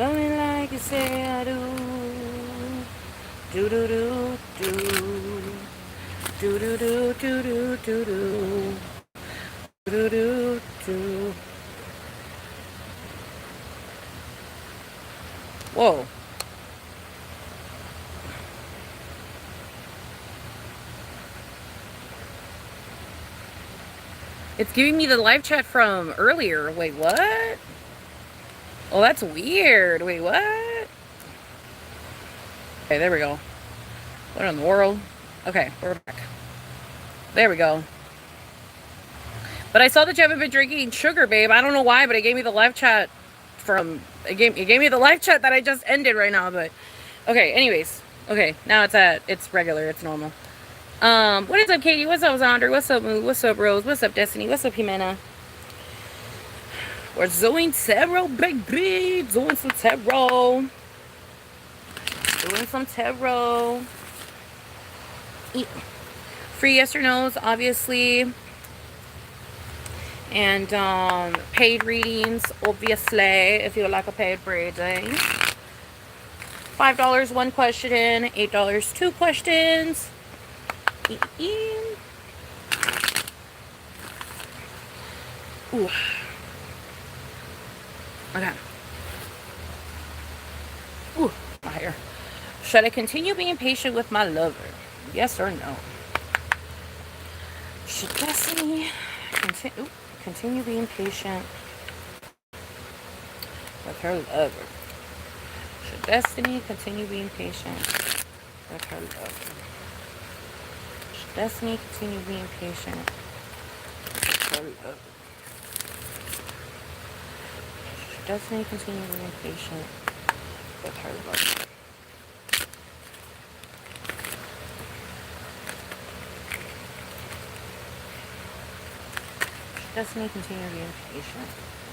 Love me like you say I do. Do do do do. Do do do do do do do. Do do do. Whoa. It's giving me the live chat from earlier. Wait, what? Oh, that's weird. Wait, what? Okay, there we go. What in the world? Okay, we're back. There we go. But I saw that you haven't been drinking sugar, babe. I don't know why, but it gave me the live chat from... It gave me the live chat that I just ended right now, but... Okay, anyways. Okay, now it's regular. It's normal. What is up, Katie? What's up, Zonder? What's up, Moo? What's up, Rose? What's up, Destiny? What's up, Jimena? We're doing tarot, baby. Doing some tarot. Doing some tarot. Free yes or no's, obviously. And paid readings, obviously, if you would like a paid reading. $5 one question, $8 two questions. Ooh. Okay. Ooh, my hair. Should I continue being patient with my lover? Yes or no? Should Destiny continue being patient with her lover? Should Destiny continue being patient with her lover? Should Destiny continue being patient with her lover? Should Destiny continue being patient with her lover? Destiny, continue being patient.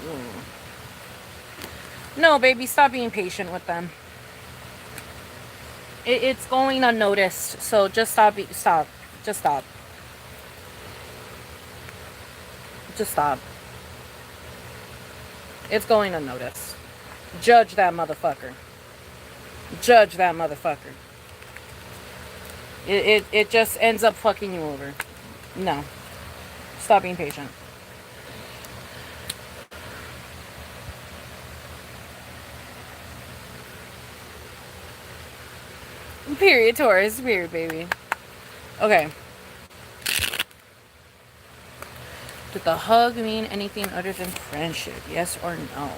Ooh. No, baby, stop being patient with them. It's going unnoticed, so just stop. Stop. Just stop. Just stop. It's going unnoticed. Judge that motherfucker. Judge that motherfucker. It just ends up fucking you over. No. Stop being patient. Period, Taurus. Period, baby. Okay. Did the hug mean anything other than friendship? Yes or no?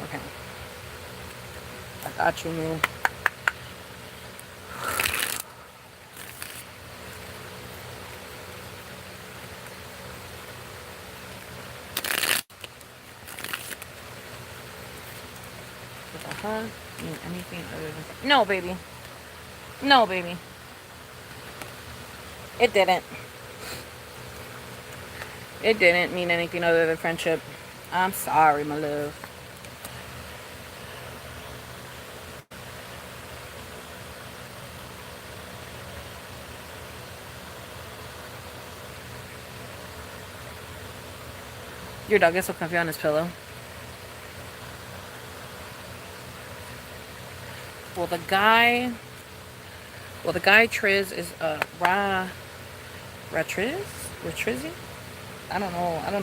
Okay. I got you, Moo. Did the hug mean anything other than... No, baby. No, baby. It didn't. It didn't mean anything other than friendship. I'm sorry, my love. Your dog is so comfy on his pillow. Well, the guy Triz is Ratrizzi? I don't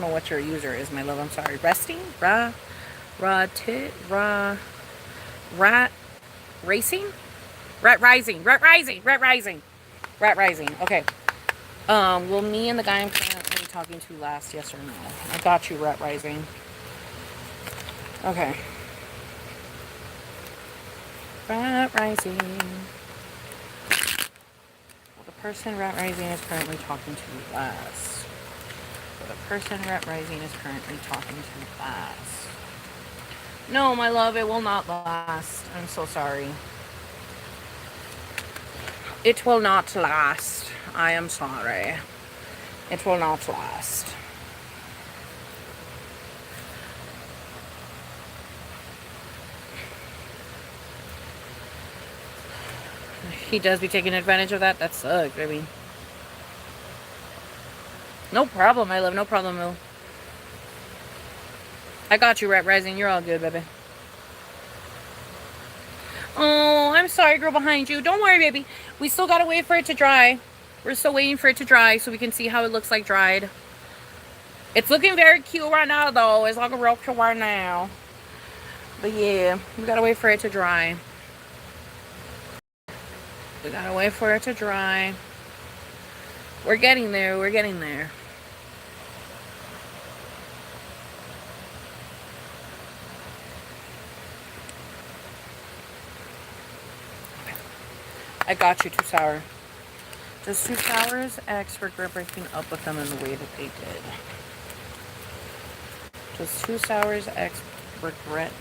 know what your user is, my love. I'm sorry. Resting? Racing? Rat Rising. Okay. Will me and the guy I'm currently talking to last, yes or no? I got you, Rat Rising. Okay. Rat Rising. Well, the person Rat Rising is currently talking to last. No, my love, it will not last. I'm so sorry. It will not last. I am sorry. It will not last. He does be taking advantage of that. That sucks, baby. No problem, my love. No problem, Will. I got you, Rat Rising. You're all good, baby. Oh, I'm sorry, girl behind you. Don't worry, baby. We still gotta wait for it to dry. We're still waiting for it to dry so we can see how it looks like dried. It's looking very cute right now, though. It's looking real cute right now. But yeah, we gotta wait for it to dry. We gotta wait for it to dry. We're getting there. We're getting there. I got you, Too Sour. Does Too Sour's ex regret breaking up with them in the way that they did? Does Too Sour's ex regret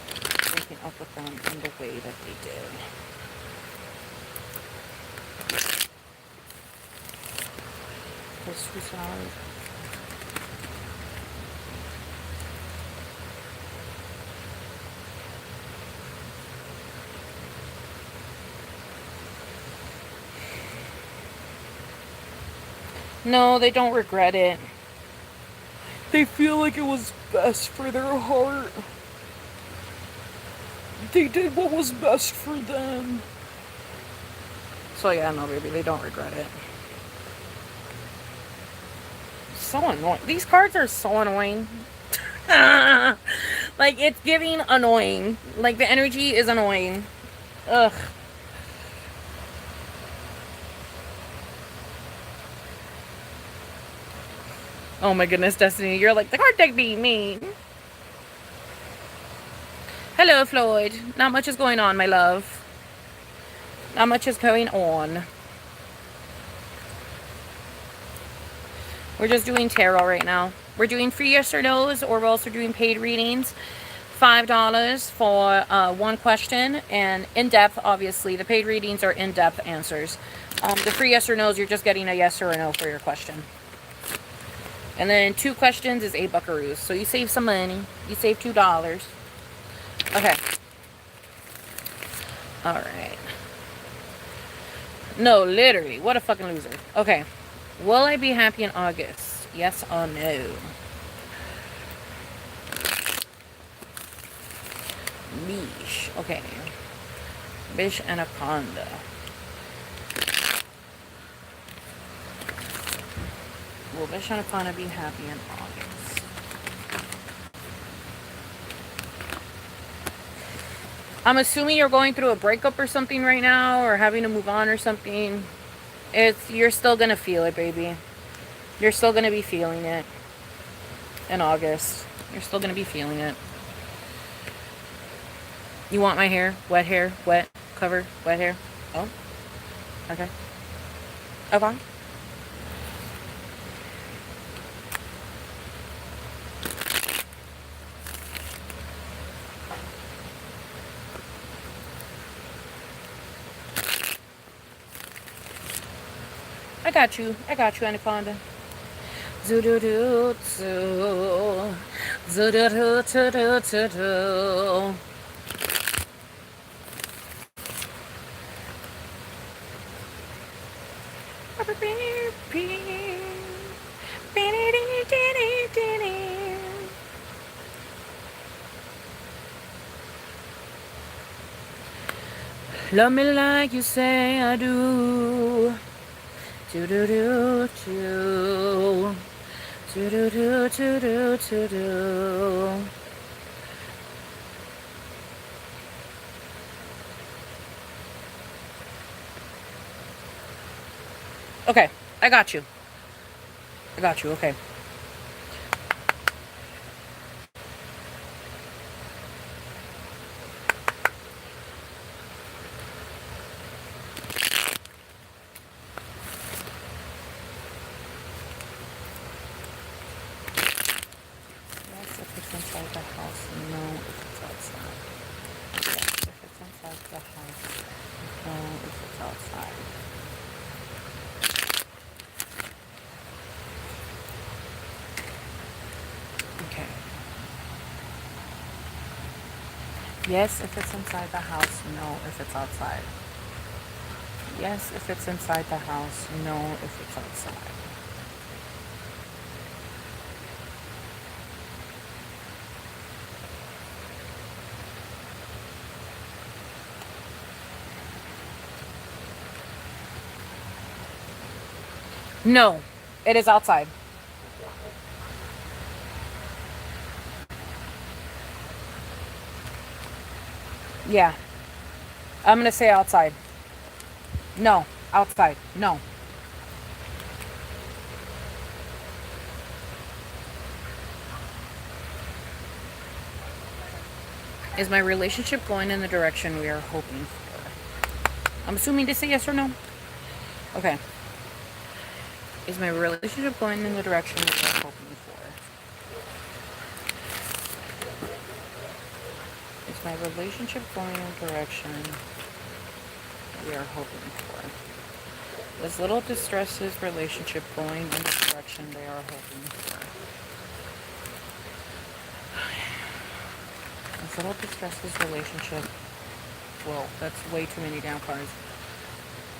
breaking up with them in the way that they did? Does Too Sour's... No, they don't regret it. They feel like it was best for their heart. They did what was best for them. So yeah, no, baby, they don't regret it. So annoying. These cards are so annoying. Like, it's giving annoying. Like, the energy is annoying. Ugh. Oh my goodness, Destiny, you're like, the card deck being mean. Hello, Floyd. Not much is going on, my love. Not much is going on. We're just doing tarot right now. We're doing free yes or no's, or we're also doing paid readings. $5 for one question, and in-depth, obviously. The paid readings are in-depth answers. The free yes or no's, you're just getting a yes or a no for your question. And then 2 questions is 8 buckaroos. So you save some money. You save $2. Okay. Alright. No, literally. What a fucking loser. Okay. Will I be happy in August? Yes or no? Bish. Okay. Bish Anaconda. Will Bish Anaconda be happy in August? I'm assuming you're going through a breakup or something right now, or having to move on or something. You're still gonna feel it, baby. You're still gonna be feeling it in August. You're still gonna be feeling it. You want my hair? Wet hair? Wet? Cover? Wet hair? Oh? Okay. Okay. I got you, Anaconda. Zoo-doo-doo-doo. Zoo-doo-doo-doo-doo-doo. Love me like you say I do. Do do do do. Do do do do do do do. Okay, I got you. Okay. Inside the house, no, if it's outside. Yes, if it's inside the house, no, if it's outside. Okay. Yes, if it's inside the house, no, if it's outside. Yes, if it's inside the house, no, if it's outside. No, it is outside. Yeah, I'm gonna say outside. No, outside. No. Is my relationship going in the direction we are hoping for? I'm assuming to say yes or no. Okay. Is my relationship going in the direction we are hoping for? Is my relationship going in the direction we are hoping for? Is Little Distress's relationship going in the direction they are hoping for? Is Little Distress's relationship... Well, that's way too many down cards.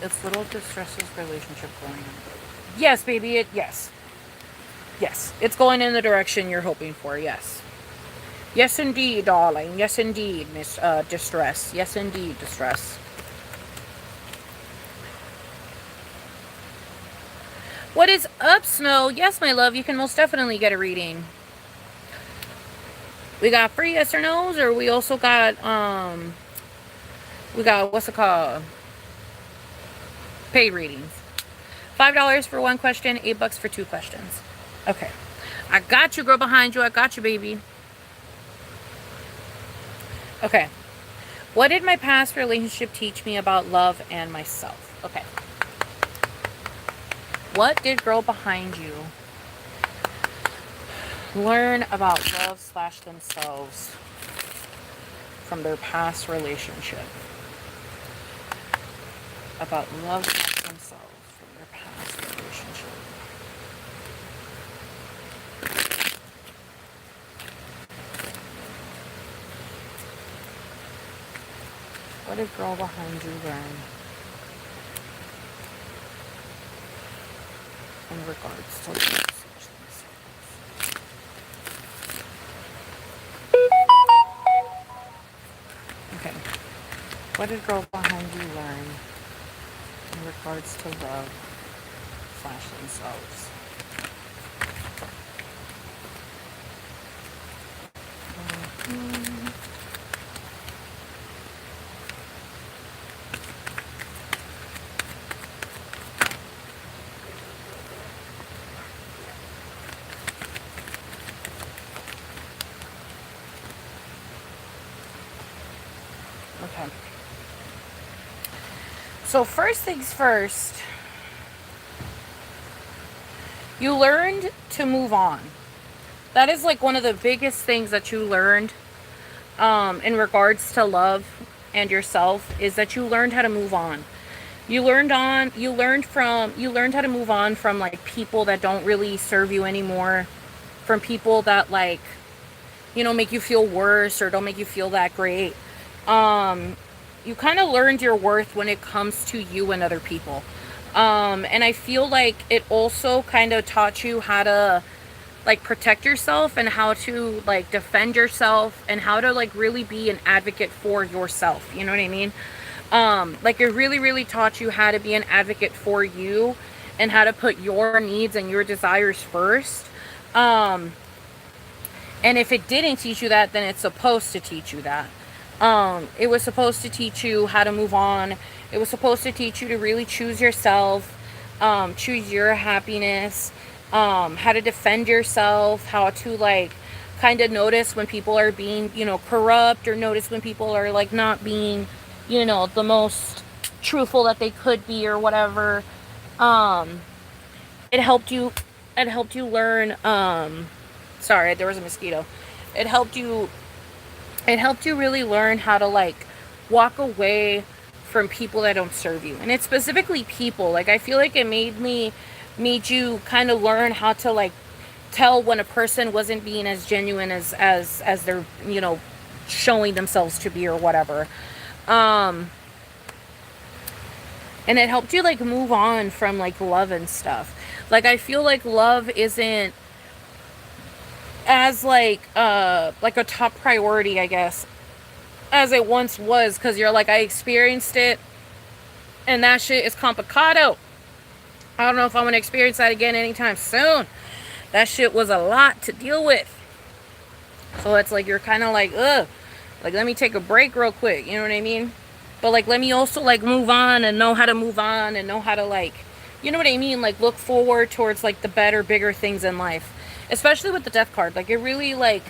Is Little Distress's relationship going in? Yes, baby, yes. Yes, it's going in the direction you're hoping for, yes. Yes, indeed, darling. Yes, indeed, Miss Distress. Yes, indeed, Distress. What is up, Snow? Yes, my love, you can most definitely get a reading. We got free yes or no's, or we also got, what's it called? Paid readings. $5 for one question, $8 for two questions. Okay. I got you, girl, behind you. I got you, baby. Okay. What did my past relationship teach me about love and myself? Okay. What did girl behind you learn about love / themselves from their past relationship? About love / themselves from their past relationship. What did girl behind you learn in regards to love / themselves? Okay. What did girl behind you learn in regards to love / themselves? Okay. So first things first, you learned to move on. That is like one of the biggest things that you learned in regards to love and yourself, is that you learned how to move on. You learned how to move on from like people that don't really serve you anymore, from people that like, make you feel worse or don't make you feel that great. You kind of learned your worth when it comes to you and other people. And I feel like it also kind of taught you how to like protect yourself and how to like defend yourself and how to like really be an advocate for yourself. You know what I mean? Like it really, really taught you how to be an advocate for you and how to put your needs and your desires first. And if it didn't teach you that, then it's supposed to teach you that. It was supposed to teach you how to move on. It was supposed to teach you to really choose yourself, choose your happiness, how to defend yourself, how to like kind of notice when people are being, corrupt, or notice when people are like not being, the most truthful that they could be or whatever. It helped you learn, sorry, there was a mosquito. It helped you really learn how to like walk away from people that don't serve you. And it's specifically people. Like I feel like it made you kind of learn how to like tell when a person wasn't being as genuine as they're, showing themselves to be or whatever. And it helped you like move on from like love and stuff. Like I feel like love isn't as like a top priority, I guess, as it once was, because you're like, I experienced it and that shit is complicado. I don't know if I'm going to experience that again anytime soon. That shit was a lot to deal with. So it's like you're kind of like, ugh. Like, let me take a break real quick. You know what I mean? But, like, let me also, like, move on and know how to move on and know how to, like, you know what I mean? Like, look forward towards, like, the better, bigger things in life. Especially with the death card. Like, it really, like,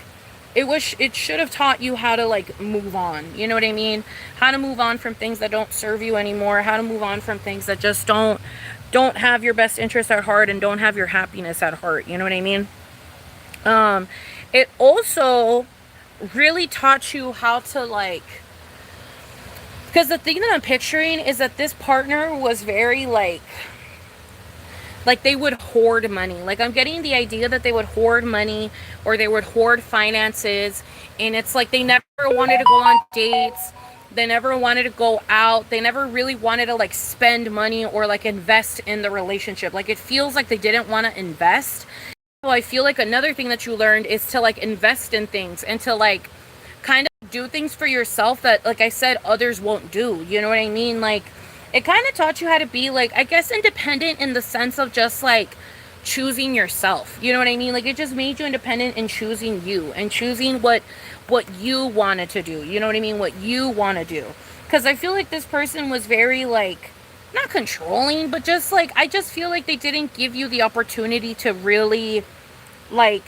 it should have taught you how to, like, move on. You know what I mean? How to move on from things that don't serve you anymore. How to move on from things that just don't have your best interest at heart and don't have your happiness at heart. You know what I mean? It also really taught you how to, like, because the thing that I'm picturing is that this partner was very, like they would hoard money. Like, I'm getting the idea that they would hoard money or they would hoard finances. And it's like they never wanted to go on dates. They never wanted to go out. They never really wanted to, like, spend money or, like, invest in the relationship. Like, it feels like they didn't want to invest. So I feel like another thing that you learned is to, like, invest in things and to, like, kind of do things for yourself that, like I said, others won't do. You know what I mean? Like, it kind of taught you how to be, like, I guess, independent in the sense of just, like, choosing yourself. You know what I mean? Like, it just made you independent in choosing you and choosing what you wanted to do. You know what I mean? What you want to do. Because I feel like this person was very, like, not controlling, but just, like, I just feel like they didn't give you the opportunity to really, like,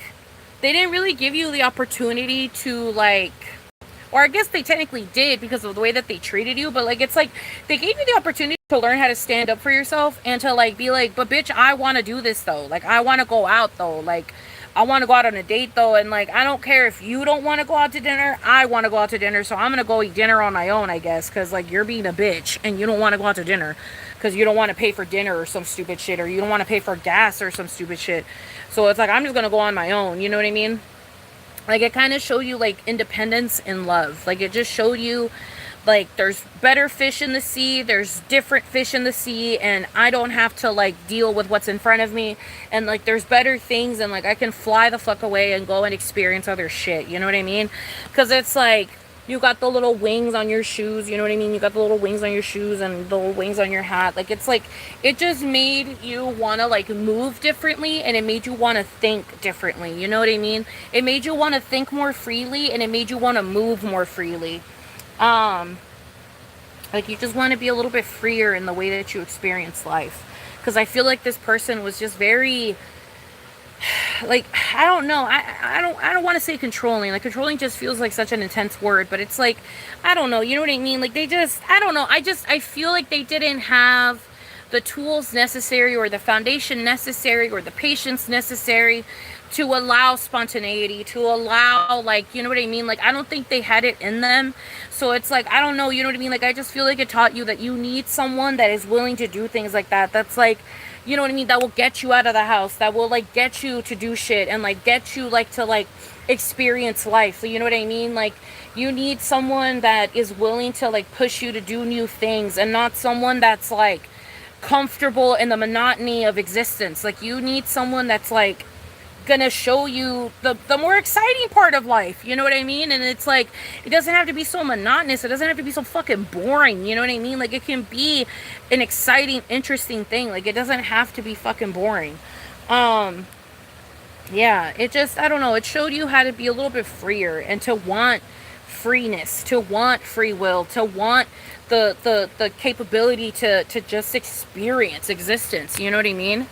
they didn't really give you the opportunity to, like, or I guess they technically did because of the way that they treated you, but, like, it's like they gave you the opportunity to learn how to stand up for yourself and to, like, be like, but bitch, I want to do this though. Like, I want to go out though. Like, I want to go out on a date though. And, like, I don't care if you don't want to go out to dinner. I want to go out to dinner. So I'm going to go eat dinner on my own, I guess. Cause, like, you're being a bitch and you don't want to go out to dinner because you don't want to pay for dinner or some stupid shit, or you don't want to pay for gas or some stupid shit. So it's like, I'm just going to go on my own. You know what I mean? Like, it kind of showed you, like, independence in love. Like, it just showed you, like, there's better fish in the sea, there's different fish in the sea, and I don't have to, like, deal with what's in front of me, and, like, there's better things, and, like, I can fly the fuck away and go and experience other shit. You know what I mean? Because it's like, you got the little wings on your shoes, you know what I mean? You got the little wings on your shoes and the little wings on your hat. Like, it's like, it just made you want to, like, move differently, and it made you want to think differently. You know what I mean? It made you want to think more freely, and it made you want to move more freely. Like, you just want to be a little bit freer in the way that you experience life. Because I feel like this person was just very, like, I don't know, I don't want to say controlling. Like, controlling just feels like such an intense word, but it's like, I don't know, you know what I mean? Like, they just, I don't know, I feel like they didn't have the tools necessary or the foundation necessary or the patience necessary to allow spontaneity, to allow, like, you know what I mean? Like, I don't think they had it in them. So it's like, I don't know, you know what I mean? Like, I just feel like it taught you that you need someone that is willing to do things like that. That's like, you know what I mean? That will get you out of the house. That will, like, get you to do shit and, like, get you, like, to, like, experience life. So, you know what I mean? Like, you need someone that is willing to, like, push you to do new things, and not someone that's, like, comfortable in the monotony of existence. Like, you need someone that's, like, gonna show you the more exciting part of life. You know what I mean? And it's like, it doesn't have to be so monotonous. It doesn't have to be so fucking boring. You know what I mean? Like, it can be an exciting, interesting thing. Like, it doesn't have to be fucking boring. Yeah, it just, I don't know, it showed you how to be a little bit freer and to want freeness, to want free will, to want the capability to just experience existence. You know what I mean?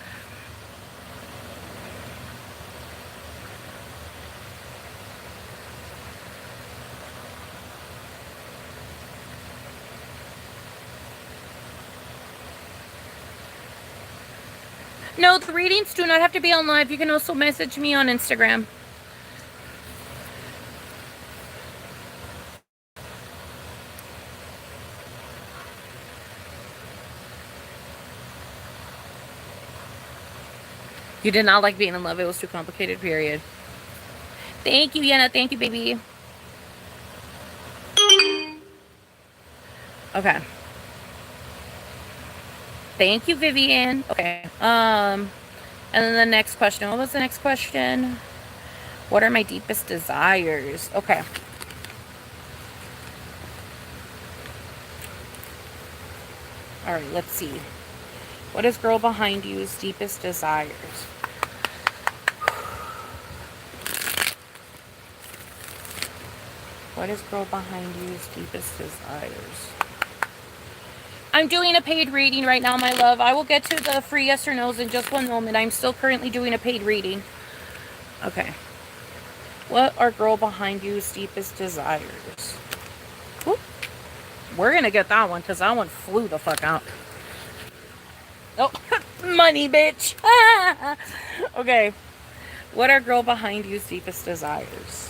No, the readings do not have to be on live. You can also message me on Instagram. You did not like being in love. It was too complicated, period. Thank you, Yenna. Thank you, baby. Okay. Thank you, Vivian. Okay. And then the next question. What was the next question? What are my deepest desires? Okay. All right, let's see. What is girl behind you's deepest desires? What is girl behind you's deepest desires? I'm doing a paid reading right now, my love. I will get to the free yes or no's in just one moment. I'm still currently doing a paid reading. Okay. What are girl behind you's deepest desires? Whoop. We're going to get that one because that one flew the fuck out. Oh, money, bitch. Okay. What are girl behind you's deepest desires?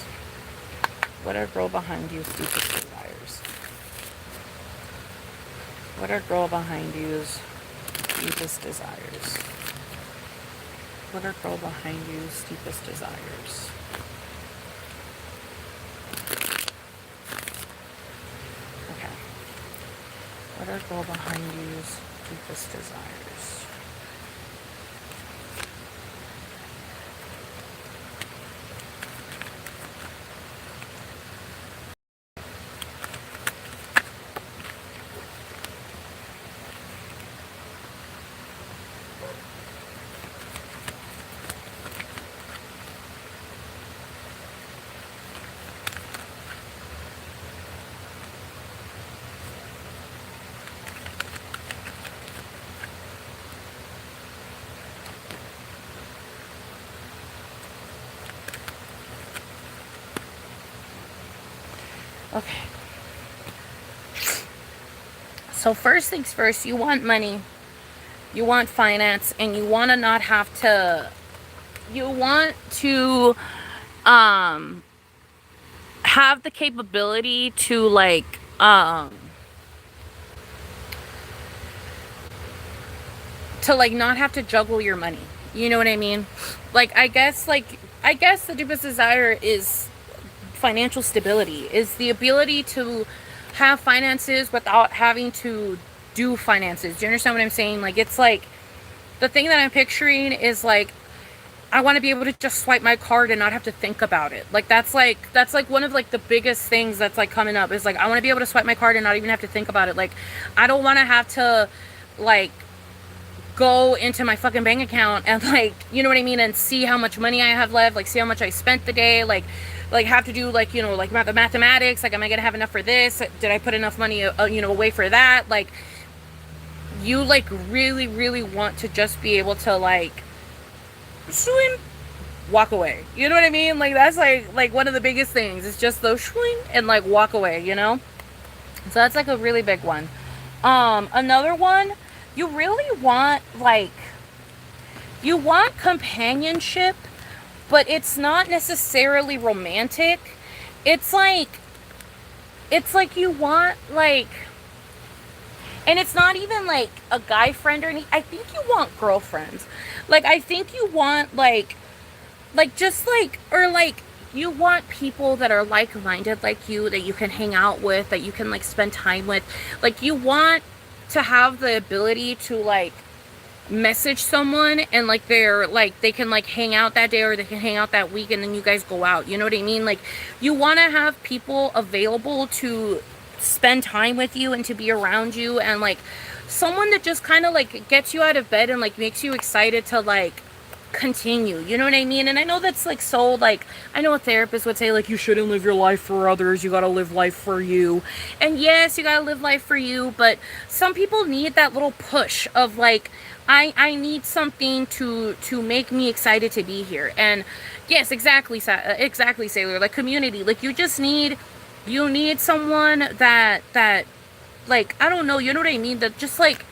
What are girl behind you's deepest desires? What are girl behind you's deepest desires? What are girl behind you's deepest desires? Okay. What are girl behind you's deepest desires? Okay. So first things first, you want money, you want finance, and you want to not have to, you want to have the capability to like not have to juggle your money. You know what I mean? Like I guess the deepest desire is financial stability, is the ability to have finances without having to do finances. Do you understand what I'm saying? Like it's like the thing that I'm picturing is like I want to be able to just swipe my card and not have to think about it. Like that's like one of like the biggest things that's like coming up is like I want to be able to swipe my card and not even have to think about it. Like I don't want to have to like go into my fucking bank account and like, you know what I mean, and see how much money I have left, like see how much I spent the day, like have to do like, you know, like the mathematics, like am I gonna have enough for this, did I put enough money you know, away for that. Like you like really want to just be able to like swing, walk away, you know what I mean? Like that's like one of the biggest things. It's just those swing and like walk away, you know. So that's like a really big one. Another one, you really want like, you want companionship, but it's not necessarily romantic. It's like you want like, and it's not even like a guy friend or anything. I think you want girlfriends. Like I think you want like just like, or like you want people that are like-minded like you, that you can hang out with, that you can like spend time with. Like you want to have the ability to like message someone and like they're like they can like hang out that day or they can hang out that week and then you guys go out, you know what I mean? Like you want to have people available to spend time with you and to be around you, and like someone that just kind of like gets you out of bed and like makes you excited to like continue, you know what I mean? And I know that's like so like, I know a therapist would say like you shouldn't live your life for others, you gotta live life for you. And yes, you gotta live life for you, but some people need that little push of like I need something to make me excited to be here. And yes, exactly Sailor, like community, like you need someone that like, I don't know, you know what I mean, that just like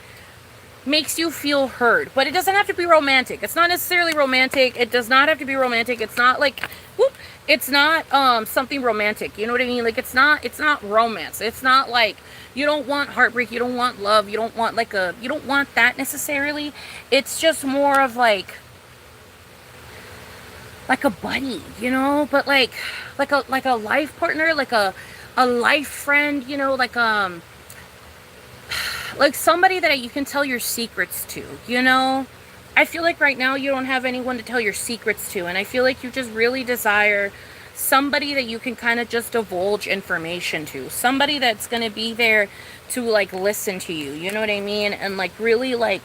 makes you feel heard. But it doesn't have to be romantic. It's not necessarily romantic. It does not have to be romantic. It's not like whoop, it's not something romantic, you know what I mean? Like it's not romance. It's not like, you don't want heartbreak, you don't want love, you don't want like you don't want that necessarily. It's just more of like a buddy, you know, but like a life partner, like a life friend, you know, like somebody that you can tell your secrets to, you know. I feel like right now you don't have anyone to tell your secrets to, and I feel like you just really desire somebody that you can kind of just divulge information to, somebody that's going to be there to like listen to you, you know what I mean, and like really like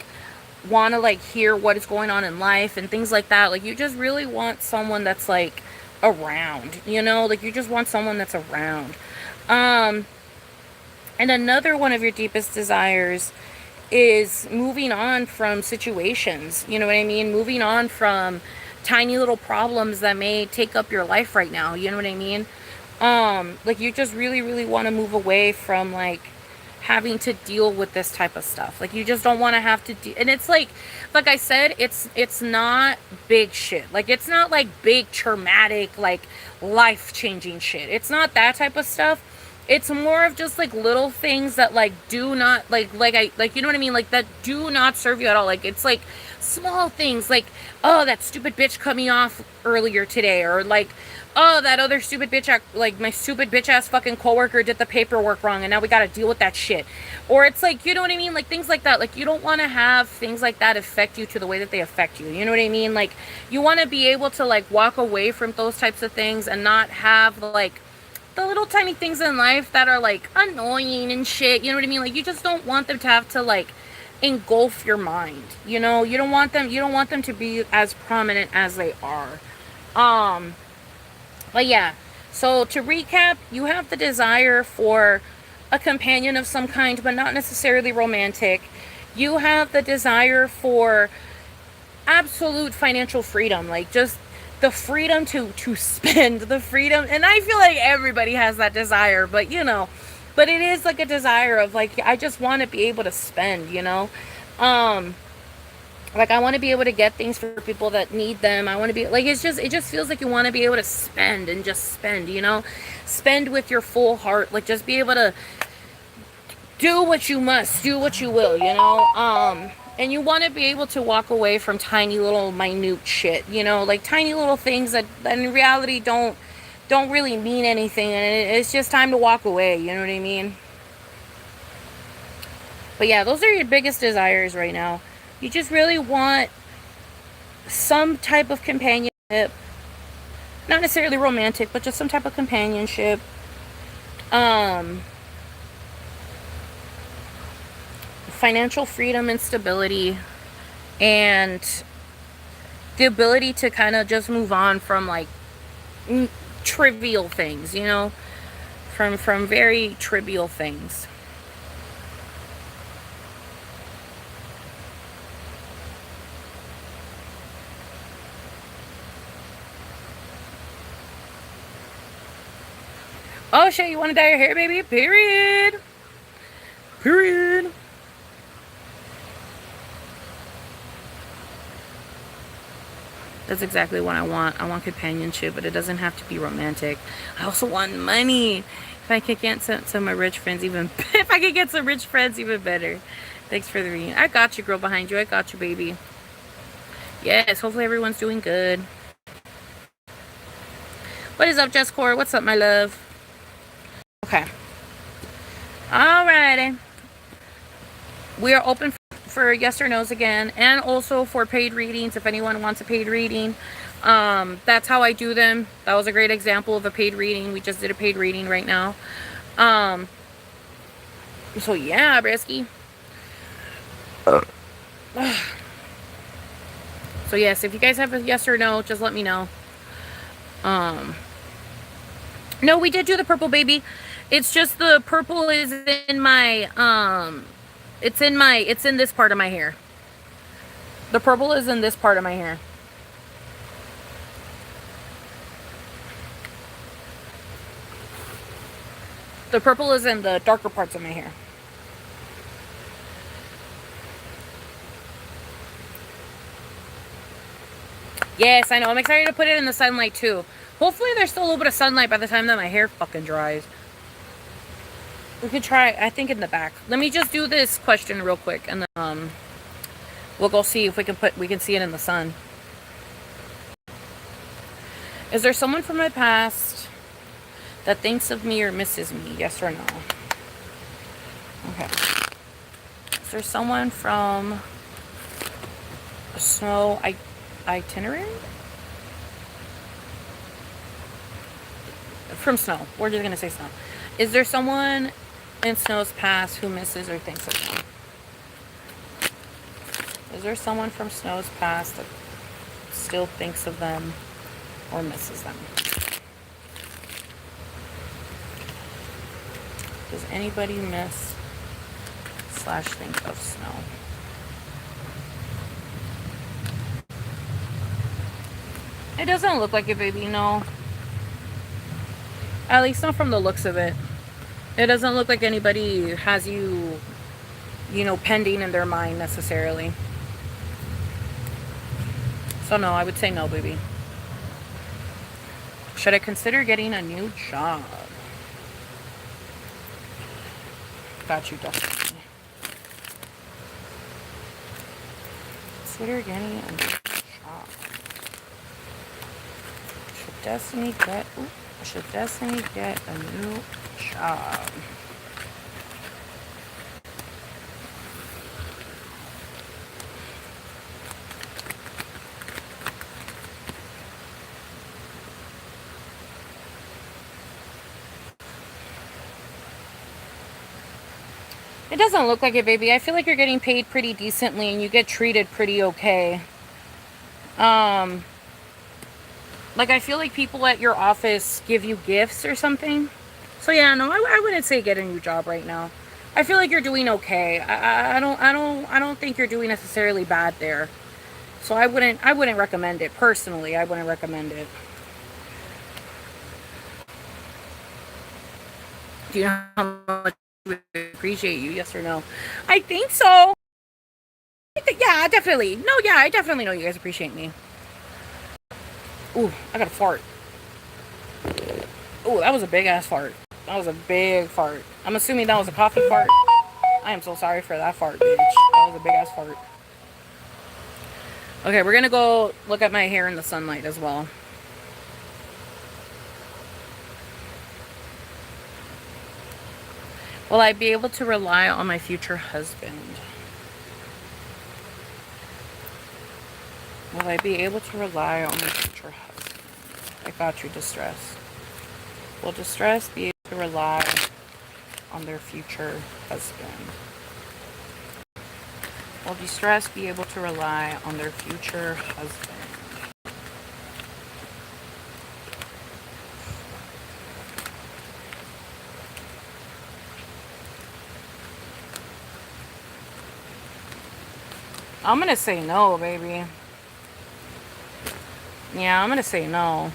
want to like hear what is going on in life and things like that. Like you just really want someone that's like around, you know, like you just want someone that's around. And another one of your deepest desires is moving on from situations, you know what I mean? Moving on from tiny little problems that may take up your life right now, you know what I mean? Like you just really, really want to move away from like having to deal with this type of stuff. Like you just don't want to have to and it's like I said, it's not big shit. Like it's not like big traumatic, like life-changing shit. It's not that type of stuff. It's more of just like little things that like do not like you know what I mean, like that do not serve you at all. Like it's like small things like, oh, that stupid bitch cut me off earlier today, or like, oh, that other stupid bitch, like my stupid bitch ass fucking coworker did the paperwork wrong and now we gotta deal with that shit. Or it's like, you know what I mean, like things like that. Like you don't want to have things like that affect you to the way that they affect you, you know what I mean? Like you want to be able to like walk away from those types of things and not have like the little tiny things in life that are like annoying and shit, you know what I mean? Like you just don't want them to have to like engulf your mind, you know? You don't want them to be as prominent as they are. But yeah, so to recap, you have the desire for a companion of some kind, but not necessarily romantic. You have the desire for absolute financial freedom, like just the freedom to spend, the freedom, and I feel like everybody has that desire, but you know, but it is like a desire of like, I just want to be able to spend, you know, like I want to be able to get things for people that need them. I want to be like, it just feels like you want to be able to spend and just spend, you know, spend with your full heart, like just be able to do what you must, do what you will, you know, and you want to be able to walk away from tiny little minute shit, you know, like tiny little things that in reality don't really mean anything, and it's just time to walk away, you know what I mean? But yeah, those are your biggest desires right now. You just really want some type of companionship, not necessarily romantic, but just some type of companionship. Financial freedom and stability, and the ability to kind of just move on from like trivial things, you know, from very trivial things. Oh shit, you want to dye your hair, baby? Period. Period. That's exactly what I want. I want companionship, but it doesn't have to be romantic. I also want money. If I could get some of my rich friends, even if I could get some rich friends, even better. Thanks for the reading. I got you, girl behind you. I got you, baby. Yes, hopefully everyone's doing good. What is up, Jesscore? What's up, my love? Okay. Alrighty. We are open for yes or no's again, and also for paid readings if anyone wants a paid reading. That's how I do them. That was a great example of a paid reading. We just did a paid reading right now. So yeah, Brisky. So yes, if you guys have a yes or no, just let me know. No, we did do the purple, baby. It's just the purple is in my it's in this part of my hair. The purple is in this part of my hair. The purple is in the darker parts of my hair. Yes, I know. I'm excited to put it in the sunlight too. Hopefully there's still a little bit of sunlight by the time that my hair fucking dries. We could try, I think, in the back. Let me just do this question real quick, and then we'll go see if we can see it in the sun. Is there someone from my past that thinks of me or misses me? Yes or no? Okay. Is there someone from a snow itinerary? From snow. We're just gonna say snow. Is there someone in Snow's past who misses or thinks of them? Is there someone from Snow's past that still thinks of them or misses them? Does anybody miss / think of Snow? It doesn't look like it, baby, no. At least not from the looks of it. It doesn't look like anybody has you, you know, pending in their mind necessarily. So no, I would say no, baby. Should I consider getting a new job? Got you, Destiny. Consider getting a new job. Should Destiny get a new job? It doesn't look like it, baby. I feel like you're getting paid pretty decently and you get treated pretty okay. Like, I feel like people at your office give you gifts or something. So yeah, no, I wouldn't say get a new job right now. I feel like you're doing okay. I don't think you're doing necessarily bad there. So I wouldn't recommend it personally. I wouldn't recommend it. Do you know how much we appreciate you? Yes or no? I think so. Yeah, definitely. No, yeah, I definitely know you guys appreciate me. Ooh, I got a fart. Ooh, that was a big ass fart. That was a big fart. I'm assuming that was a coffee fart. I am so sorry for that fart, bitch. That was a big ass fart. Okay, we're gonna go look at my hair in the sunlight as well. Will I be able to rely on my future husband? Will I be able to rely on my future husband? I got you, Distress. Will Distress be able to rely on their future husband? Will Distress be able to rely on their future husband? I'm gonna say no, baby. Yeah, I'm gonna say no.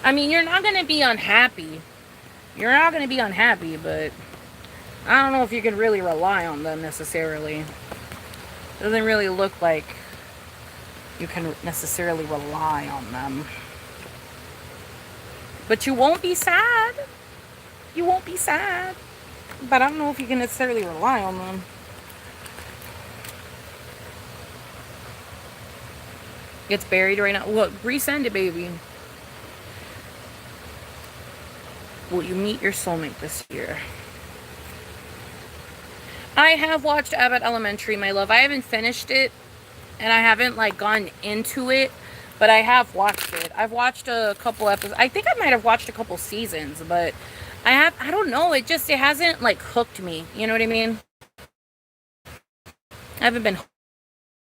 I mean, you're not gonna be unhappy. You're not gonna be unhappy, but I don't know if you can really rely on them necessarily. It doesn't really look like you can necessarily rely on them. But you won't be sad. You won't be sad. But I don't know if you can necessarily rely on them. It's buried right now. Well, resend it, baby. Will you meet your soulmate this year? I have watched Abbott Elementary, my love. I haven't finished it, and I haven't, like, gone into it, but I have watched it. I've watched a couple episodes. I think I might have watched a couple seasons, but I don't know. It hasn't, like, hooked me. You know what I mean? I haven't been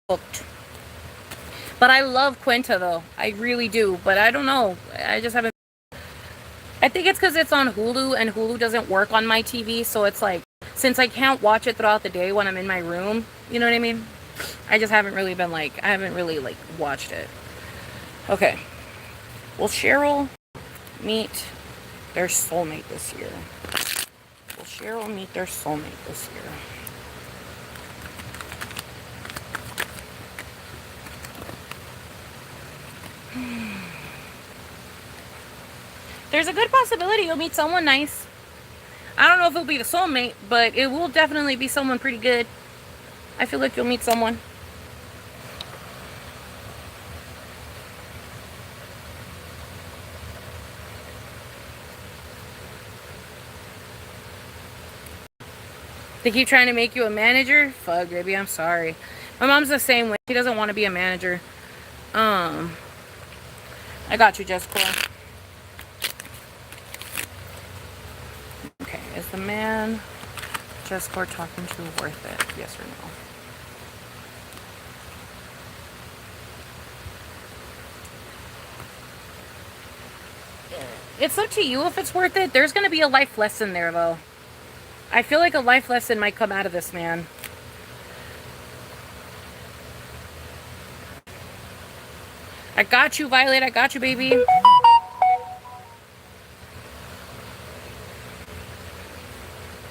hooked. But I love Quinta, though. I really do. But I don't know. I just haven't. I think it's because it's on Hulu, and Hulu doesn't work on my TV. So it's like, since I can't watch it throughout the day when I'm in my room, you know what I mean? I just haven't really been like, I haven't really like watched it. Okay. Will Cheryl meet their soulmate this year? Will Cheryl meet their soulmate this year? There's a good possibility you'll meet someone nice. I don't know if it'll be the soulmate, but it will definitely be someone pretty good. I feel like you'll meet someone. They keep trying to make you a manager? Fuck, baby, I'm sorry. My mom's the same way. She doesn't want to be a manager. I got you, Jessica. Okay, is the man Jessica, talking to worth it? Yes or no? It's up to you if it's worth it. There's going to be a life lesson there, though. I feel like a life lesson might come out of this, man. I got you, Violet. I got you, baby.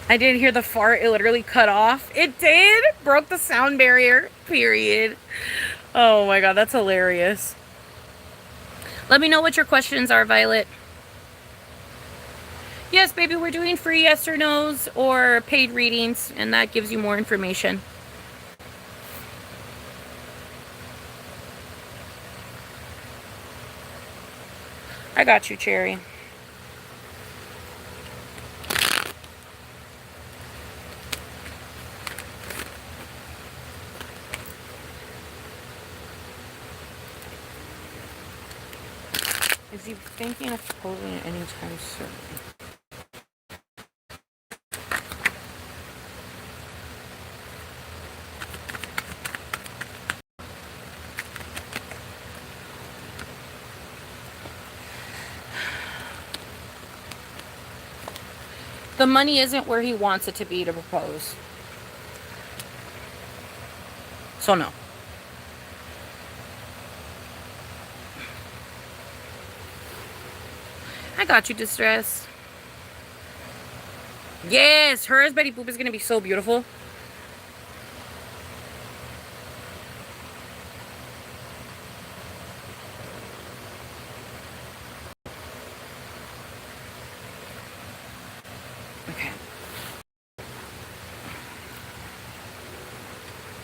I didn't hear the fart. It literally cut off. It did? Broke the sound barrier. Period. Oh my god, that's hilarious. Let me know what your questions are, Violet. Yes, baby, we're doing free yes or no's or paid readings, and that gives you more information. I got you, Cherry. Is he thinking of proposing at any time soon? The money isn't where he wants it to be to propose. So no. I got you, Distress. Yes, her as Betty Boop is going to be so beautiful. Okay.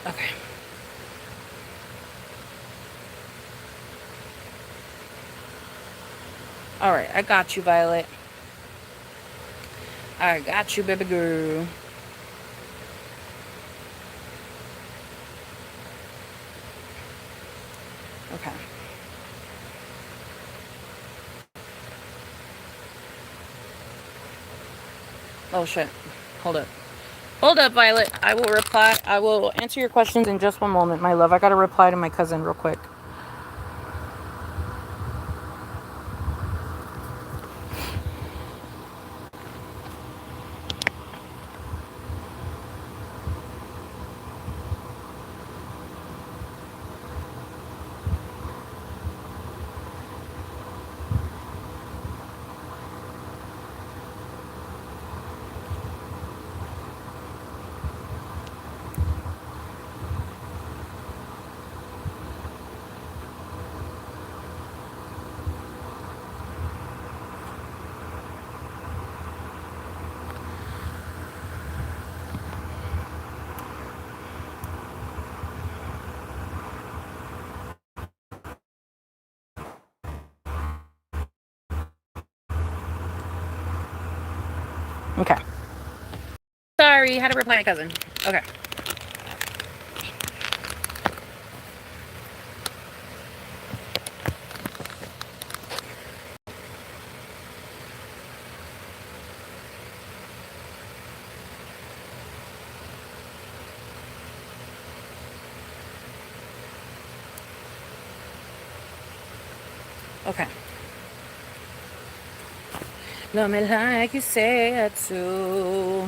Okay. Alright, I got you, Violet. I got you, baby girl. Okay. Oh, shit. Hold up. Hold up, Violet. I will reply. I will answer your questions in just one moment, my love. I gotta reply to my cousin real quick. Okay. Sorry, had to reply to my cousin. Okay. Okay. Love me like you said to.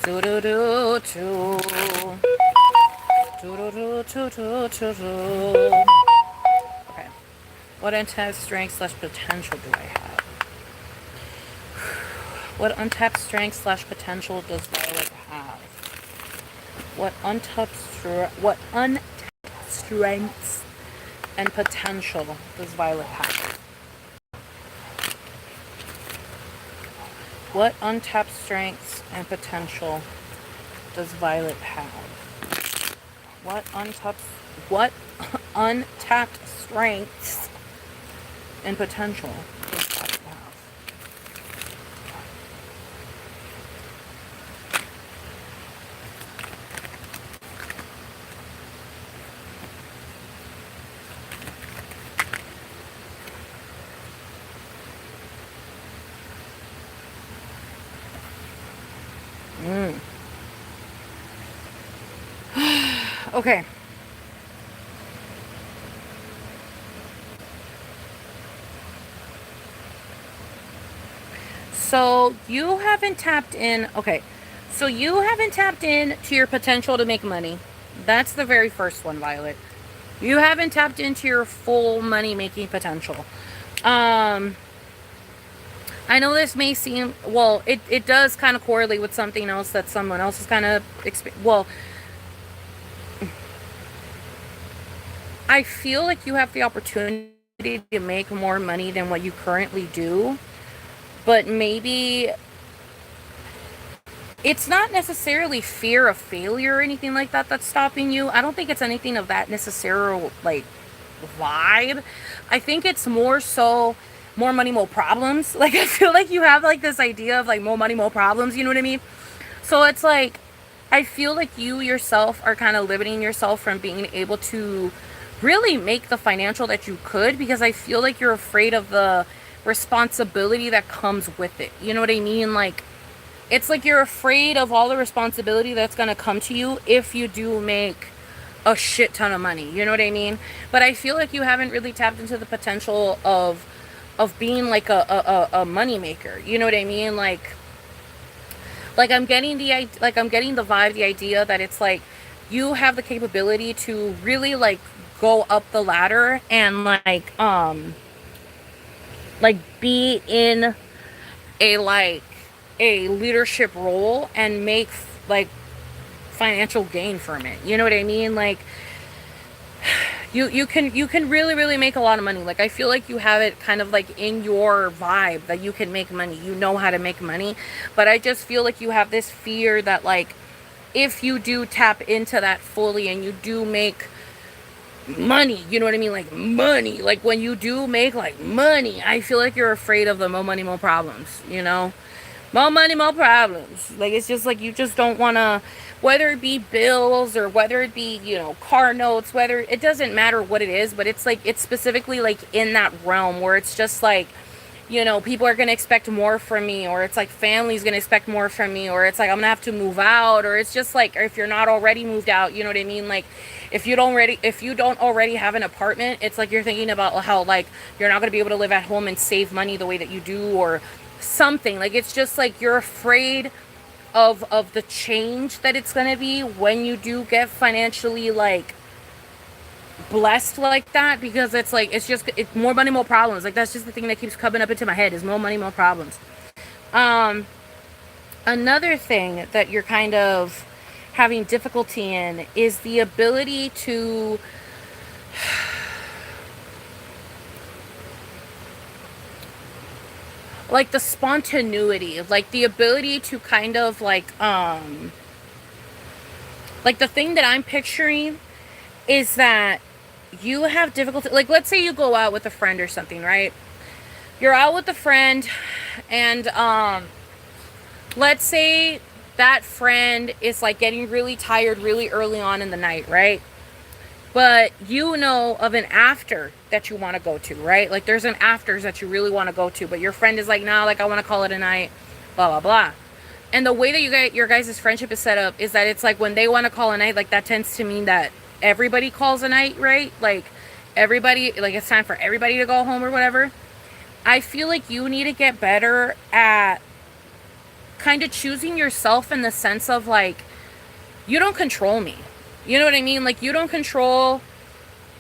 Do do do do. Do do do do do do do. Okay. What untapped strength slash potential do I have? What untapped strength slash potential does Violet have? What untapped strengths and potential does Violet have? What untapped strengths and potential does Violet have? What untapped strengths and potential does Violet have? Okay. So you haven't tapped in. Okay. So you haven't tapped in to your potential to make money. That's the very first one, Violet. You haven't tapped into your full money making potential. Um, I know this may seem, well, it does kind of correlate with something else that someone else is kind of, well, I feel like you have the opportunity to make more money than what you currently do, but maybe it's not necessarily fear of failure or anything like that that's stopping you. I don't think it's anything of that necessary, like, vibe. I think it's more so more money, more problems. Like, I feel like you have like this idea of like more money, more problems, you know what I mean? So it's like, I feel like you yourself are kind of limiting yourself from being able to really make the financial that you could, because I feel like you're afraid of the responsibility that comes with it. You know what I mean? Like, it's like you're afraid of all the responsibility that's going to come to you if you do make a shit ton of money. You know what I mean? But I feel like you haven't really tapped into the potential of being like a money maker. You know what I mean? Like I'm getting I'm getting the vibe, the idea that it's like you have the capability to really like go up the ladder and like be in a like a leadership role and make like financial gain from it. You know what I mean? Like you can really make a lot of money. Like, I feel like you have it kind of like in your vibe that you can make money. You know how to make money. But I just feel like you have this fear that like if you do tap into that fully and you do make money, you know what I mean? Like money. Like when you do make like money, I feel like you're afraid of the more money, more problems, you know? More money, more problems. Like, it's just like you just don't want to, whether it be bills or whether it be, you know, car notes, whether it doesn't matter what it is, but it's like, it's specifically like in that realm where it's just like, you know, people are going to expect more from me, or it's like family's going to expect more from me, or it's like I'm going to have to move out, or it's just like, or if you're not already moved out, you know what I mean? Like, if you don't already have an apartment, it's like you're thinking about how like you're not going to be able to live at home and save money the way that you do, or something. Like, it's just like you're afraid of the change that it's going to be when you do get financially like blessed like that, because it's like it's more money, more problems. Like, that's just the thing that keeps coming up into my head is more money, more problems. um Another thing that you're kind of having difficulty in is the ability to like the spontaneity, like the ability to kind of like the thing that I'm picturing is that you have difficulty, like, let's say you go out with a friend or something, right? You're out with a friend, and let's say that friend is like getting really tired really early on in the night, right? But you know of an after that you want to go to, right? Like, there's an afters that you really want to go to, but your friend is like, nah, like, I want to call it a night, blah blah blah. And the way that your guys' friendship is set up is that it's like when they want to call a night, like, that tends to mean that everybody calls a night, right? Like, everybody, like, it's time for everybody to go home or whatever. I feel like you need to get better at kind of choosing yourself in the sense of like, you don't control me. You know what I mean? Like, you don't control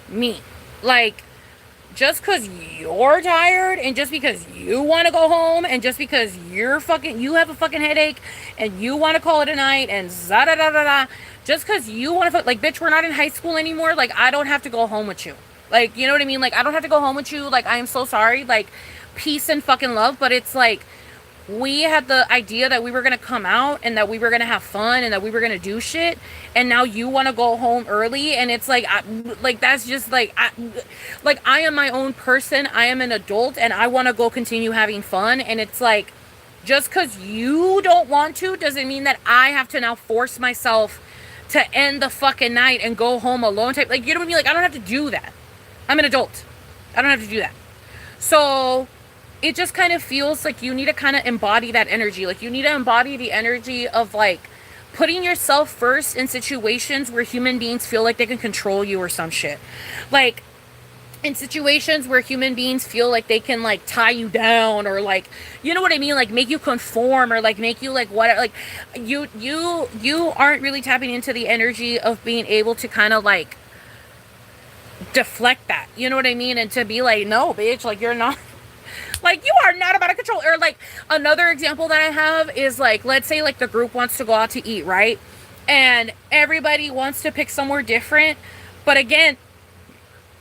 me. Like, just because you're tired and just because you want to go home and just because you have a fucking headache and you want to call it a night and za da da da da, just because you want to, like, bitch, we're not in high school anymore. Like, I don't have to go home with you. Like, you know what I mean? Like, I don't have to go home with you. Like, I am so sorry. Like, peace and fucking love. But it's like, we had the idea that we were going to come out and that we were going to have fun and that we were going to do shit, and now you want to go home early, and it's like, like, that's just like, I am my own person. I am an adult and I want to go continue having fun, and it's like, just because you don't want to doesn't mean that I have to now force myself to end the fucking night and go home alone type. Like, you know what I mean? Like, I don't have to do that. I'm an adult. I don't have to do that. So it just kind of feels like you need to kind of embody that energy. Like, you need to embody the energy of like putting yourself first in situations where human beings feel like they can control you or some shit. Like, in situations where human beings feel like they can like tie you down, or like, you know what I mean, like make you conform, or like make you like what, like you aren't really tapping into the energy of being able to kind of like deflect that, you know what I mean, and to be like, no bitch, like you're not, like you are not about to control. Or like another example that I have is like, let's say like the group wants to go out to eat, right, and everybody wants to pick somewhere different, but again,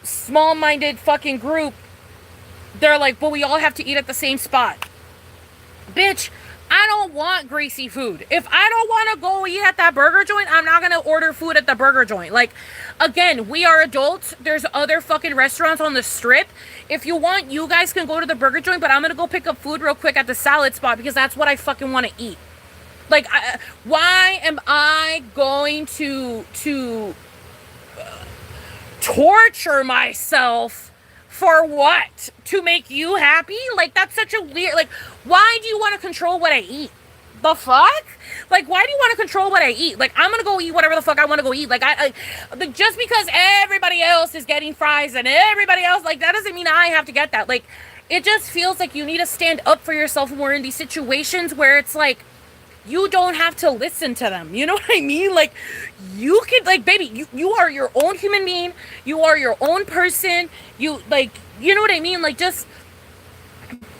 small-minded fucking group, they're like, but we all have to eat at the same spot. Bitch, I don't want greasy food. If I don't want to go eat at that burger joint, I'm not going to order food at the burger joint. Like, again, we are adults. There's other fucking restaurants on the strip. If you want, you guys can go to the burger joint, but I'm going to go pick up food real quick at the salad spot because that's what I fucking want to eat. Like, why am I going to torture myself for what? To make you happy? Like, that's such a weird, like, why do you want to control what I eat? The fuck? Like, why do you want to control what I eat? Like, I'm gonna go eat whatever the fuck I want to go eat. Like, like, just because everybody else is getting fries and everybody else, like, that doesn't mean I have to get that. Like, it just feels like you need to stand up for yourself when we're in these situations where it's like, you don't have to listen to them. You know what I mean? Like, you could, like, baby, you are your own human being. You are your own person. You, like, you know what I mean? Like, just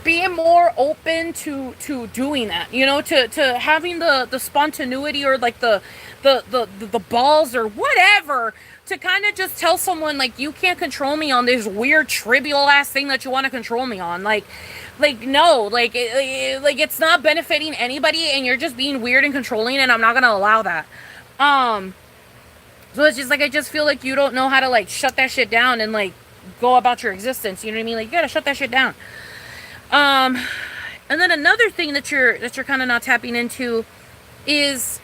being more open to doing that, you know, to having the spontaneity, or like the balls or whatever, to kind of just tell someone like, you can't control me on this weird trivial ass thing that you want to control me on. Like no, like it's not benefiting anybody, and you're just being weird and controlling, and I'm not gonna allow that. So it's just like, I just feel like you don't know how to like shut that shit down and like go about your existence. You know what I mean? Like, you gotta shut that shit down. And then another thing that you're kind of not tapping into is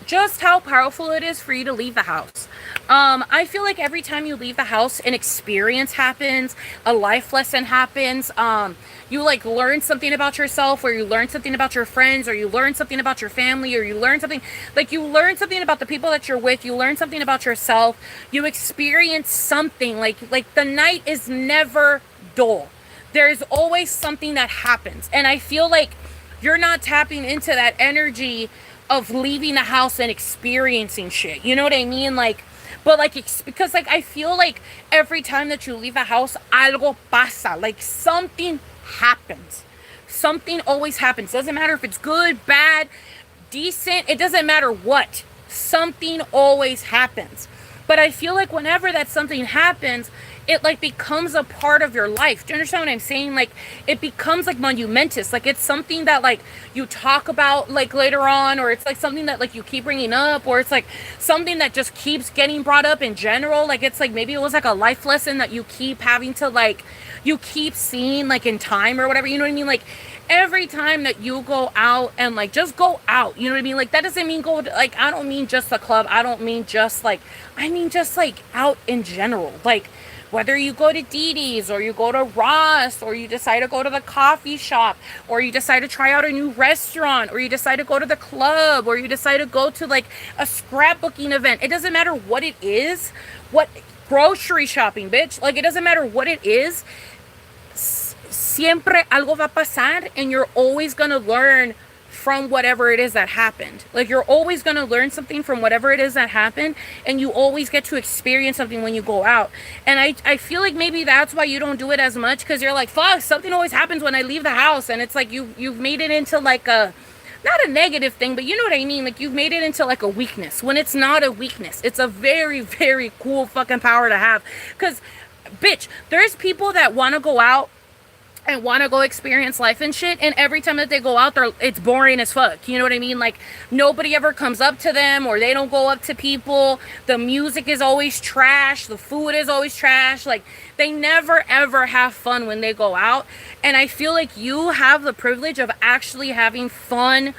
just how powerful it is for you to leave the house. I feel like every time you leave the house, an experience happens, a life lesson happens. You like learn something about yourself, or you learn something about your friends, or you learn something about your family, or you learn something, like you learn something about the people that you're with, you learn something about yourself, you experience something, like the night is never dull. There's always something that happens. And I feel like you're not tapping into that energy of leaving the house and experiencing shit. You know what I mean? Like, but like, because like, I feel like every time that you leave the house, algo pasa. Like, something happens. Something always happens. Doesn't matter if it's good, bad, decent. It doesn't matter what. Something always happens. But I feel like whenever that something happens, it like becomes a part of your life. Do you understand what I'm saying? Like, it becomes like monumentous. Like, it's something that like you talk about like later on, or it's like something that like you keep bringing up, or it's like something that just keeps getting brought up in general. Like, it's like, maybe it was like a life lesson that you keep having to like, you keep seeing like in time or whatever. You know what I mean? Like, every time that you go out and like, just go out, you know what I mean? Like, that doesn't mean go to, like, I don't mean just the club. I don't mean just like, I mean just like out in general. Like, whether you go to Dee Dee's, or you go to Ross, or you decide to go to the coffee shop, or you decide to try out a new restaurant, or you decide to go to the club, or you decide to go to like a scrapbooking event. It doesn't matter what it is. What, grocery shopping, bitch. Like, it doesn't matter what it is. Siempre algo va a pasar, and you're always gonna learn from whatever it is that happened. Like, you're always going to learn something from whatever it is that happened, and you always get to experience something when you go out. And I feel like maybe that's why you don't do it as much, because you're like, fuck, something always happens when I leave the house. And it's like you've made it into like a, not a negative thing, but you know what I mean? Like, you've made it into like a weakness, when it's not a weakness. It's a very, very cool fucking power to have. Because, bitch, there's people that want to go out and want to go experience life and shit, and every time that they go out there, it's boring as fuck. You know what I mean? Like, nobody ever comes up to them, or they don't go up to people. The music is always trash. The food is always trash. Like, they never ever have fun when they go out. And I feel like you have the privilege of actually having fun,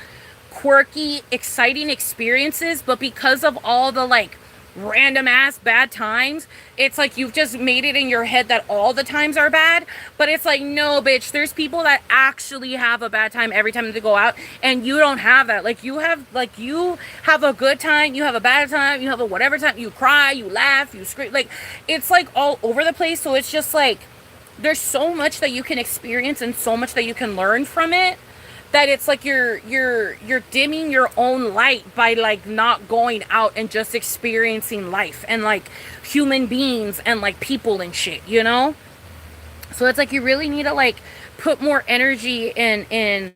quirky, exciting experiences, but because of all the like random ass bad times, it's like you've just made it in your head that all the times are bad. But it's like, no, bitch, there's people that actually have a bad time every time they go out, and you don't have that. Like you have a good time, you have a bad time, you have a whatever time, you cry, you laugh, you scream, like it's like all over the place. So it's just like there's so much that you can experience and so much that you can learn from it, that it's like you're dimming your own light by like not going out and just experiencing life and like human beings and like people and shit, you know? So it's like you really need to like put more energy in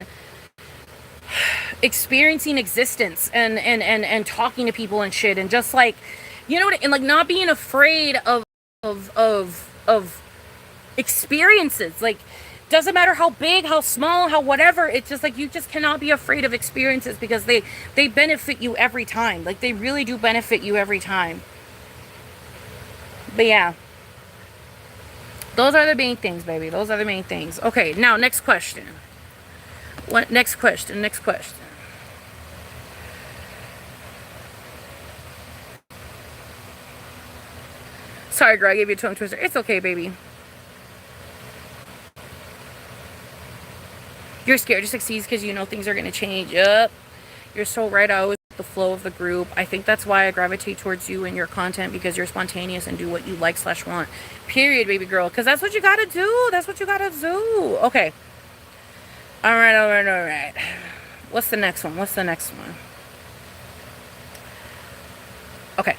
experiencing existence and talking to people and shit, and just like, you know what, and like not being afraid of experiences. Like, doesn't matter how big, how small, how whatever, it's just like you just cannot be afraid of experiences, because they benefit you every time. Like they really do benefit you every time. But yeah, those are the main things, baby. Those are the main things. Okay, now next question. What next question? Next question. Sorry, girl, I gave you a tongue twister. It's okay, baby. You're scared to succeed because you know things are going to change. Yep. You're so right. I always the flow of the group. I think that's why I gravitate towards you and your content, because you're spontaneous and do what you like / want. Period, baby girl. Because that's what you got to do. That's what you got to do. Okay. All right. What's the next one? Okay.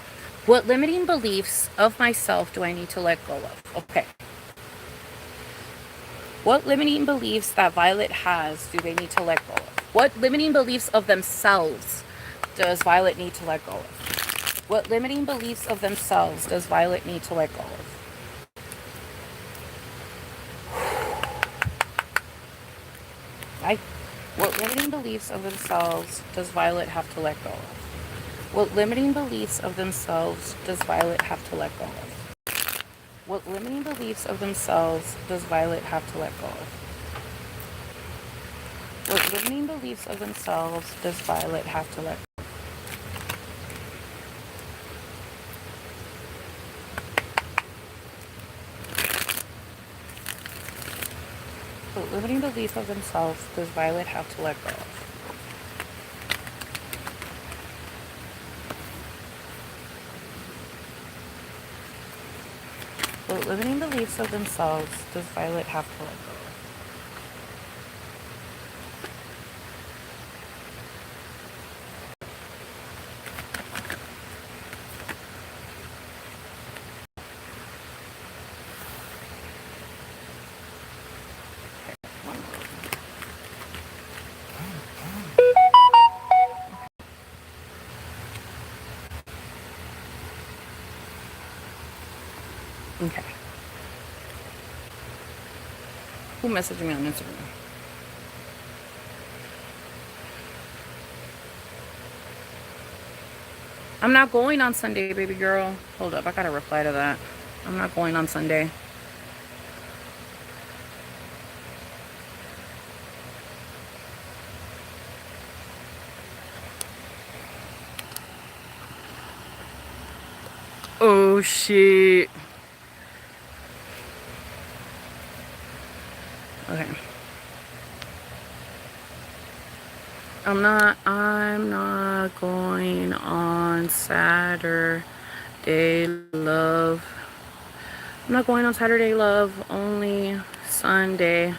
What limiting beliefs of myself do I need to let go of? Okay. What limiting beliefs that Violet has do they need to let go of? What limiting beliefs of themselves does Violet need to let go of? What limiting beliefs of themselves does Violet need to let go of? What limiting beliefs of themselves does Violet have to let go of? What limiting beliefs of themselves does Violet have to let go of? What limiting beliefs of themselves does Violet have to let go of? What limiting beliefs of themselves does Violet have to let go of? What limiting belief of themselves does Violet have to let go of? What limiting beliefs of themselves does Violet have to let go of? Okay. Who messaged me on Instagram? I'm not going on Sunday, baby girl. Hold up, I gotta reply to that. I'm not going on Sunday. Oh shit. Okay. I'm not going on Saturday, love. I'm not going on Saturday, love. Only Sunday.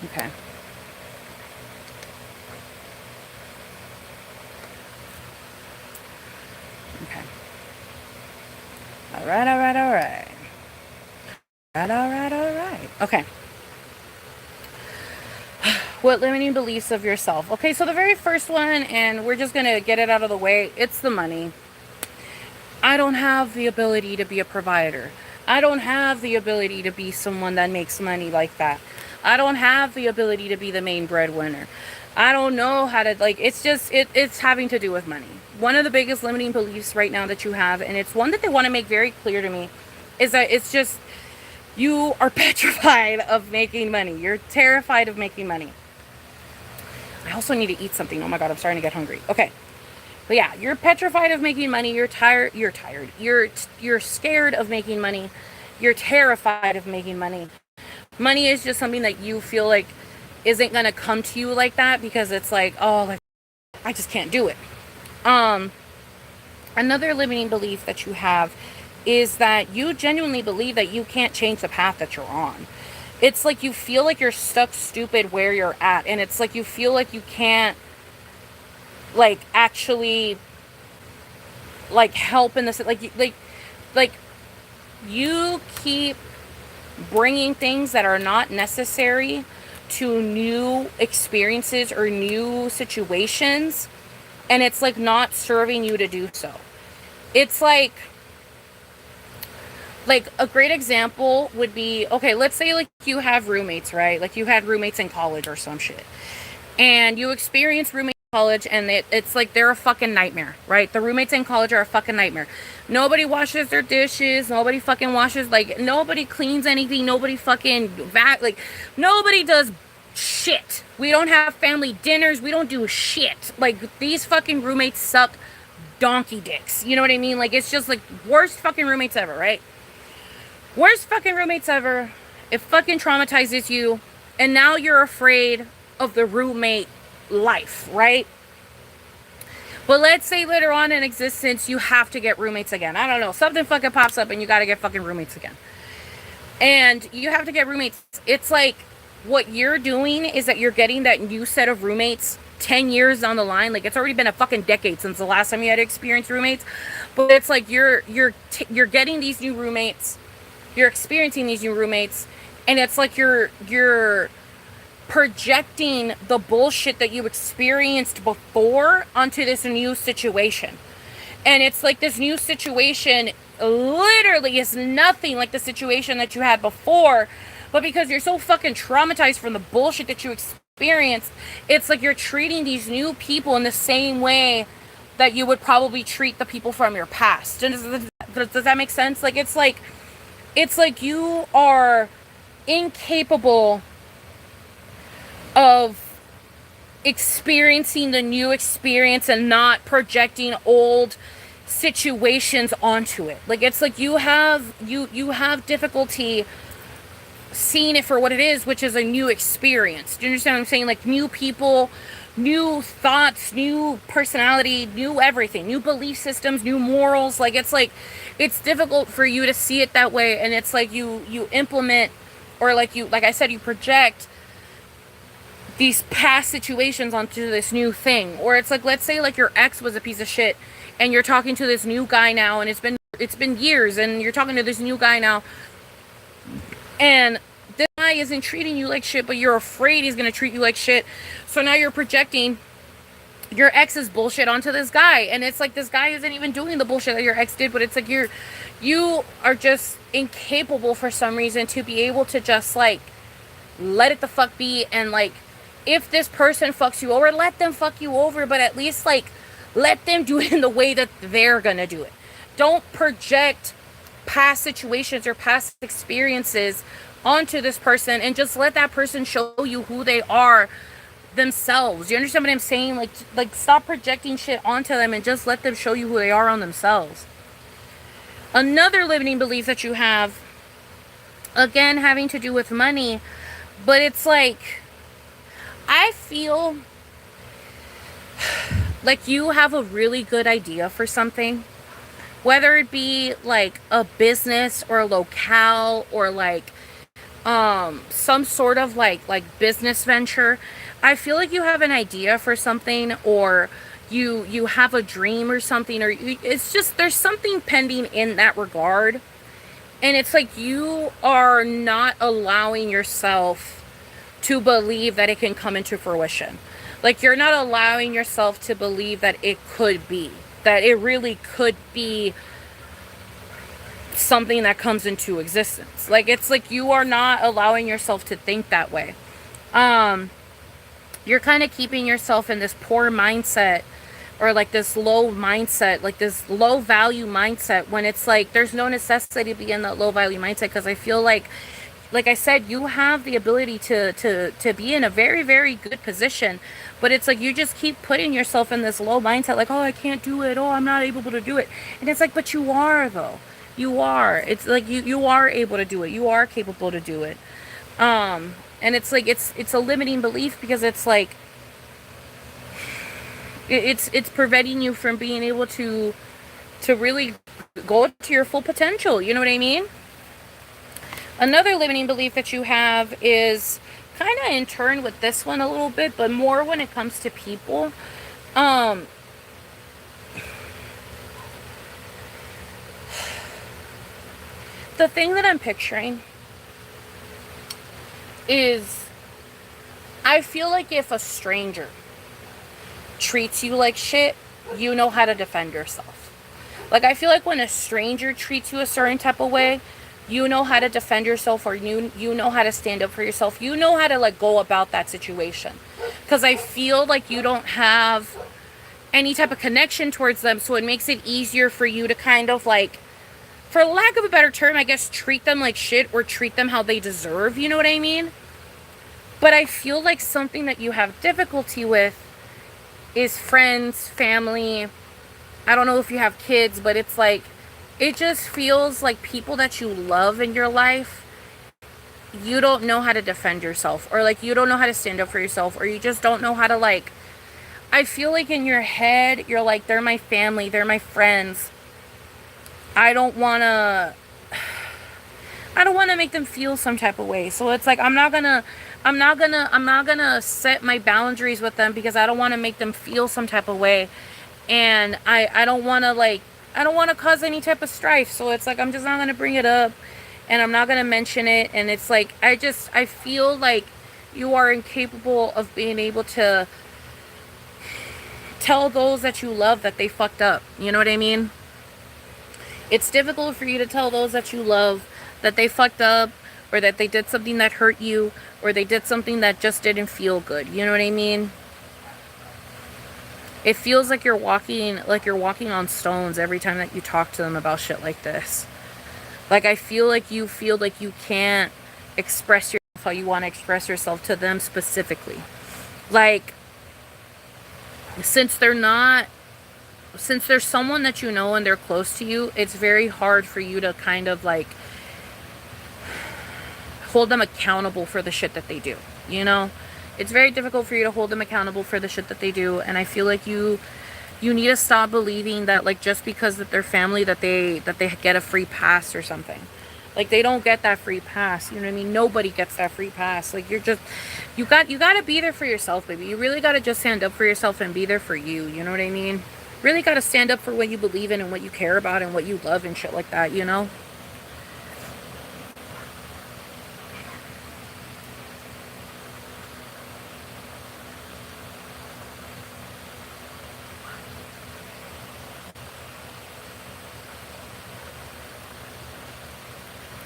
Okay. Okay. All right. Okay. What limiting beliefs of yourself? Okay, so the very first one, and we're just going to get it out of the way, it's the money. I don't have the ability to be a provider. I don't have the ability to be someone that makes money like that. I don't have the ability to be the main breadwinner. I don't know how to, like, it's just, it's having to do with money. One of the biggest limiting beliefs right now that you have, and it's one that they want to make very clear to me, is that it's just, you are petrified of making money. You're terrified of making money. I also need to eat something. Oh my God, I'm starting to get hungry. Okay. But yeah, you're petrified of making money. You're tired. You're scared of making money. You're terrified of making money. Money is just something that you feel like isn't going to come to you like that, because it's like, oh, like, I just can't do it. Another limiting belief that you have is that you genuinely believe that you can't change the path that you're on. It's like you feel like you're stuck stupid where you're at, and it's like you feel like you can't, like, actually, like, help in this, like you keep bringing things that are not necessary to new experiences or new situations, and it's like not serving you to do so. It's like a great example would be, okay, let's say like you have roommates, right? Like you had roommates in college or some shit, and you experience roommates in college, and it's like they're a fucking nightmare, right? The roommates in college are a fucking nightmare. Nobody washes their dishes. Nobody fucking washes, like, nobody cleans anything. Nobody fucking like, nobody does shit. We don't have family dinners. We don't do shit. Like, these fucking roommates suck donkey dicks. You know what I mean? Like, it's just like worst fucking roommates ever, right? Worst fucking roommates ever. It fucking traumatizes you, and now you're afraid of the roommate life, right? But let's say later on in existence you have to get roommates again. I don't know, something fucking pops up and you gotta get fucking roommates again, and you have to get roommates. It's like, what you're doing is that you're getting that new set of roommates 10 years down the line. Like, it's already been a fucking decade since the last time you had to experience roommates, but it's like you're getting these new roommates, you're experiencing these new roommates, and it's like you're projecting the bullshit that you experienced before onto this new situation. And it's like this new situation literally is nothing like the situation that you had before, but because you're so fucking traumatized from the bullshit that you experienced, it's like you're treating these new people in the same way that you would probably treat the people from your past. And does that make sense? Like, it's like you are incapable of experiencing the new experience and not projecting old situations onto it. Like, it's like you have difficulty seeing it for what it is, which is a new experience. Do you understand what I'm saying? Like, new people, new thoughts, new personality, new everything, new belief systems, new morals. Like, it's difficult for you to see it that way, and it's like you implement, or like I said, you project these past situations onto this new thing. Or it's like, let's say like your ex was a piece of shit and you're talking to this new guy now, and it's been years, and you're talking to this new guy now, and this guy isn't treating you like shit, but you're afraid he's gonna treat you like shit. So now you're projecting your ex's bullshit onto this guy, and it's like this guy isn't even doing the bullshit that your ex did, but it's like you are just incapable for some reason to be able to just like let it the fuck be. And like, if this person fucks you over, let them fuck you over, but at least like let them do it in the way that they're gonna do it. Don't project past situations or past experiences onto this person, and just let that person show you who they are themselves. You understand what I'm saying? Like stop projecting shit onto them and just let them show you who they are on themselves. Another limiting belief that you have, again, having to do with money, but it's like, I feel like you have a really good idea for something, whether it be like a business or a locale or like some sort of like business venture. I feel like you have an idea for something, or you have a dream or something, or it's just there's something pending in that regard, and it's like you are not allowing yourself to believe that it can come into fruition. Like, you're not allowing yourself to believe that it could be, that it really could be something that comes into existence. Like, it's like you are not allowing yourself to think that way. You're kind of keeping yourself in this poor mindset, or like this low mindset, like this low value mindset, when it's like there's no necessity to be in that low value mindset, because I feel like like I said, you have the ability to be in a very, very good position, but it's like you just keep putting yourself in this low mindset, like, oh, I can't do it, oh, I'm not able to do it. And it's like, but you are, though. You are. It's like you are able to do it. You are capable to do it. And it's like it's a limiting belief, because it's like it's preventing you from being able to really go to your full potential. You know what I mean? Another limiting belief that you have is kind of in turn with this one a little bit, but more when it comes to people. Um, the thing that I'm picturing is, I feel like if a stranger treats you like shit, you know how to defend yourself. Like, I feel like when a stranger treats you a certain type of way, you know how to defend yourself, or you know how to stand up for yourself. You know how to, like, go about that situation. Because I feel like you don't have any type of connection towards them, so it makes it easier for you to kind of, like, for lack of a better term, I guess, treat them like shit, or treat them how they deserve, you know what I mean? But I feel like something that you have difficulty with is friends, family. I don't know if you have kids, but it's like, it just feels like people that you love in your life, you don't know how to defend yourself, or like you don't know how to stand up for yourself, or you just don't know how to, like, I feel like in your head, you're like, they're my family, they're my friends. I don't want to make them feel some type of way. So it's like, I'm not going to set my boundaries with them, because I don't want to make them feel some type of way. And I don't want to, like, I don't want to cause any type of strife. So it's like, I'm just not going to bring it up, and I'm not going to mention it. And it's like, I feel like you are incapable of being able to tell those that you love that they fucked up. You know what I mean? It's difficult for you to tell those that you love that they fucked up, or that they did something that hurt you, or they did something that just didn't feel good. You know what I mean? It feels like you're walking on stones every time that you talk to them about shit like this. Like, I feel like you can't express yourself how you want to express yourself to them specifically. Like, since there's someone that you know and they're close to you, it's very hard for you to kind of, like, hold them accountable for the shit that they do, you know? It's very difficult for you to hold them accountable for the shit that they do. And I feel like you need to stop believing that, like, just because that they're family, that they get a free pass or something. Like, they don't get that free pass. You know what I mean? Nobody gets that free pass. Like, you got to be there for yourself, baby. You really got to just stand up for yourself and be there for you. You know what I mean? Really got to stand up for what you believe in and what you care about and what you love and shit like that, you know?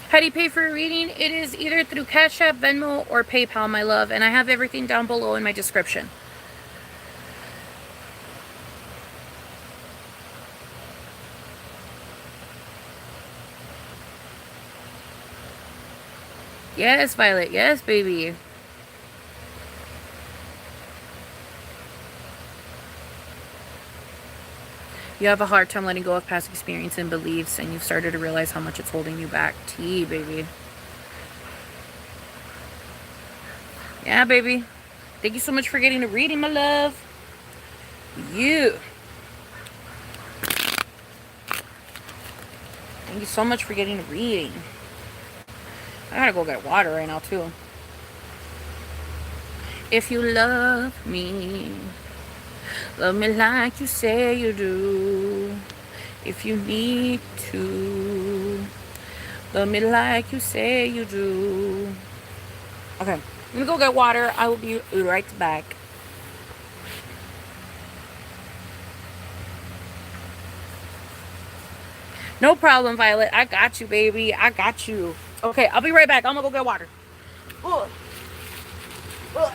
How do you pay for a reading? It is either through Cash App, Venmo, or PayPal, my love. And I have everything down below in my description. Yes, Violet. Yes, baby. You have a hard time letting go of past experience and beliefs, and you've started to realize how much it's holding you back. Tea, baby. Yeah, baby. Thank you so much for getting a reading, my love. You. Thank you so much for getting a reading. I gotta go get water right now, too. If you love me like you say you do. If you need to, love me like you say you do. Okay, I'm gonna go get water. I will be right back. No problem, Violet. I got you, baby. I got you. Okay, I'll be right back. I'm gonna go get water. Ugh. Ugh.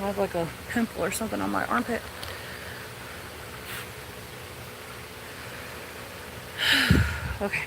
I have like a pimple or something on my armpit. Okay.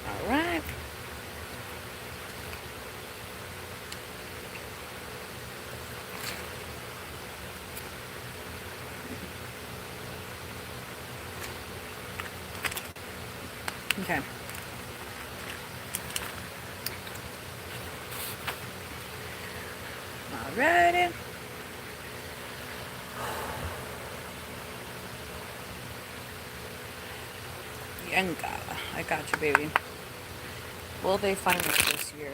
All right. Okay. Alrighty. Yenga. I got you, baby. Will they find us this year?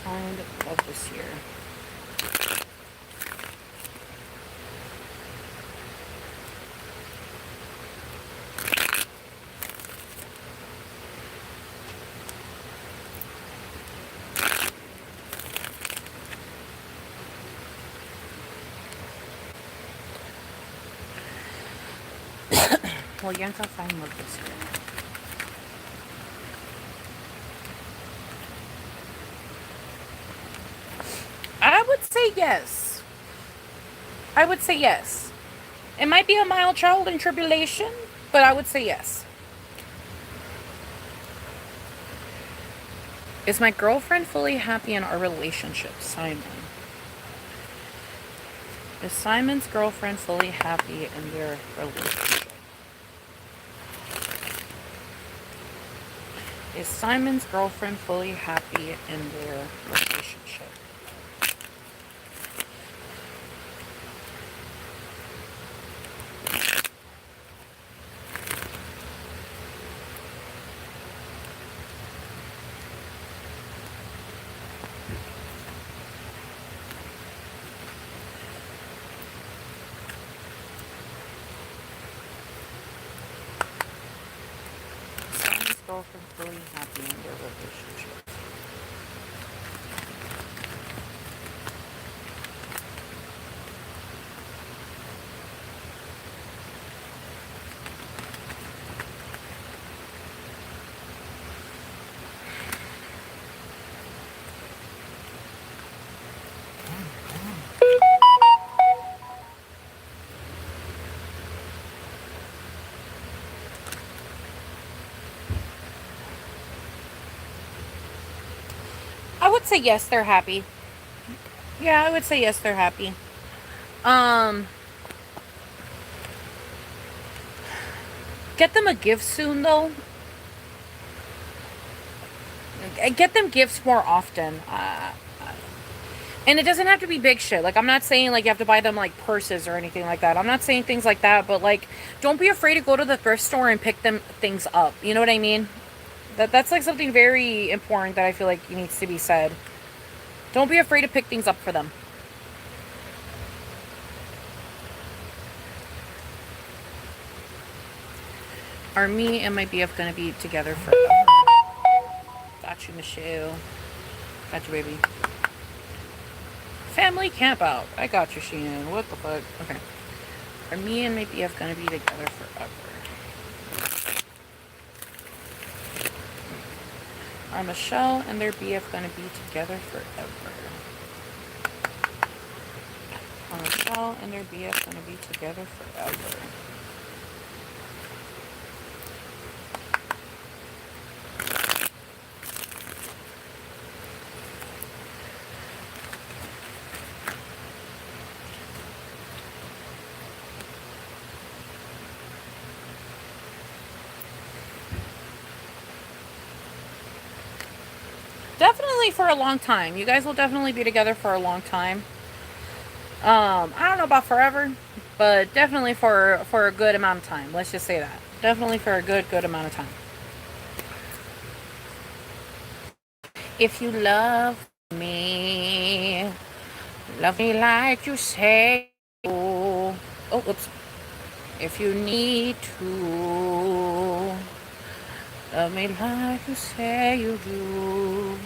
Find love this year. Well, Yanka find love this year. I would say yes. I would say yes. It might be a mild trial and tribulation, but I would say yes. Is my girlfriend fully happy in our relationship, Simon? Is Simon's girlfriend fully happy in their relationship? Is Simon's girlfriend fully happy in their relationship? Girlfriend fully happy in their relationship. I would say yes, they're happy. Yeah, I would say yes, they're happy. Get them a gift soon, though. Get them gifts more often. And it doesn't have to be big shit. Like, I'm not saying, like, you have to buy them, like, purses or anything like that. I'm not saying things like that. But, like, don't be afraid to go to the thrift store and pick them things up. You know what I mean? That's, like, something very important that I feel like needs to be said. Don't be afraid to pick things up for them. Are me and my BF gonna be together forever? Got you, Michelle. Got you, baby. Family camp out. I got you, Sheehan. What the fuck? Okay. Are me and my BF gonna be together forever? Are Michelle and their BF gonna be together forever? Are Michelle and their BF gonna be together forever? definitely for a long time. You guys will definitely be together for a long time. I don't know about forever, but definitely for a good amount of time. Let's just say that. Definitely for a good amount of time. If you love me like you say. Oh, oops. If you need to love me like you say you do.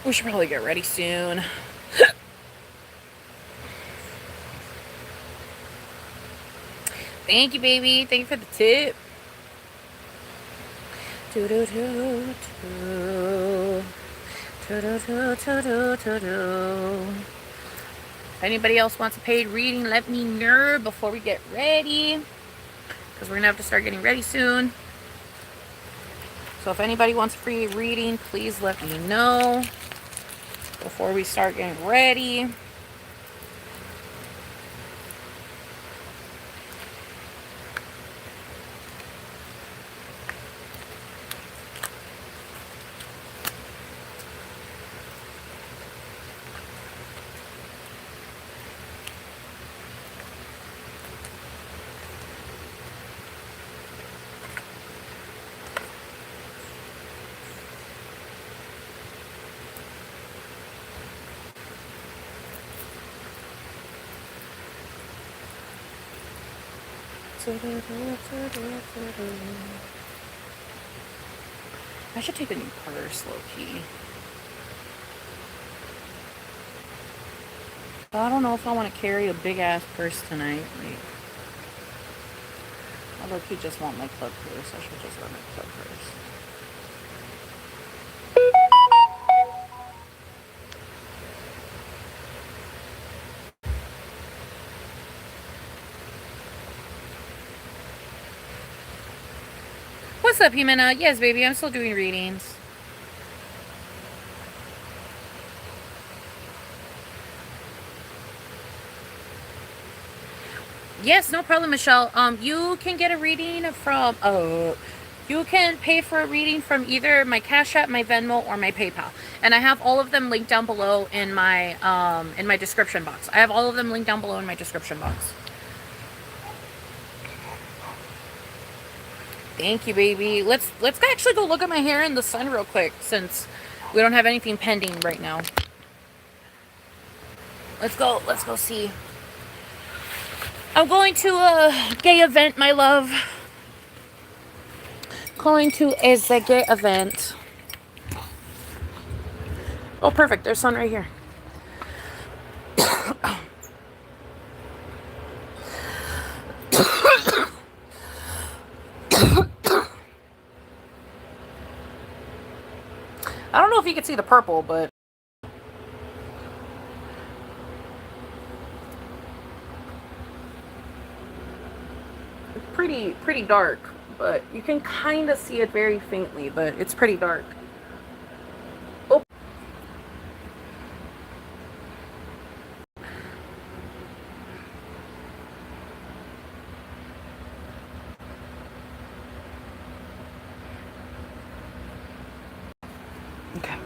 We should probably get ready soon. Thank you, baby. Thank you for the tip. If anybody else wants a paid reading, let me know before we get ready, because we're gonna have to start getting ready soon. So if anybody wants a free reading, please let me know before we start getting ready. I should take a new purse, low-key. But I don't know if I want to carry a big-ass purse tonight. Like, I low-key just want my club purse. I should just wear my club purse. What's up, Jimena? Yes, baby, I'm still doing readings. Yes, no problem, Michelle. You can get a reading from, you can pay for a reading from either my Cash App, my Venmo, or my PayPal. And I have all of them linked down below in my description box. I have all of them linked down below in my description box. Thank you, baby. Let's actually go look at my hair in the sun real quick, since we don't have anything pending right now. Let's go see. I'm going to a gay event, my love. Going to a gay event. Oh, perfect. There's sun right here. I don't know if you can see the purple, but it's pretty dark. But you can kind of see it very faintly, but it's pretty dark. Oh. Okay.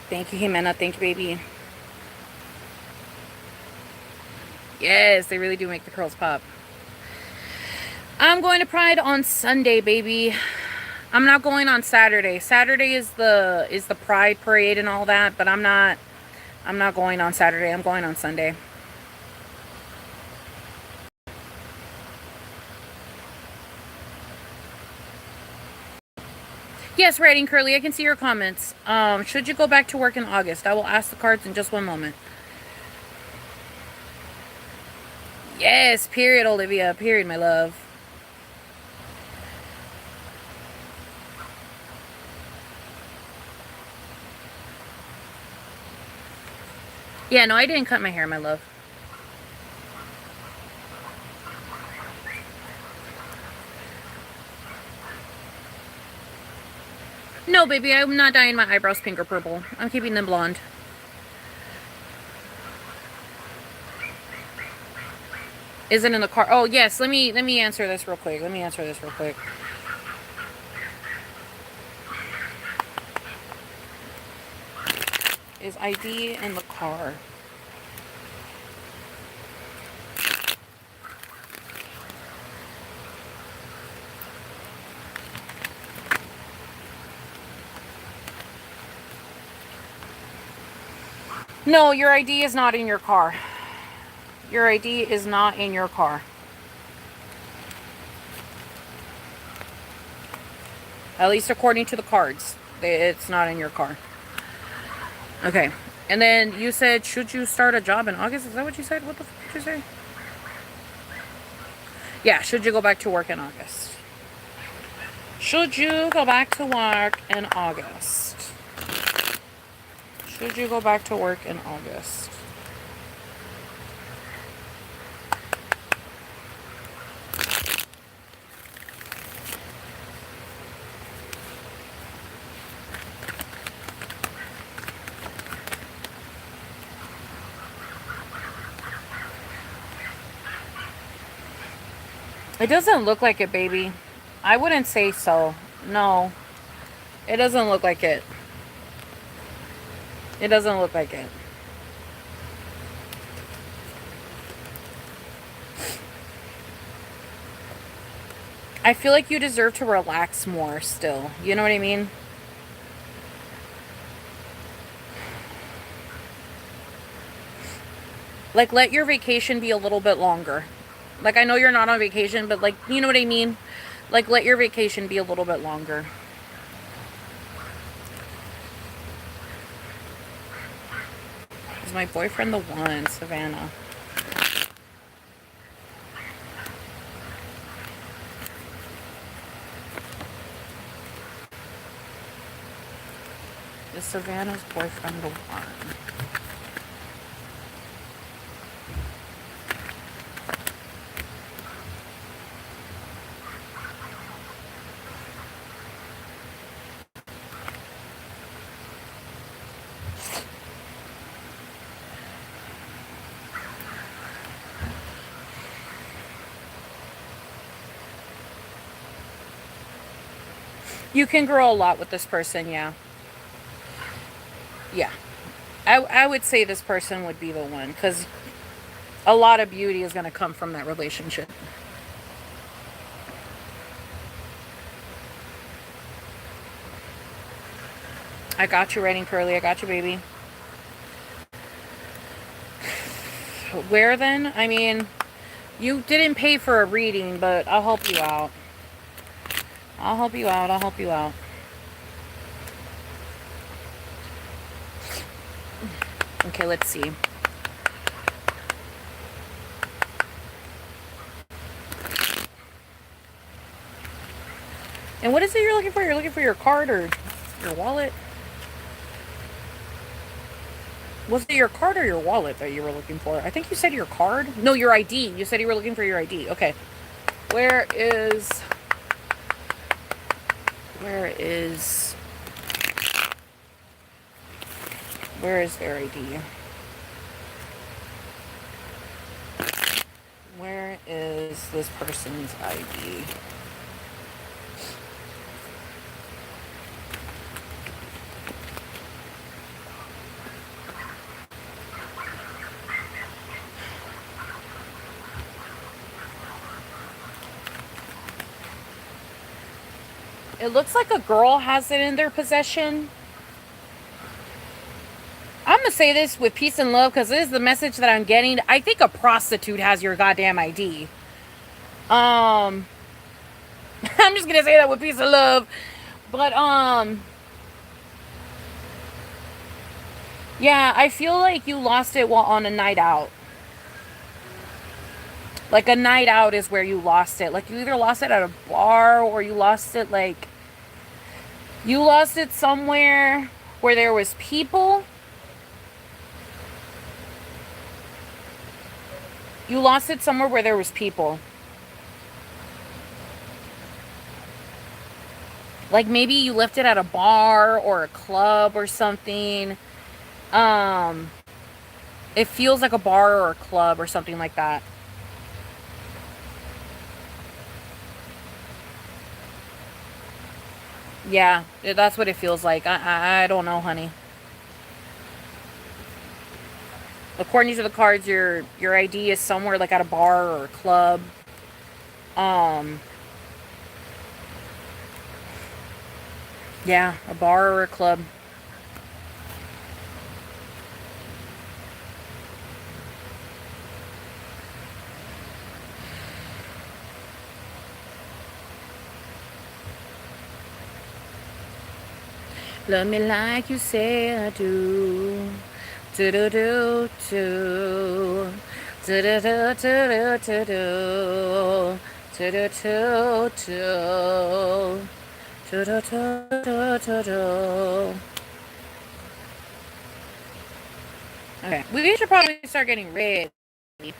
Thank you, Jimena. Thank you, baby. Yes, they really do make the curls pop. I'm going to Pride on Sunday, baby. I'm not going on Saturday. Saturday is the Pride parade and all that, but I'm not going on Saturday. I'm going on Sunday. Yes, writing Curly, I can see your comments. Should you go back to work in August? I will ask the cards in just one moment. Yes, period, Olivia. Period, my love. Yeah, no, I didn't cut my hair, my love. No, baby, I'm not dyeing my eyebrows pink or purple. I'm keeping them blonde. Is it in the car? Oh, yes. Let me answer this real quick. Is ID in the car? No, your ID is not in your car. Your ID is not in your car. At least according to the cards. It's not in your car. Okay. And then you said, should you start a job in August? Is that what you said? What the fuck did you say? Yeah, should you go back to work in August? Should you go back to work in August? Should you go back to work in August? It doesn't look like it, baby. I wouldn't say so. No. It doesn't look like it. It doesn't look like it. I feel like you deserve to relax more still. You know what I mean? Like, let your vacation be a little bit longer. Like, I know you're not on vacation, but, like, you know what I mean? Like, let your vacation be a little bit longer. Is my boyfriend the one, Savannah? Is Savannah's boyfriend the one? You can grow a lot with this person, yeah. Yeah. I would say this person would be the one, because a lot of beauty is going to come from that relationship. I got you, Writing Curly. I got you, baby. Where then? I mean, you didn't pay for a reading, but I'll help you out. I'll help you out. I'll help you out. Okay, let's see. And what is it you're looking for? You're looking for your card or your wallet? Was it your card or your wallet that you were looking for? I think you said your card. No, your ID. You said you were looking for your ID. Okay. Where is their ID? Where is this person's ID? It looks like a girl has it in their possession. I'm going to say this with peace and love because this is the message that I'm getting. I think a prostitute has your goddamn ID. I'm just going to say that with peace and love. But yeah, I feel like you lost it while on a night out. Like a night out is where you lost it. Like you either lost it at a bar or you lost it somewhere where there was people. You lost it somewhere where there was people. Like maybe you left it at a bar or a club or something. Um it feels like a bar or a club or something like that. Yeah, that's what it feels like. I don't know, honey. According to the cards, your ID is somewhere like at a bar or a club. Um, yeah, a bar or a club. Love me like you say I do. Do do do do. Do do do do do do. Do do do do. Do do do do do. Okay, we should probably start getting ready. If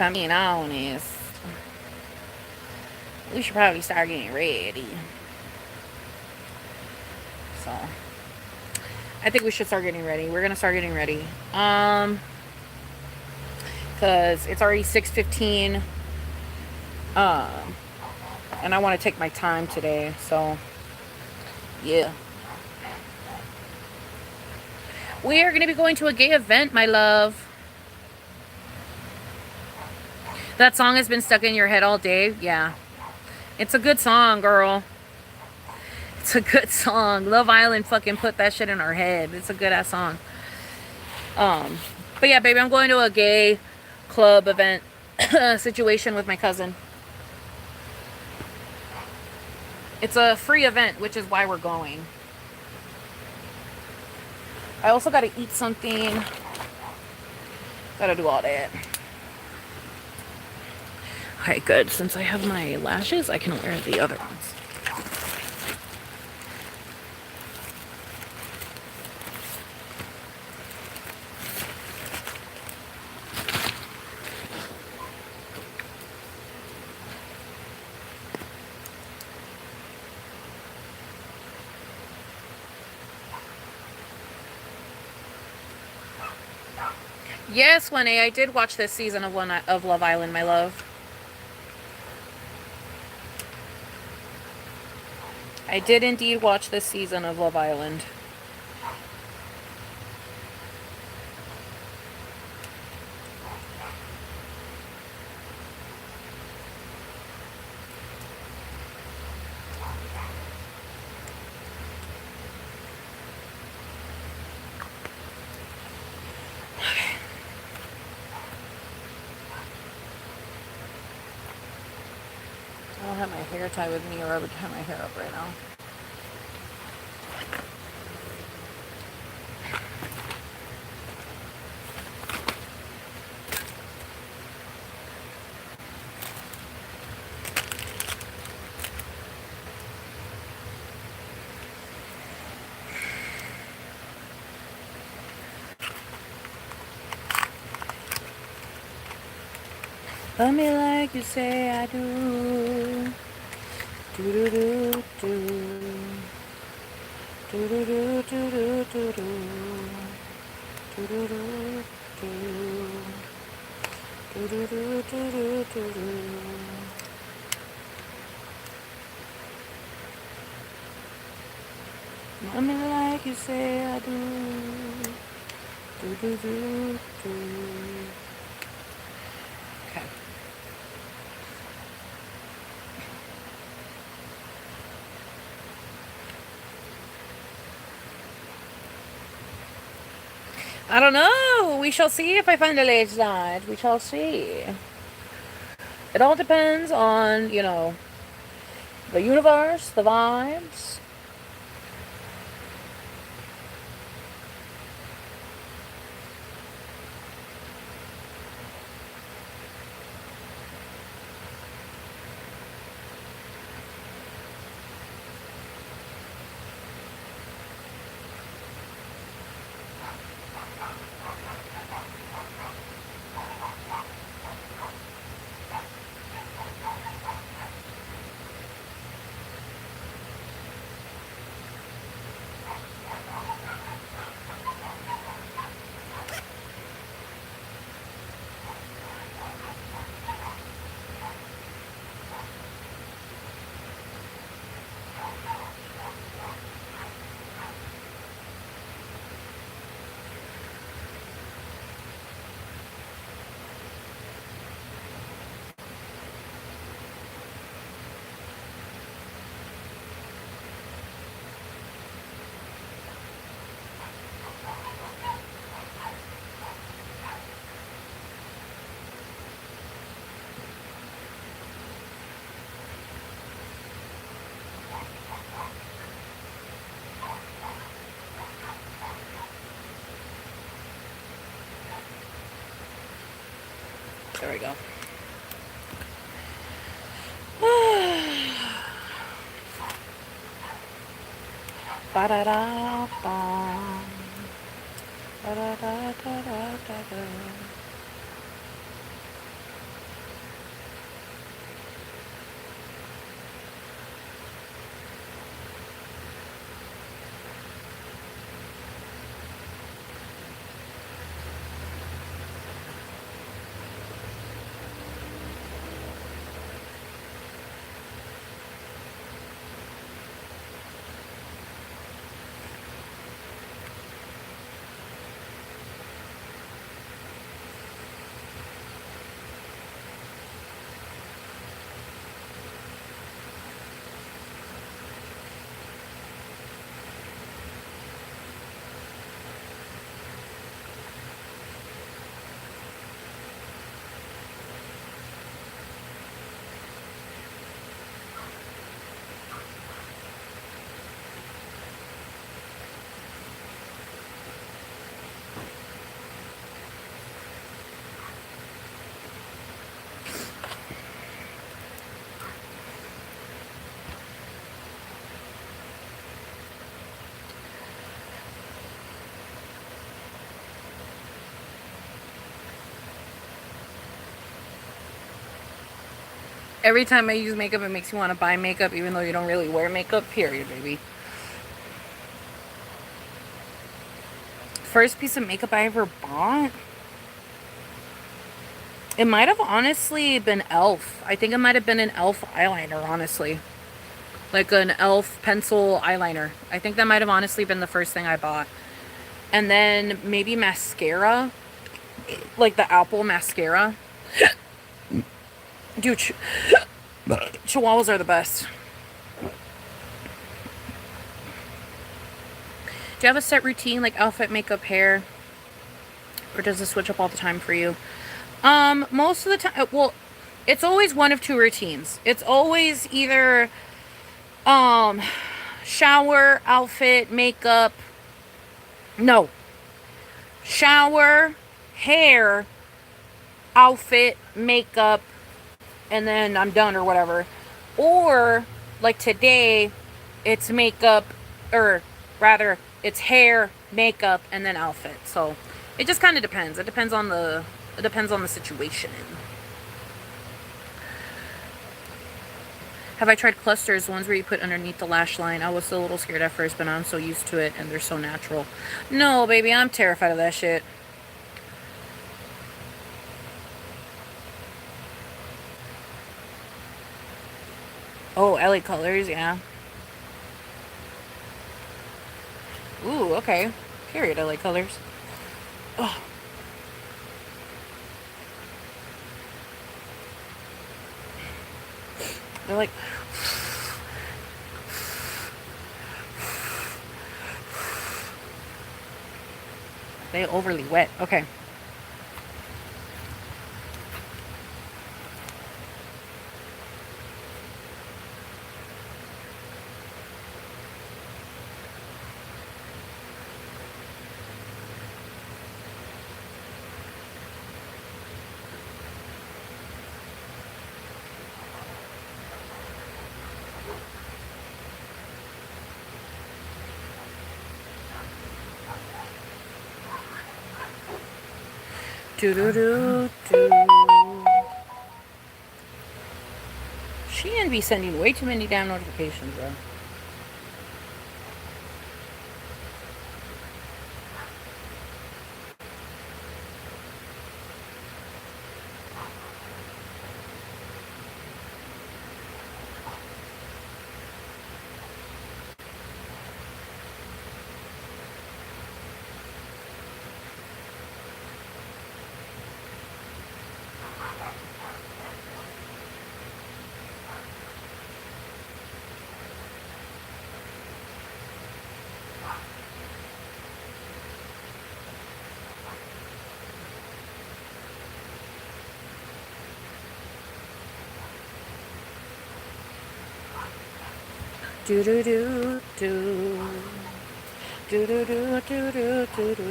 I'm being honest, we should probably start getting ready. So, I think we should start getting ready. We're gonna start getting ready. Cause it's already 6:15. And I want to take my time today. So, yeah. We are gonna be going to a gay event, my love. That song has been stuck in your head all day. Yeah. It's a good song, girl. It's a good song. Love Island fucking put that shit in our head. It's a good ass song. But yeah, baby, I'm going to a gay club event situation with my cousin. It's a free event, which is why we're going. I also gotta eat something. Gotta do all that. Okay, good. Since I have my lashes, I can wear the other ones. Yes, 1A, I did watch this season of Love Island, my love. I did indeed watch this season of Love Island. I don't have my hair tie with me, or I would tie my hair up right now. Love me like you say I do. Do do do do. Do do do do do do do. Do do do do. Do do do do do do. Love me like you say I do. Do do do do. Okay. I don't know. We shall see if I find a late night. We shall see. It all depends on, The universe, the vibes. There we go. Ba-da-da-ba. Ba-da-da-da-da-da-da. Every time I use makeup, it makes you want to buy makeup, even though you don't really wear makeup. Period, baby. First piece of makeup I ever bought? It might have honestly been e.l.f. I think it might have been an e.l.f. eyeliner, honestly. Like an e.l.f. pencil eyeliner. I think that might have honestly been the first thing I bought. And then maybe mascara. Like the Apple mascara. Dude, Chihuahuas are the best. Do you have a set routine, like outfit, makeup, hair? Or does it switch up all the time for you? Most of the time, well, it's always one of two routines. It's always either, shower, outfit, makeup. No. Shower, hair, outfit, makeup, and then I'm done or whatever. Or, like today, it's makeup, or rather, it's hair, makeup, and then outfit. So, it just kind of depends. It depends on the situation. Have I tried clusters, ones where you put underneath the lash line? I was a little scared at first, but now I'm so used to it, and they're so natural. No, baby, I'm terrified of that shit. Oh, LA colors, yeah. Ooh, okay. Period, LA colors. Oh. They're like... They overly wet. Okay. Do do do do. She can be sending way too many damn notifications, bro. Do do do do. Do do do do do do do.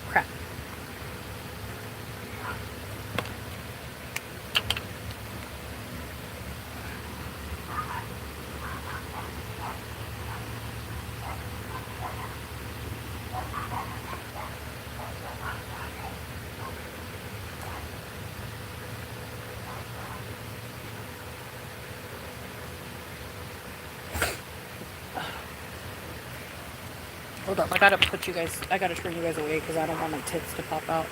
Crap. Hold up, I gotta turn you guys away because I don't want my tits to pop out.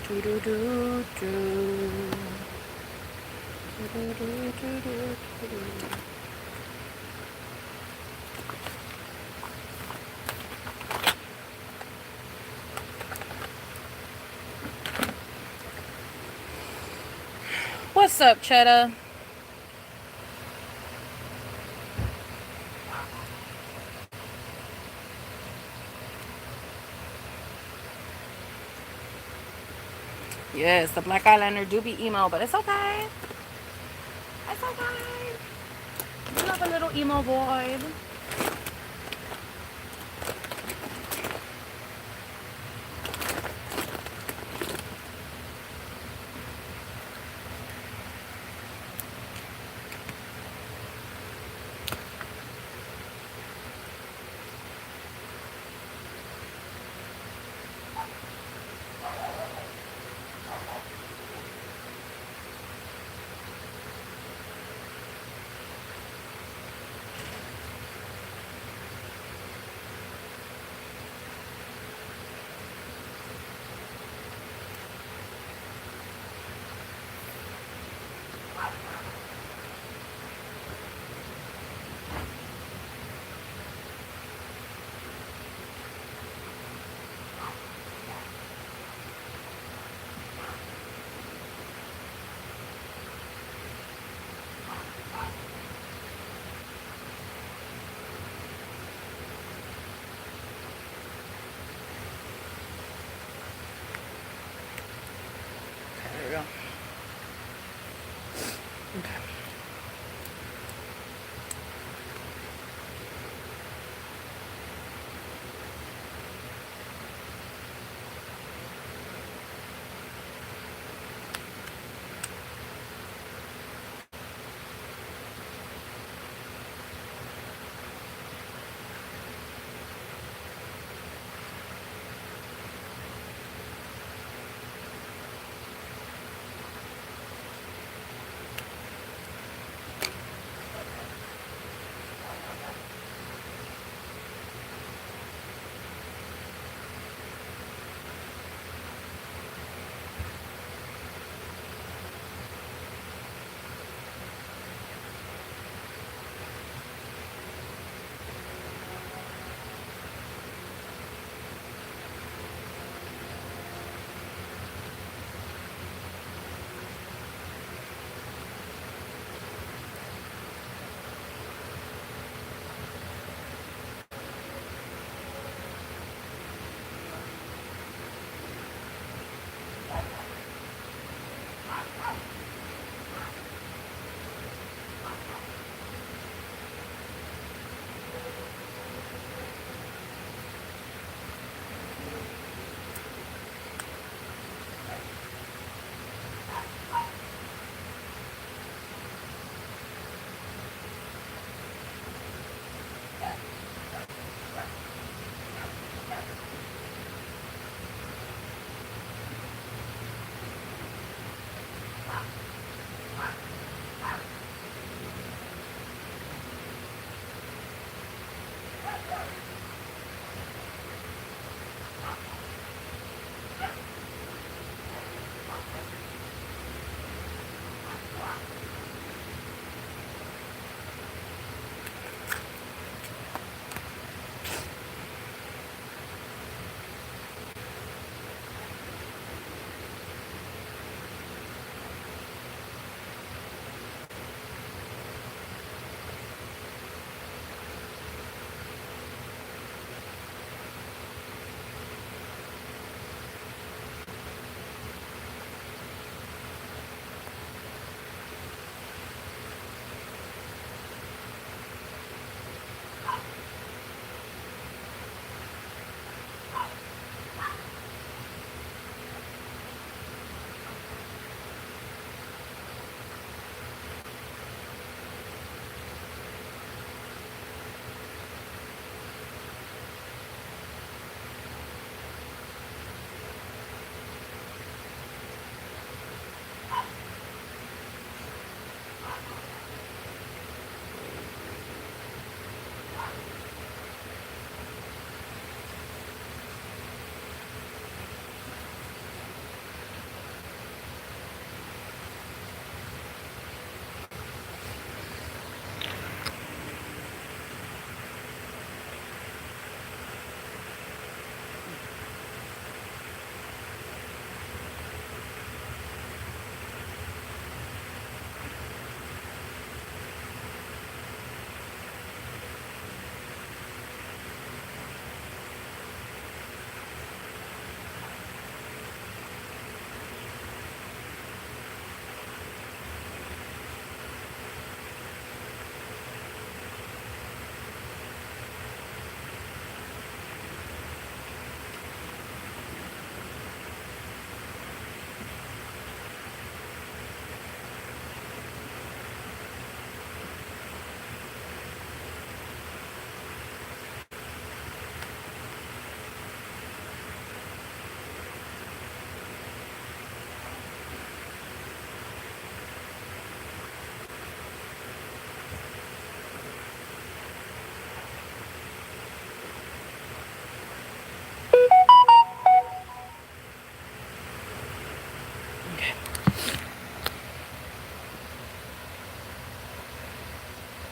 Do do do do. Do do do do do do. What's up, Cheddar? Yes, the black eyeliner do be emo, but it's okay. It's okay. You love a little emo void.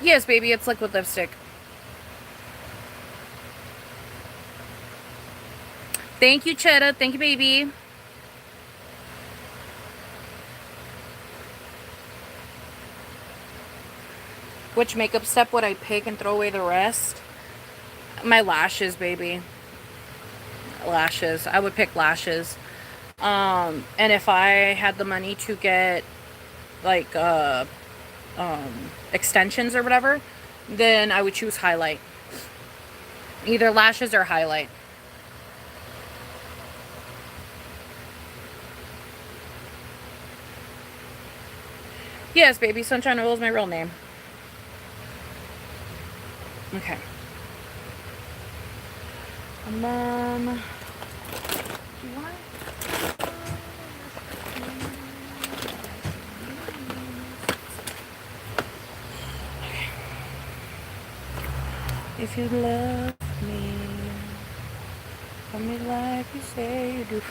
Yes, baby, it's liquid lipstick. Thank you, Cheddar. Thank you, baby. Which makeup step would I pick and throw away the rest? My lashes, baby. Lashes. I would pick lashes. And if I had the money to get like extensions or whatever, then I would choose highlight. Either lashes or highlight. Yes, baby. Sunshineoil is my real name. Okay. And then, do you want? If you love me, love me like you say you do.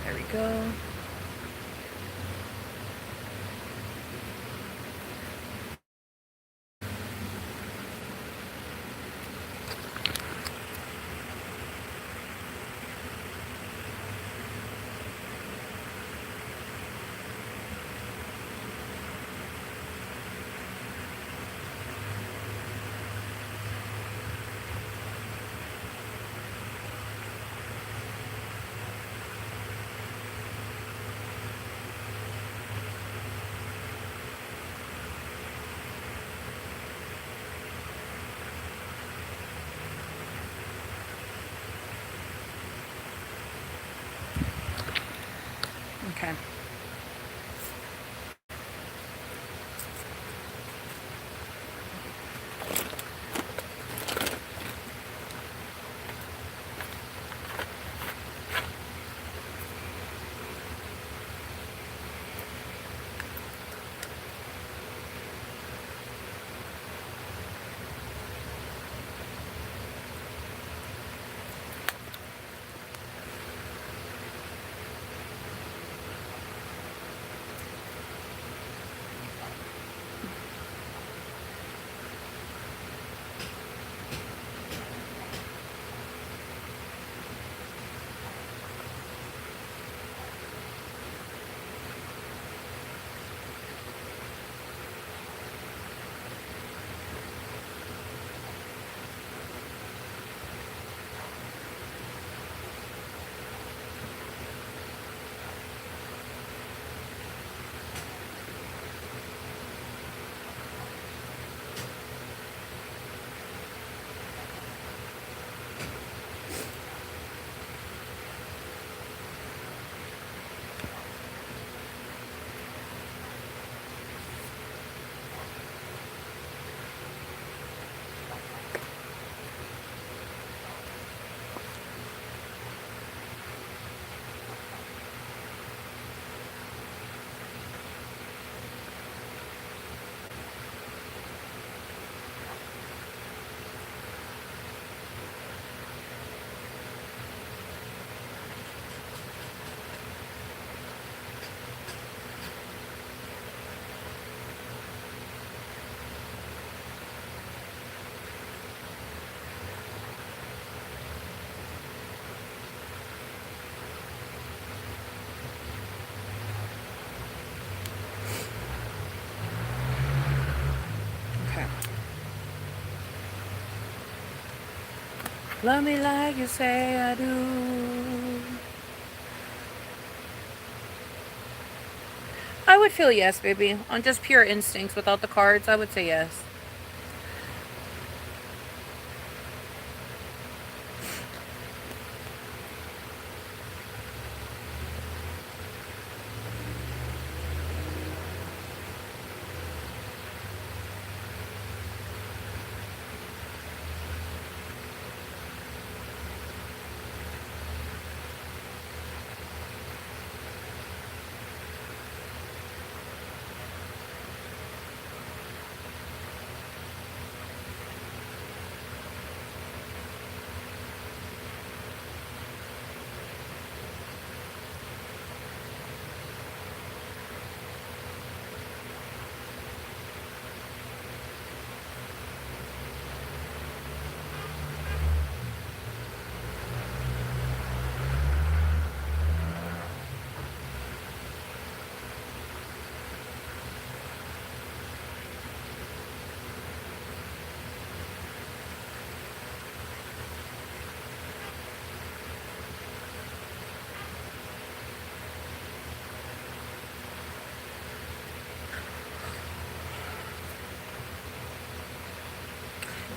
There we go. Love me like you say I do. I would feel yes, baby. On just pure instincts without the cards, I would say yes.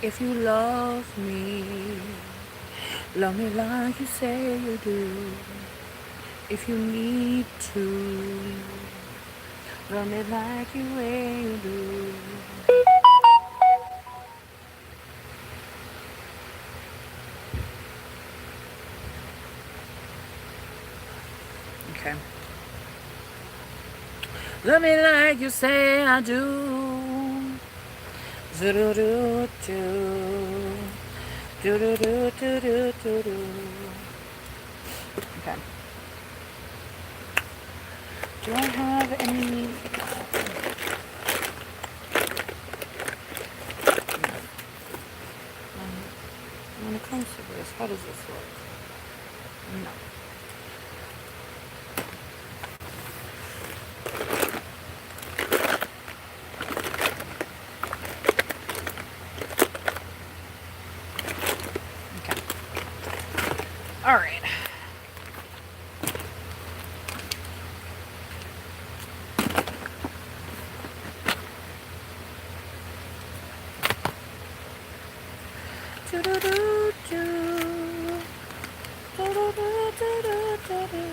If you love me like you say you do. If you need to, love me like you way you do. Okay. Love me like you say I do. Do do do do. Do do do do do do do. Okay. Do I have any? When it comes to this, how does this work? No. Okay. All right. Do do do do. Do do do do do do.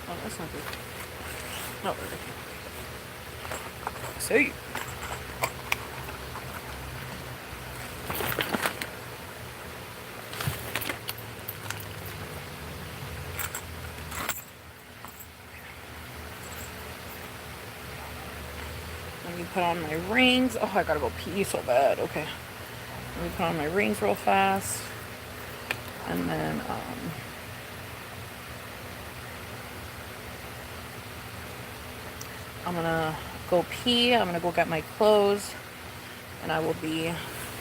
Oh, that's not good. Not really. See. Let me put on my rings. Oh, I gotta go pee so bad. Okay. Let me put on my rings real fast. And then, I'm gonna go pee. I'm gonna go get my clothes. And I will be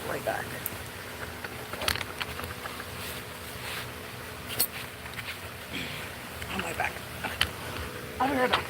right back. On my back. I'll be right back.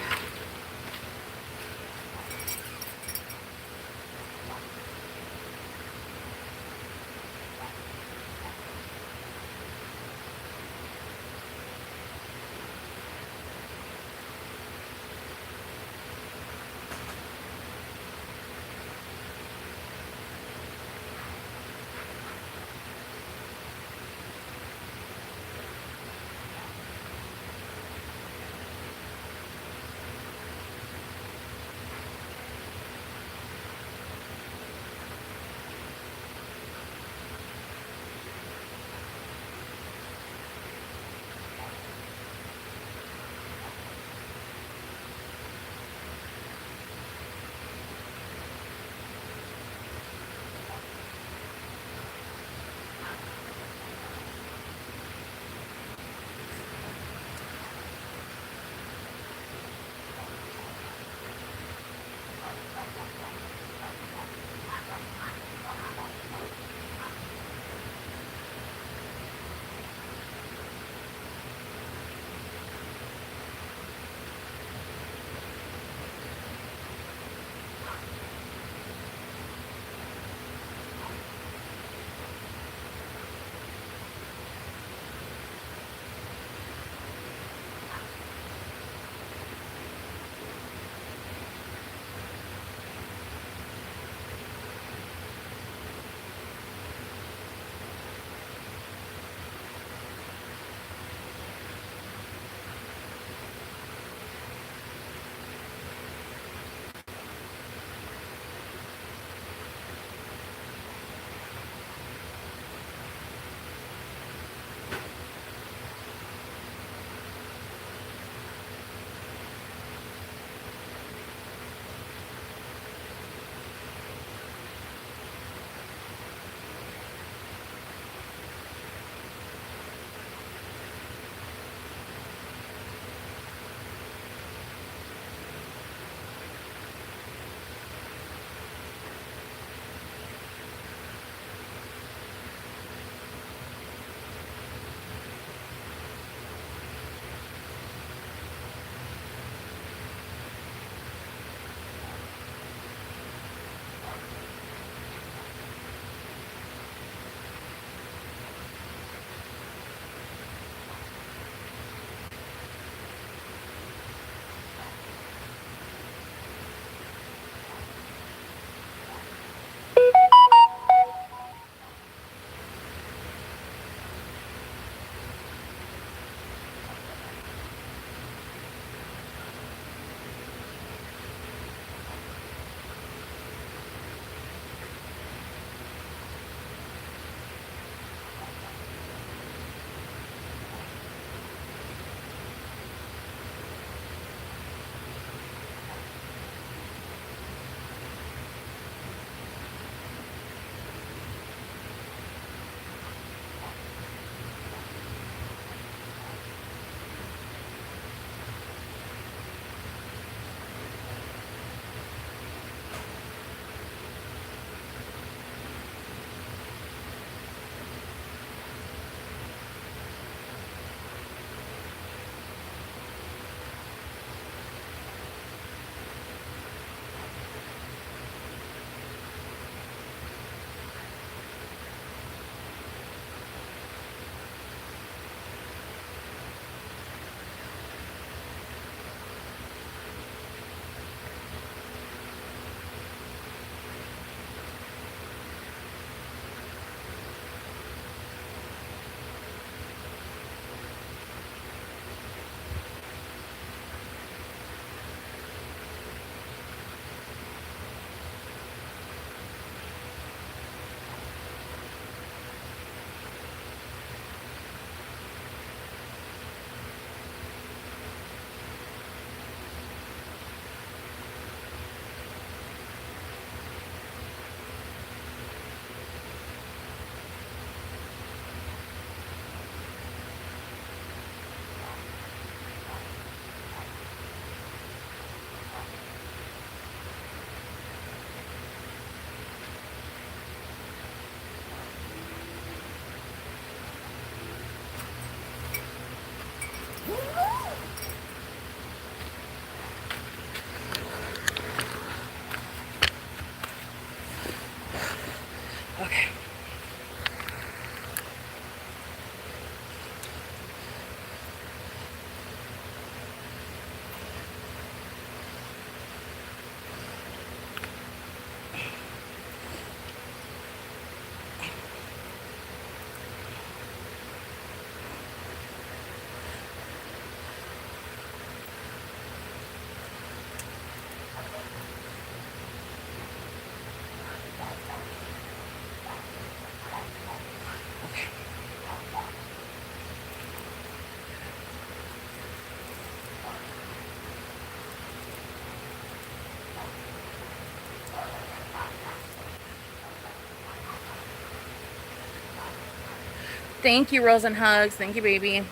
Thank you, Rose and Hugs. Thank you, baby.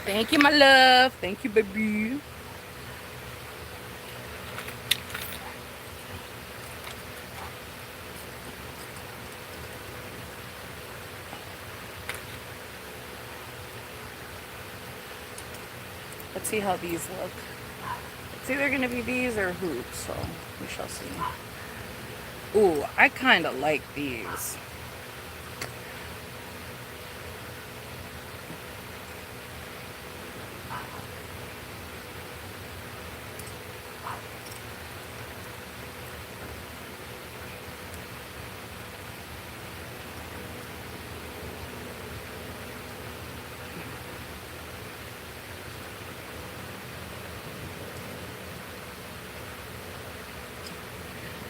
Thank you, my love. Thank you, baby. Let's see how these look. It's either going to be these or hoops, so we shall see. Ooh, I kind of like these.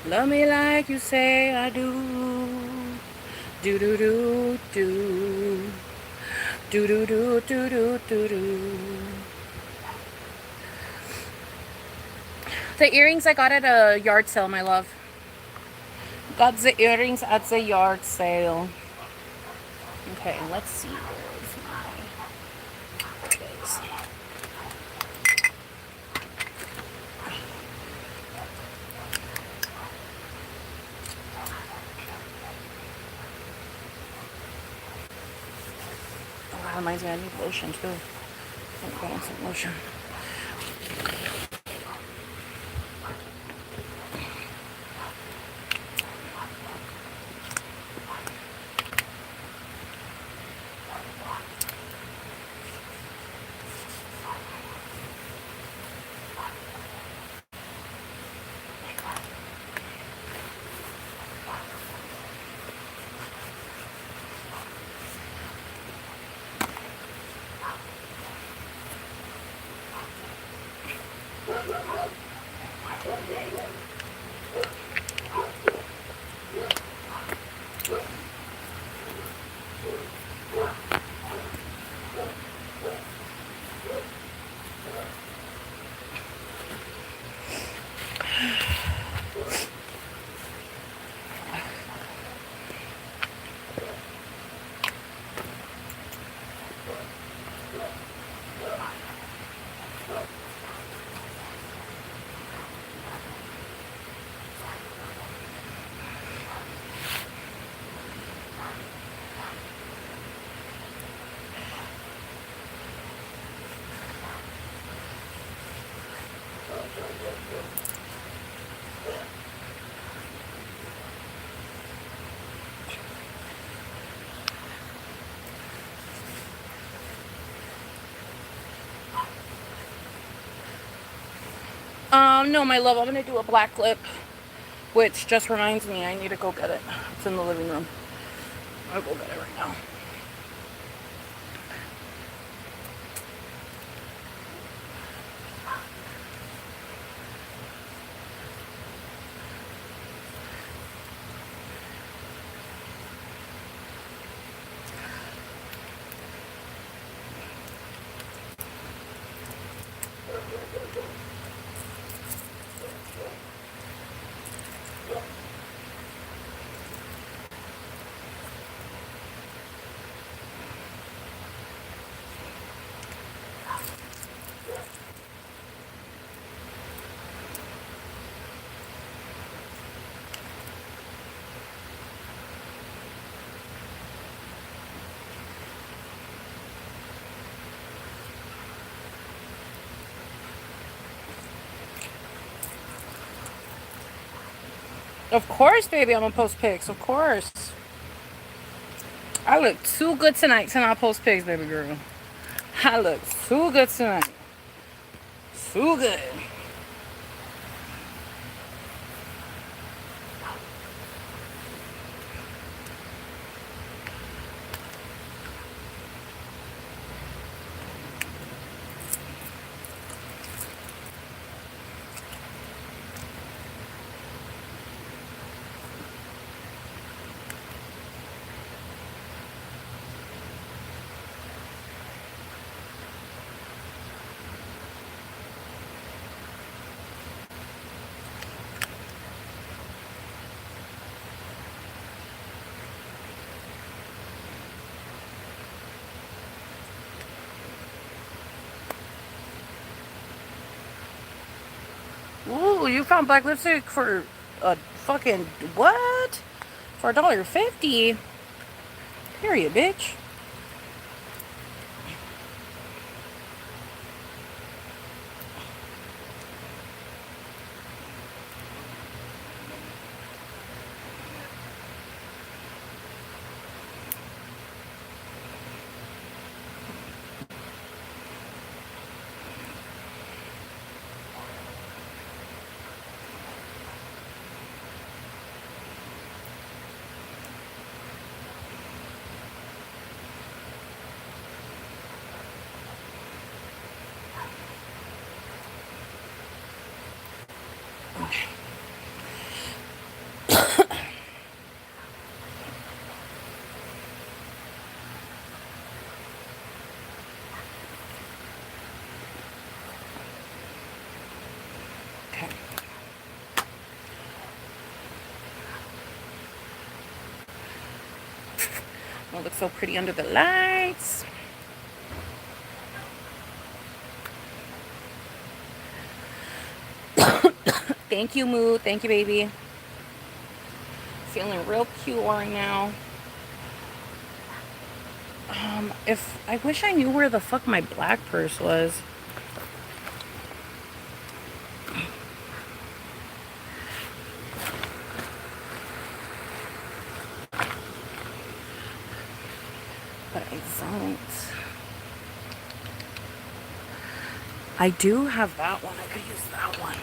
Love me like you say I do. Do do do do. Do do do do do do do. The earrings I got at a yard sale, my love. Got the earrings at the yard sale. Okay, let's see. Where's my case? Oh, that reminds me, I need lotion too. I'm getting some lotion. No, my love, I'm gonna do a black lip, which just reminds me I need to go get it. It's in the living room. I'll go get it right now. Of course, baby, I'm gonna post pics. Of course. I look too good tonight to not post pics, baby girl. I look too good tonight. Too good. Ooh, you found black lipstick for a fucking what? For $1.50? Period, bitch. Okay. It looks so pretty under the lights. Thank you, Moo. Thank you, baby. Feeling real cute right now. If I wish I knew where the fuck my black purse was. But I don't. I do have that one. I could use that one.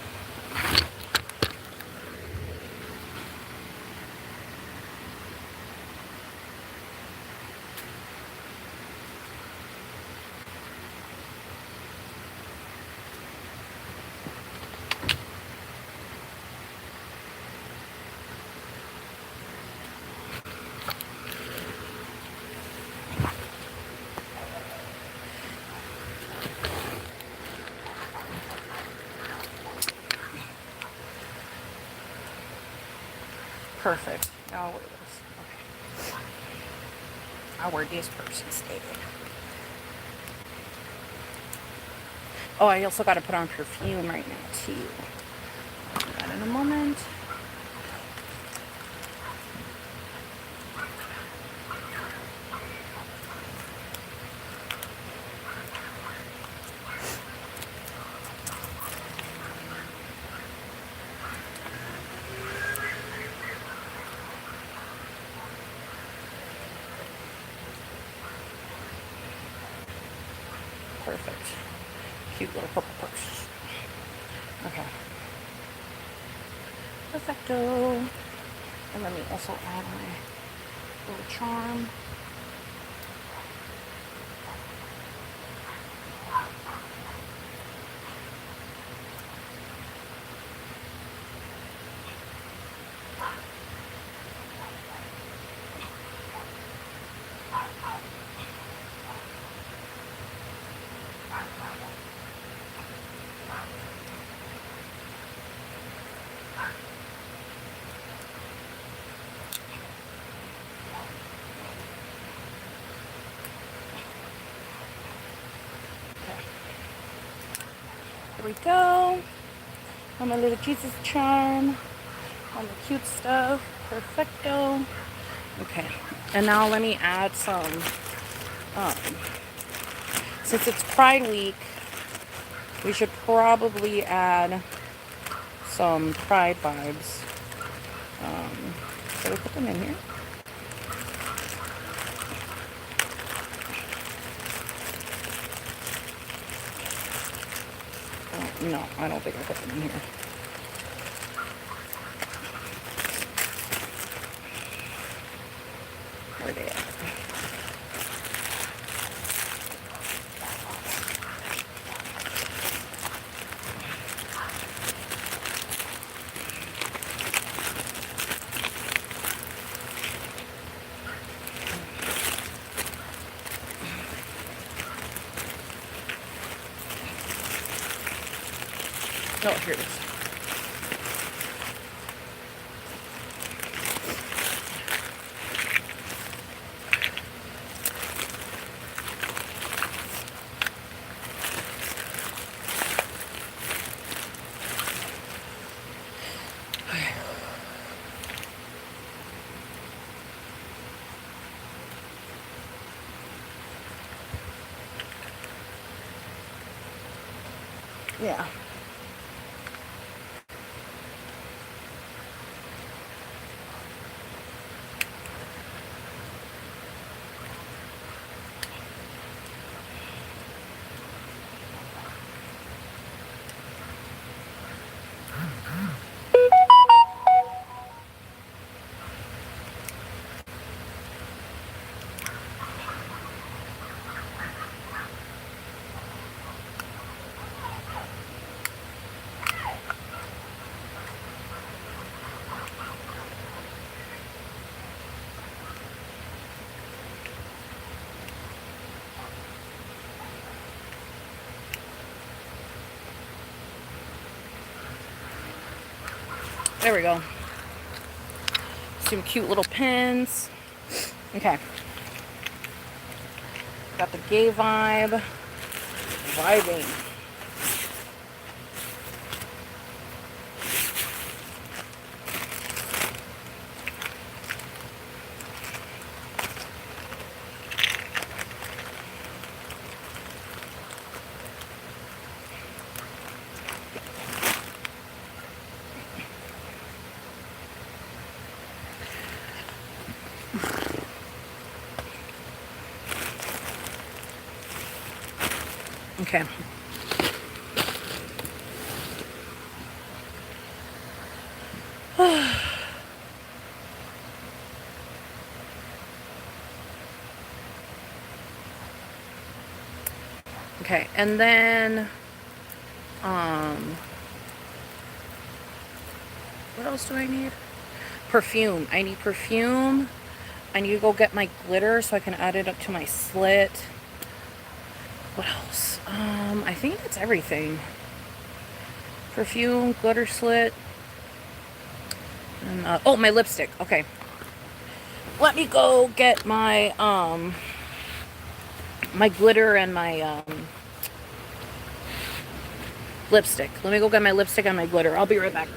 Perfect. Now I'll wear this. Okay. I'll wear this purse instead. Oh, I also got to put on perfume right now, too. I'll do that in a moment. Perfect. Cute little purple purse. Okay. Perfecto. And let me also add my little charm. There we go. On my little Jesus charm. On the cute stuff. Perfecto. Okay. And now let me add some, since it's Pride Week, we should probably add some Pride vibes. So we put them in here. No, I don't think I put them in here. Where are they at? Oh, here it is. Yeah. There we go. Some cute little pins. Okay. Got the gay vibe. Vibing. Okay. Okay, and then what else do I need? Perfume. I need perfume. I need to go get my glitter so I can add it up to my slit. What else? I think that's everything. Perfume, glitter slit, and oh, my lipstick. Okay. Let me go get my my glitter and my lipstick. Let me go get my lipstick and my glitter. I'll be right back.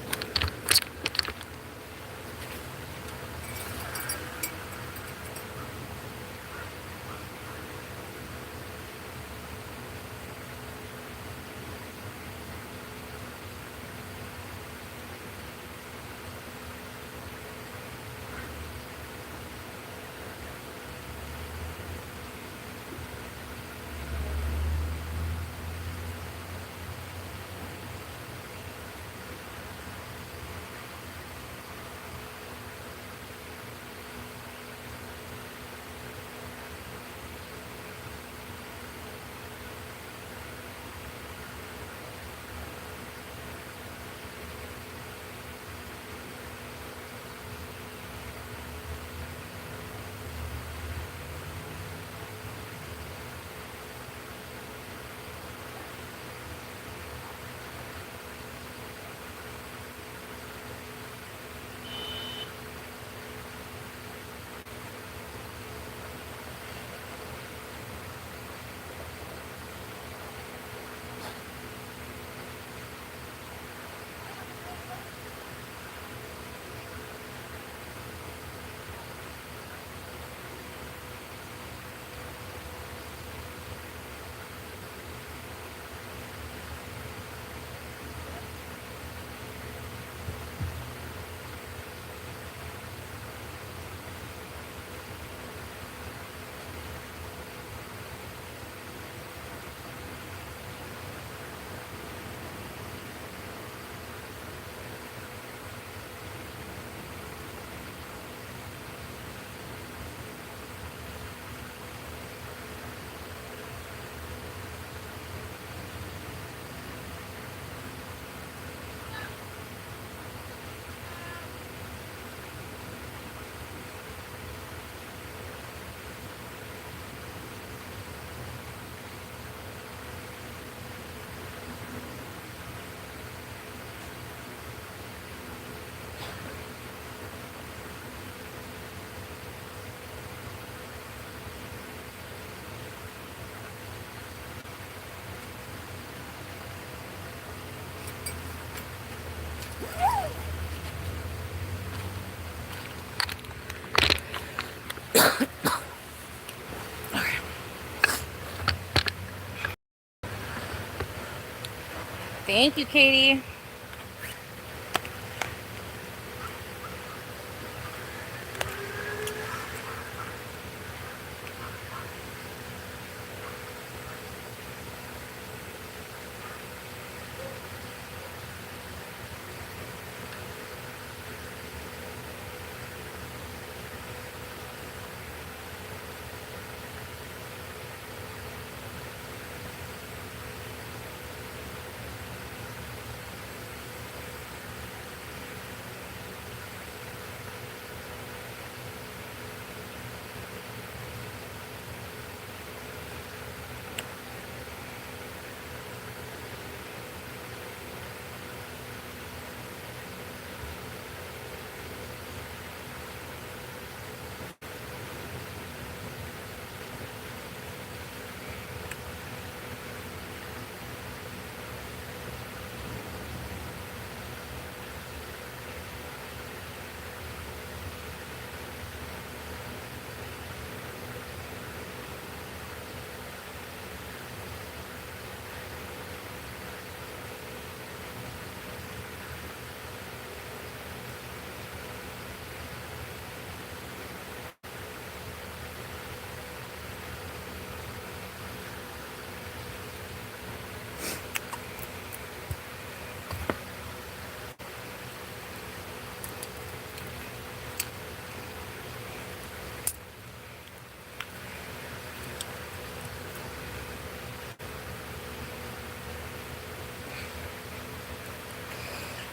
Thank you, Katie.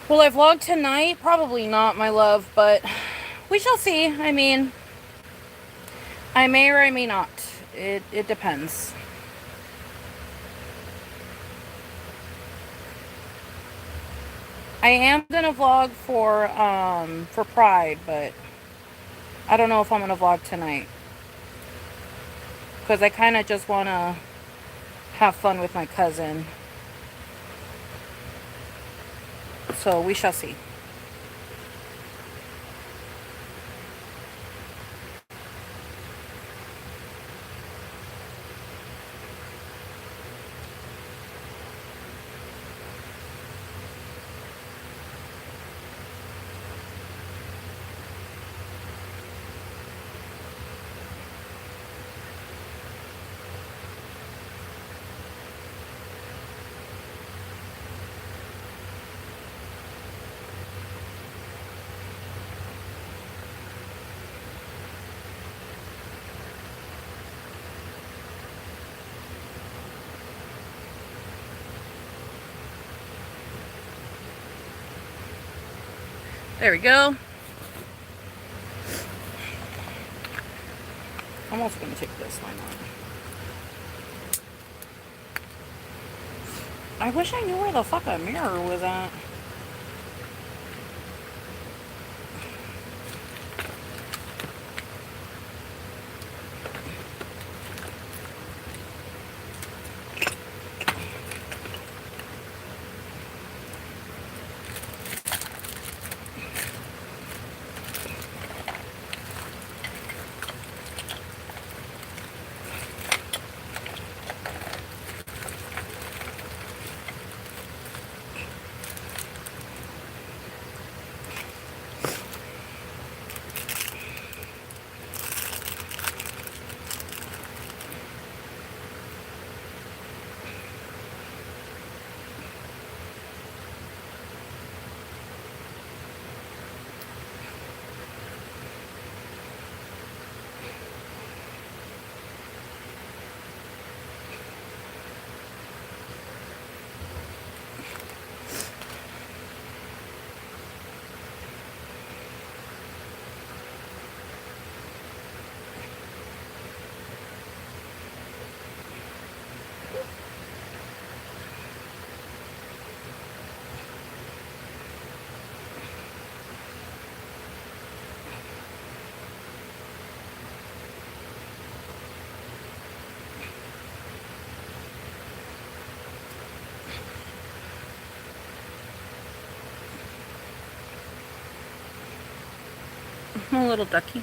Will I vlog tonight? Probably not, my love, but we shall see. I mean, I may or I may not. It depends. I am gonna vlog for Pride, but I don't know if I'm gonna vlog tonight. Because I kind of just want to have fun with my cousin. So we shall see. There we go. I'm also going to take this one on. I wish I knew where the fuck a mirror was at. A little ducky.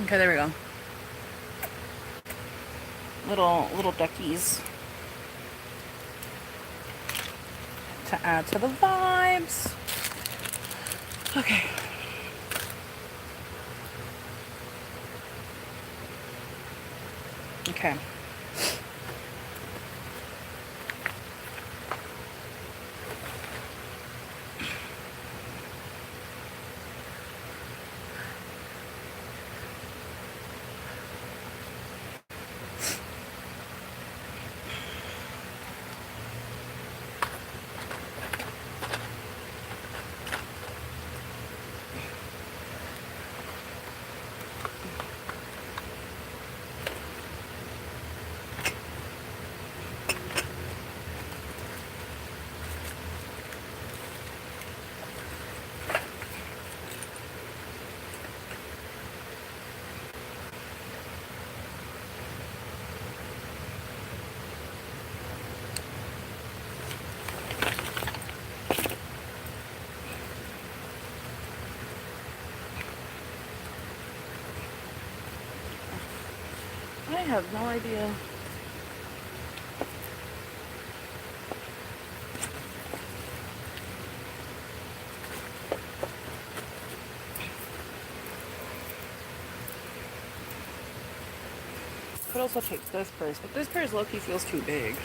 Okay, there we go. Little duckies to add to the vibes. Okay. Okay. I have no idea. Could also take this purse, but this purse low-key feels too big.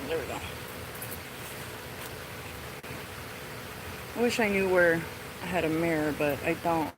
There we go. I wish I knew where I had a mirror, but I don't.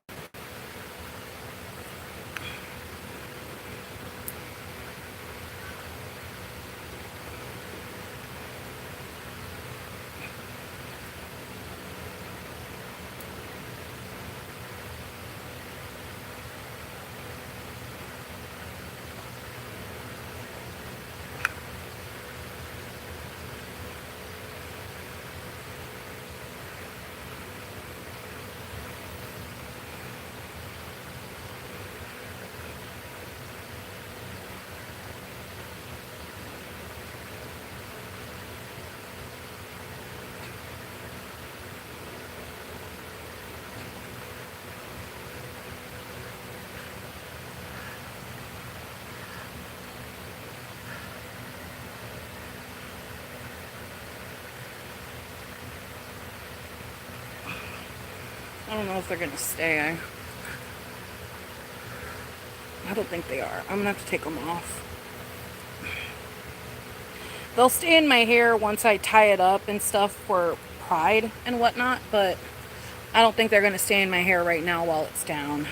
I don't know if they're gonna stay. I don't think they are. I'm gonna have to take them off. They'll stay in my hair once I tie it up and stuff for pride and whatnot, but I don't think they're gonna stay in my hair right now while it's down.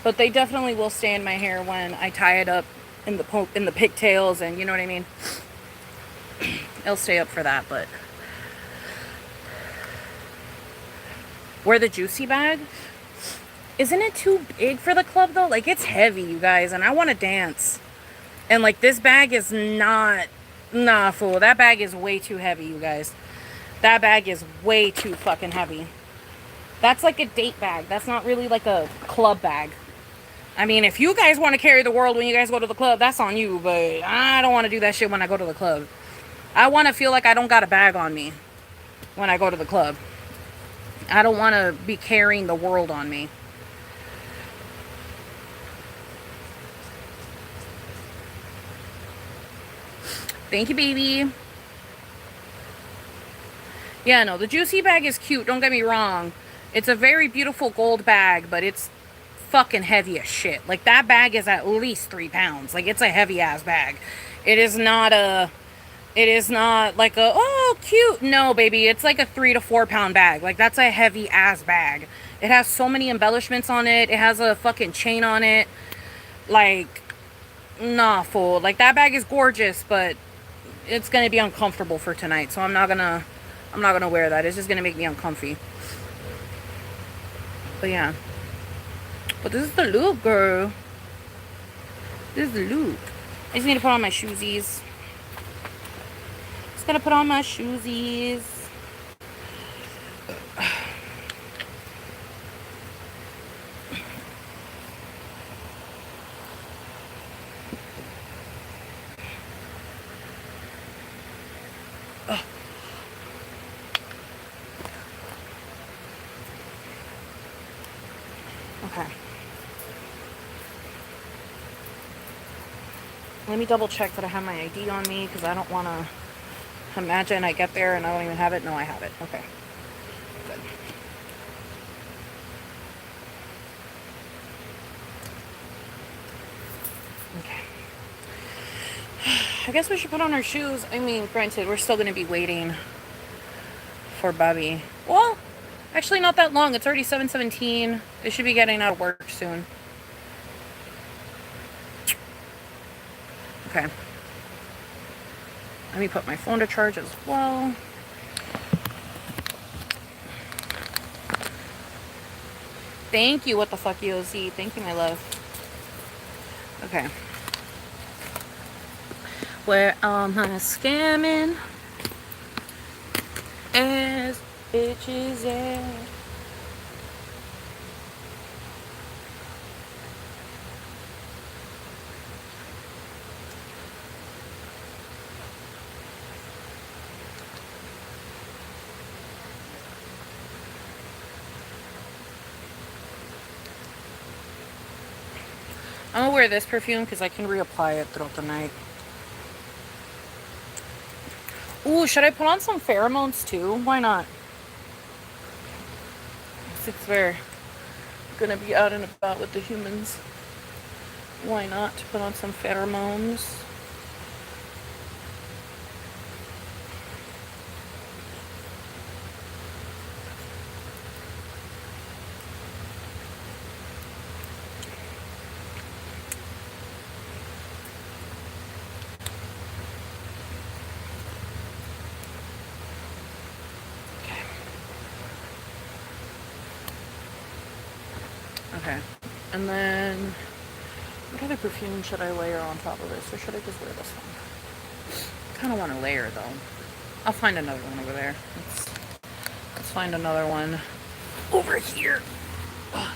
But they definitely will stay in my hair when I tie it up in the pigtails, and you know what I mean. It'll stay up for that, but wear the juicy bag. Isn't it too big for the club though? Like, it's heavy, you guys, and I want to dance. And like, this bag is not, nah, fool. That bag is way too heavy, you guys. That bag is way too fucking heavy. That's like a date bag. That's not really like a club bag. I mean, if you guys want to carry the world when you guys go to the club, that's on you, but I don't want to do that shit when I go to the club. I want to feel like I don't got a bag on me when I go to the club. I don't want to be carrying the world on me. Thank you, baby. Yeah, no, the juicy bag is cute. Don't get me wrong. It's a very beautiful gold bag, but it's fucking heavy as shit. Like, that bag is at least 3 pounds. Like, it's a heavy ass bag. It is not like a, oh, cute. No, baby. It's like a 3 to 4 pound bag. Like, that's a heavy ass bag. It has so many embellishments on it. It has a fucking chain on it. Like, nah, fool. Like, that bag is gorgeous, but it's gonna be uncomfortable for tonight. So I'm not gonna wear that. It's just gonna make me uncomfy. But yeah. But this is the look, girl. This is the look. I just need to put on my shoesies. Just gotta put on my shoesies. Okay. Let me double check that I have my ID on me because I don't want to imagine I get there and I don't even have it. No, I have it. Okay. Good. Okay. I guess we should put on our shoes. I mean, granted, we're still going to be waiting for Bubby. Well, actually not that long. It's already 7:17. They should be getting out of work soon. Okay. Let me put my phone to charge as well. Thank you. What the fuck, EOZ? Thank you, my love. Okay. Where all my scamming ass bitches at? I'm gonna wear this perfume because I can reapply it throughout the night. Ooh, should I put on some pheromones too? Why not? Since we're gonna be out and about with the humans, why not put on some pheromones? Okay. And then, what other perfume should I layer on top of this? Or should I just wear this one? I kind of want to layer, though. I'll find another one over there. Let's find another one over here. Oh,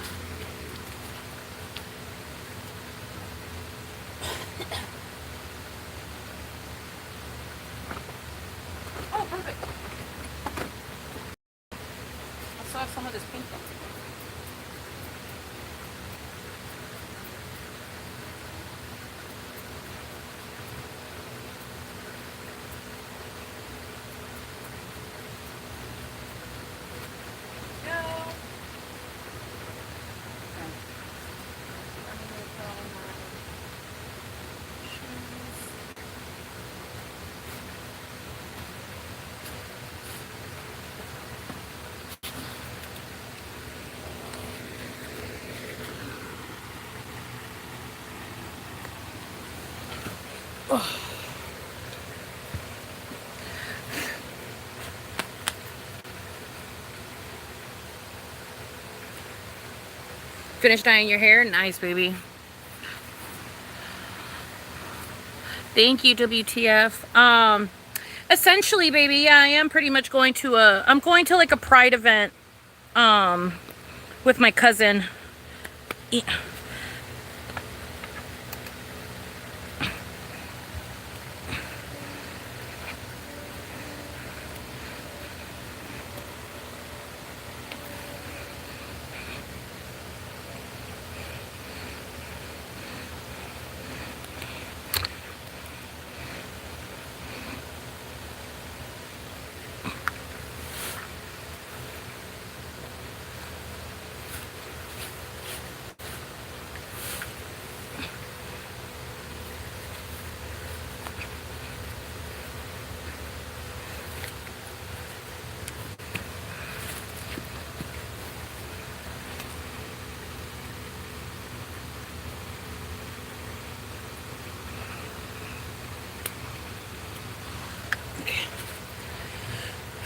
perfect. I still have some of this pink one. Finished dyeing your hair? Nice, baby. Thank you, WTF. Essentially, baby, yeah, I am pretty much going to I'm going to like a pride event, with my cousin. Yeah.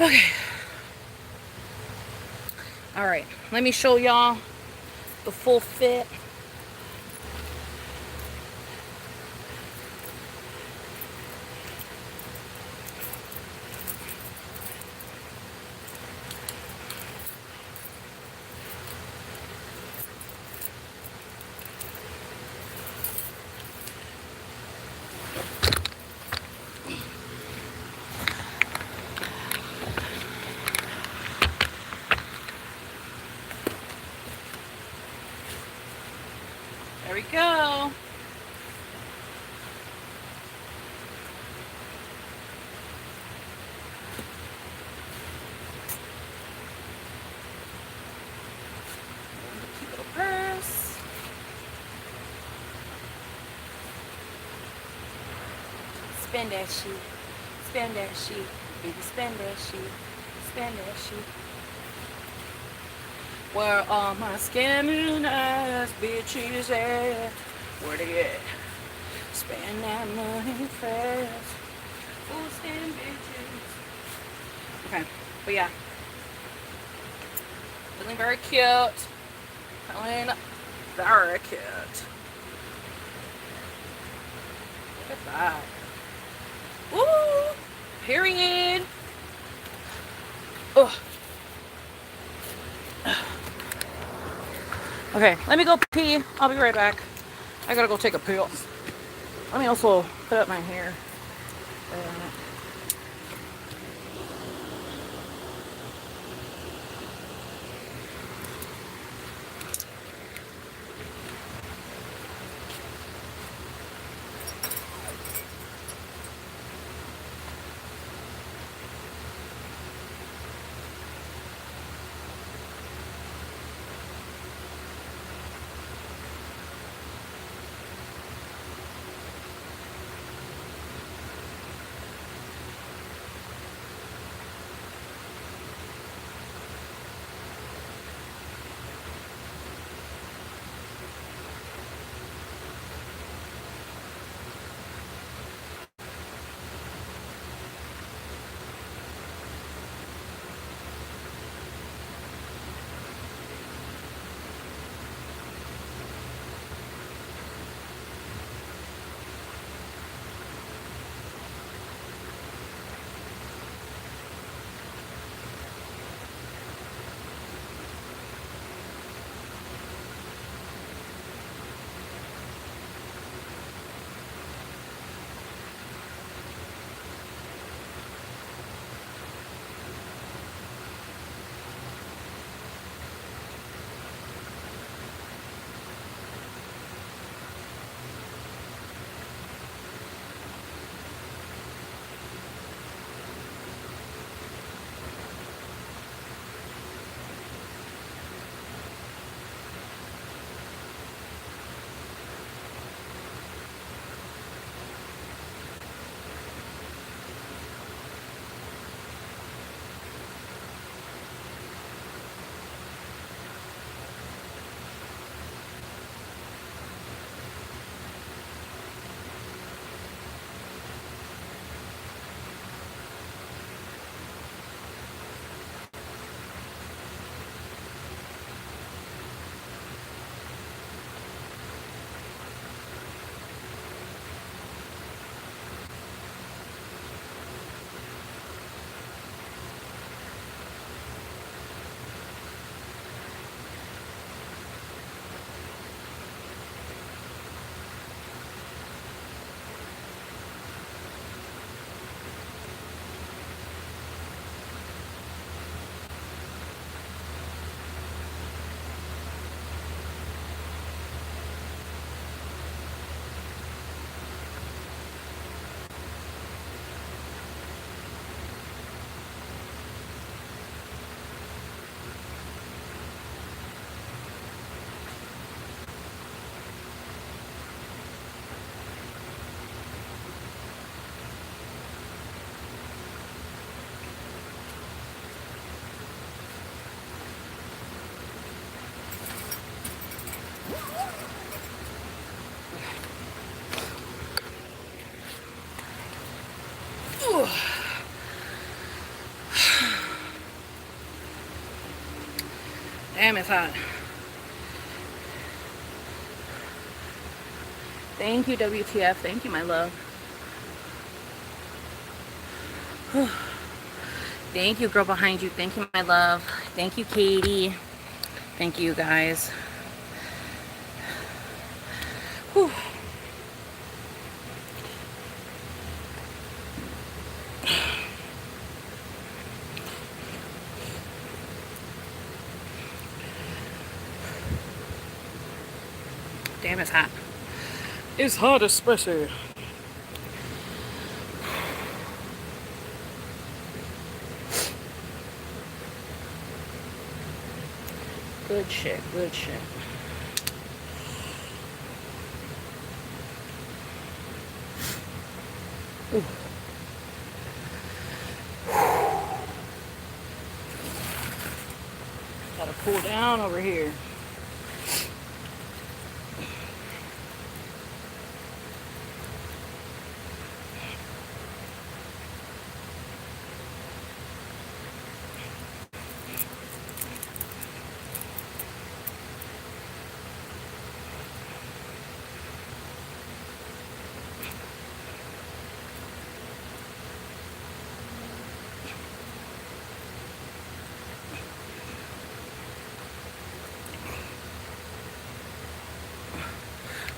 Okay. All right, let me show y'all the full fit. There we go. Cute little purse. Spend that shit. Spend that shit. Baby, spend that shit. Spend that shit. Where all my scamming ass bitches at? Where they at? Spend that money fast. Who's them bitches? Okay, but yeah. Feeling very cute. Feeling very cute. Look at that. Woo! Period. Ugh. Okay, let me go pee. I'll be right back. I gotta go take a piss. Let me also put up my hair. Damn, it's hot. Thank you, WTF. Thank you, my love. Thank you, girl behind you. Thank you, my love. Thank you, Katie. Thank you, guys. Whew. Damn, it's hot. It's hot, especially. Good shit, good shit. Ooh. Gotta cool down over here.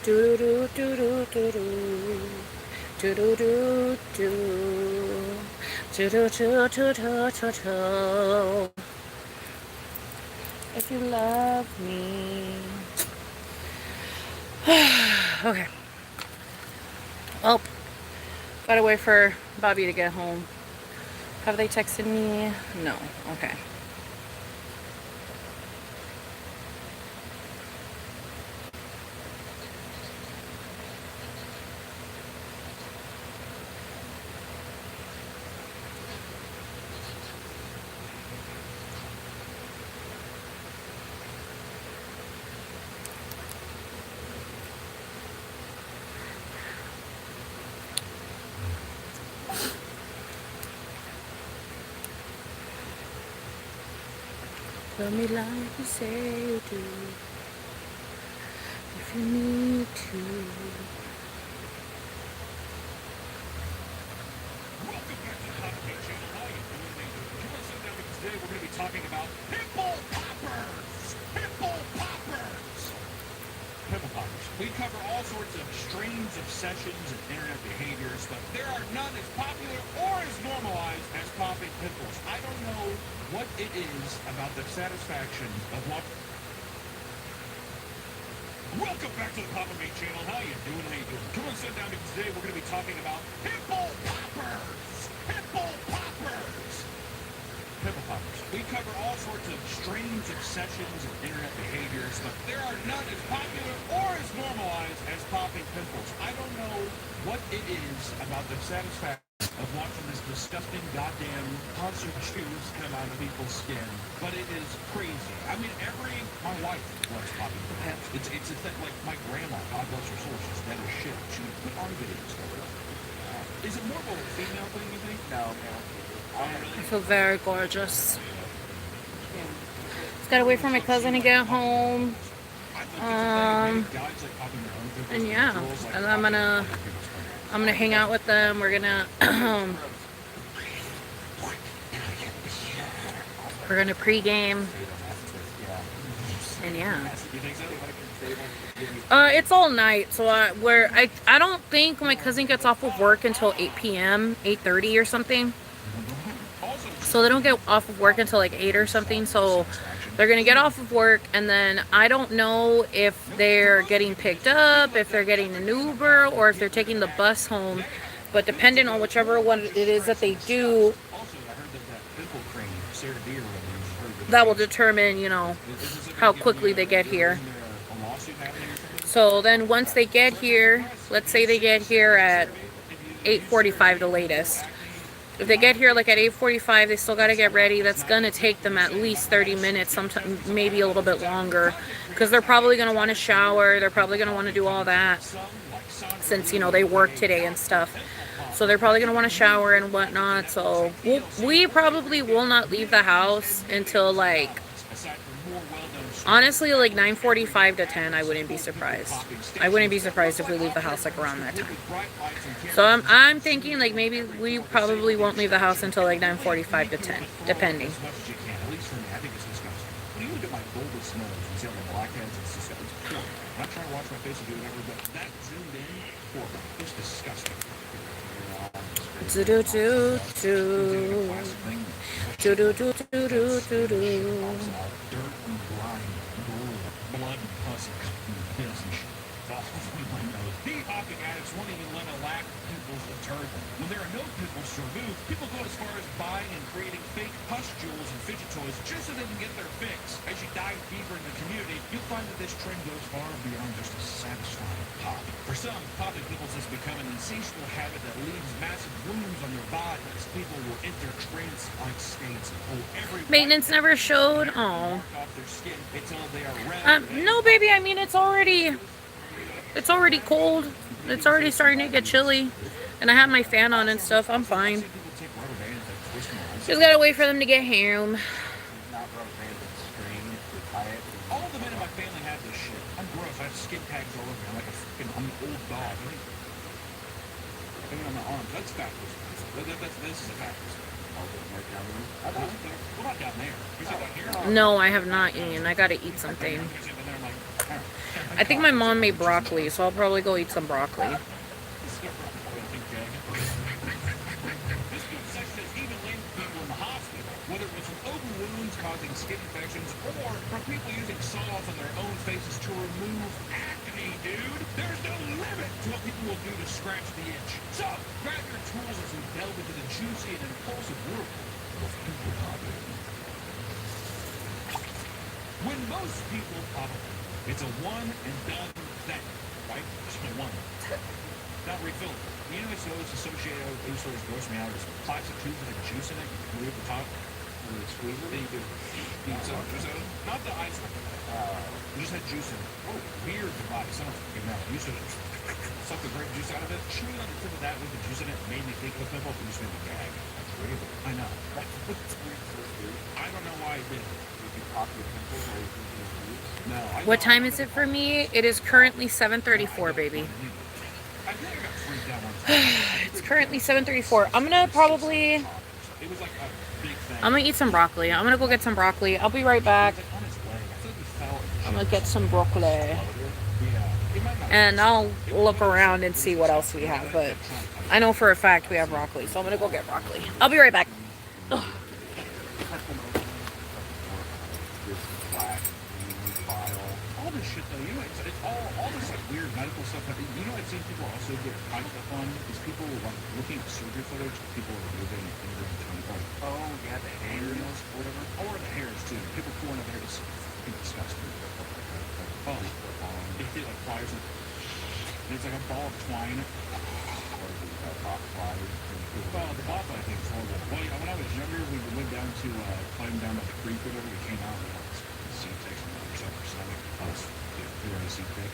Do do do do do do do do do do do do do do do. If you love me. Okay. Oh, gotta wait for Bobby to get home. Have they texted me? No. Okay. Love me like you say you do, if you need to. Welcome back to the Hot Channel. How you doing? Come on, sit down because today we're going to be talking about pimple poppers. Pimple poppers. Pimple poppers. We cover all sorts of strange obsessions and internet behaviors, but there are none as popular or as normalized as popping pimples. I don't know what it is about the satisfaction of what. Welcome back to the Papa Mate Channel. How you doing? How you doing? Come on, sit down because today we're going to be talking about pimple poppers. Pimple poppers. Pimple poppers. We cover all sorts of strange obsessions and internet behaviors, but there are none as popular or as normalized as popping pimples. I don't know what it is about the satisfaction of watching this disgusting goddamn concert juice come out of people's skin, but it is crazy. I mean, my wife loves popping pimples. It's a thing, like my grandma, God bless her soul, she's dead as shit. She would put on videos of it. Is it more of a female thing, you think? No, man. I feel very gorgeous. Just gotta wait for my cousin to get home. And yeah, and I'm gonna hang out with them. We're gonna pregame. And yeah. It's all night, so I don't think my cousin gets off of work until 8 p.m., 8:30 or something. So they don't get off of work until like 8 or something. So they're gonna get off of work, and then I don't know if they're getting picked up, if they're getting an Uber, or if they're taking the bus home. But depending on whichever one it is that they do, that will determine, you know, how quickly they get here. So then once they get here, let's say they get here at 8:45 the latest. If they get here like at 8:45, they still got to get ready. That's going to take them at least 30 minutes, sometimes maybe a little bit longer, because they're probably going to want to shower. They're probably going to want to do all that since, you know, they work today and stuff. So they're probably going to want to shower and whatnot. So we probably will not leave the house until like more well-known stories. Honestly, like 9:45 to 10, I wouldn't be surprised. I wouldn't be surprised if we leave the house like around that time. So I'm thinking like maybe we probably won't leave the house until like 9:45 to 10, depending. As much as you can. At least for me, I think it's disgusting. When you look at my bulbous nose and see all the blackheads, it's disgusting. It's poor. I'm not trying to wash my face and do whatever, but that zoomed in, poor. It's disgusting. Do do do do do do do do do do. Dirt and grime, blood and pus and piss and shit. It's all over my nose. Detoxing addicts won't even let a lack of pimples deter them. When there are no pimples to remove, people go as far as buying and creating fake pustules and fidget toys just so they can get their fix. As you dive deeper in the community, you'll find that this trend goes far beyond just a satisfying pop. For some, popping pimples has become an insatiable habit that leaves massive wounds on their bodies. People will enter trance-like states and pull every Maintenance never showed. Oh. off their skin until they are red. No, baby. I mean, it's already cold. It's already starting to get chilly, and I have my fan on and stuff. I'm fine. Just gotta wait for them to get home. All the men in my family have this shit. I'm gross. I have skin tags all over me. I'm like I'm an old dog. Even on my arms. That's factors. This is a factor. We're not down there. You said down here? No, I have not eaten. I gotta eat something. I think my mom made broccoli, so I'll probably go eat some broccoli. This good section has even landed people in the hospital, whether it was from open wounds causing skin infections or from people using saws on their own faces to remove acne, dude. There's no limit to what people will do to scratch the itch. So, grab your tools as we delve into the juicy and impulsive world of pimple popping. When most people pop a pimple, it's a one and done thing, right? Just a one. Not refillable. You know, it's always associated with those sort of gross me out is plastic tubes with a juice in it. You can move the top. And you squeeze it. Then you do. You get some juice out of it. Not the ice one. You just had juice in it. Oh, weird device. I don't fucking know. You should suck the grape juice out of it. Chewing on the tip of that with the juice in it made me think of a pimple. It just made me gag. That's weird. I know. I don't know why I did it. Did you pop your pimples or you think it was juice? No. What time is it for me? It is currently 7:34, baby. I think I got freaked out one time. It's currently 7:34. I'm gonna probably. It was like a big thing. I'm gonna eat some broccoli. I'm gonna go get some broccoli. I'll be right back. On his leg. I feel like he fell. I'm gonna get some broccoli. Yeah. It might not. And I'll look around and see what else we have. But I know for a fact we have broccoli, so I'm gonna go get broccoli. I'll be right back. Ugh. All this shit though, you know, it's all this like weird medical stuff. You know, I've seen people also get hyped up on is people like looking at surgery footage. People are moving like, oh yeah, the hairs or whatever, or the hairs too. People pulling up hair is fucking disgusting. Oh, it did like flies and it's like a ball of twine. Well, the bop I think is horrible. Well, yeah, when I was younger, we went down to climb down the creek or whatever. We came out and like seat section or something for stomach. We were in a seat pick.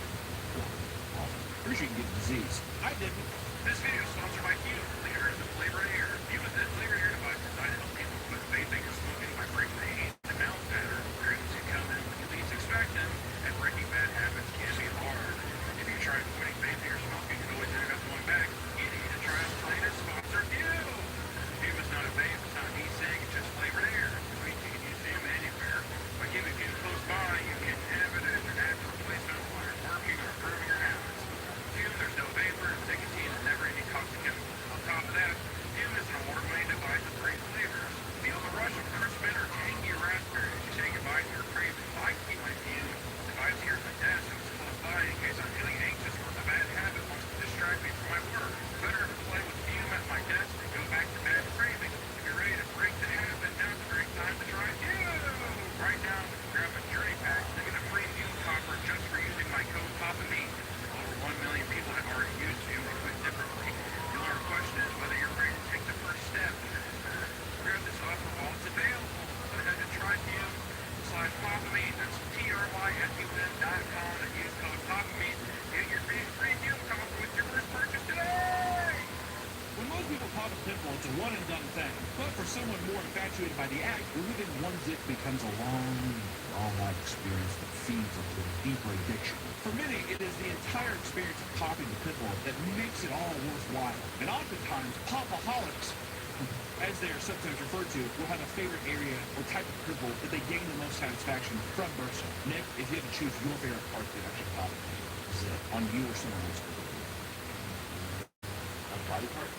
Pretty sure you can get disease. I didn't. This video is sponsored by Q, leaders of flavor air. Q is the flavor air device designed to help people quit vaping and smoking by breaking the heat and mouth pattern. Dreams can come in when you least expect them, and breaking bad habits can be hard. If you try quitting vaping or smoking and always end up going back, you need to try our latest sponsor, Q. Q is not a vape, it's not an e-cig, it's just flavored air. So you can use them anywhere. By keeping Q close by, you can have it as your natural replacement while you're working or improving your habits. Q, there's no vapor, nicotine, and never any toxic chemicals. On top of that, Q is an award-winning device with great flavors. Feel the rush of within one zip becomes a long, life experience that feeds into a deeper addiction. For many, it is the entire experience of popping the pimple that makes it all worthwhile. And oftentimes, popaholics, as they are sometimes referred to, will have a favorite area or type of pimple that they gain the most satisfaction from bursting. Nick, if you had to choose your favorite part that actually popped zip on you or someone else, On body part?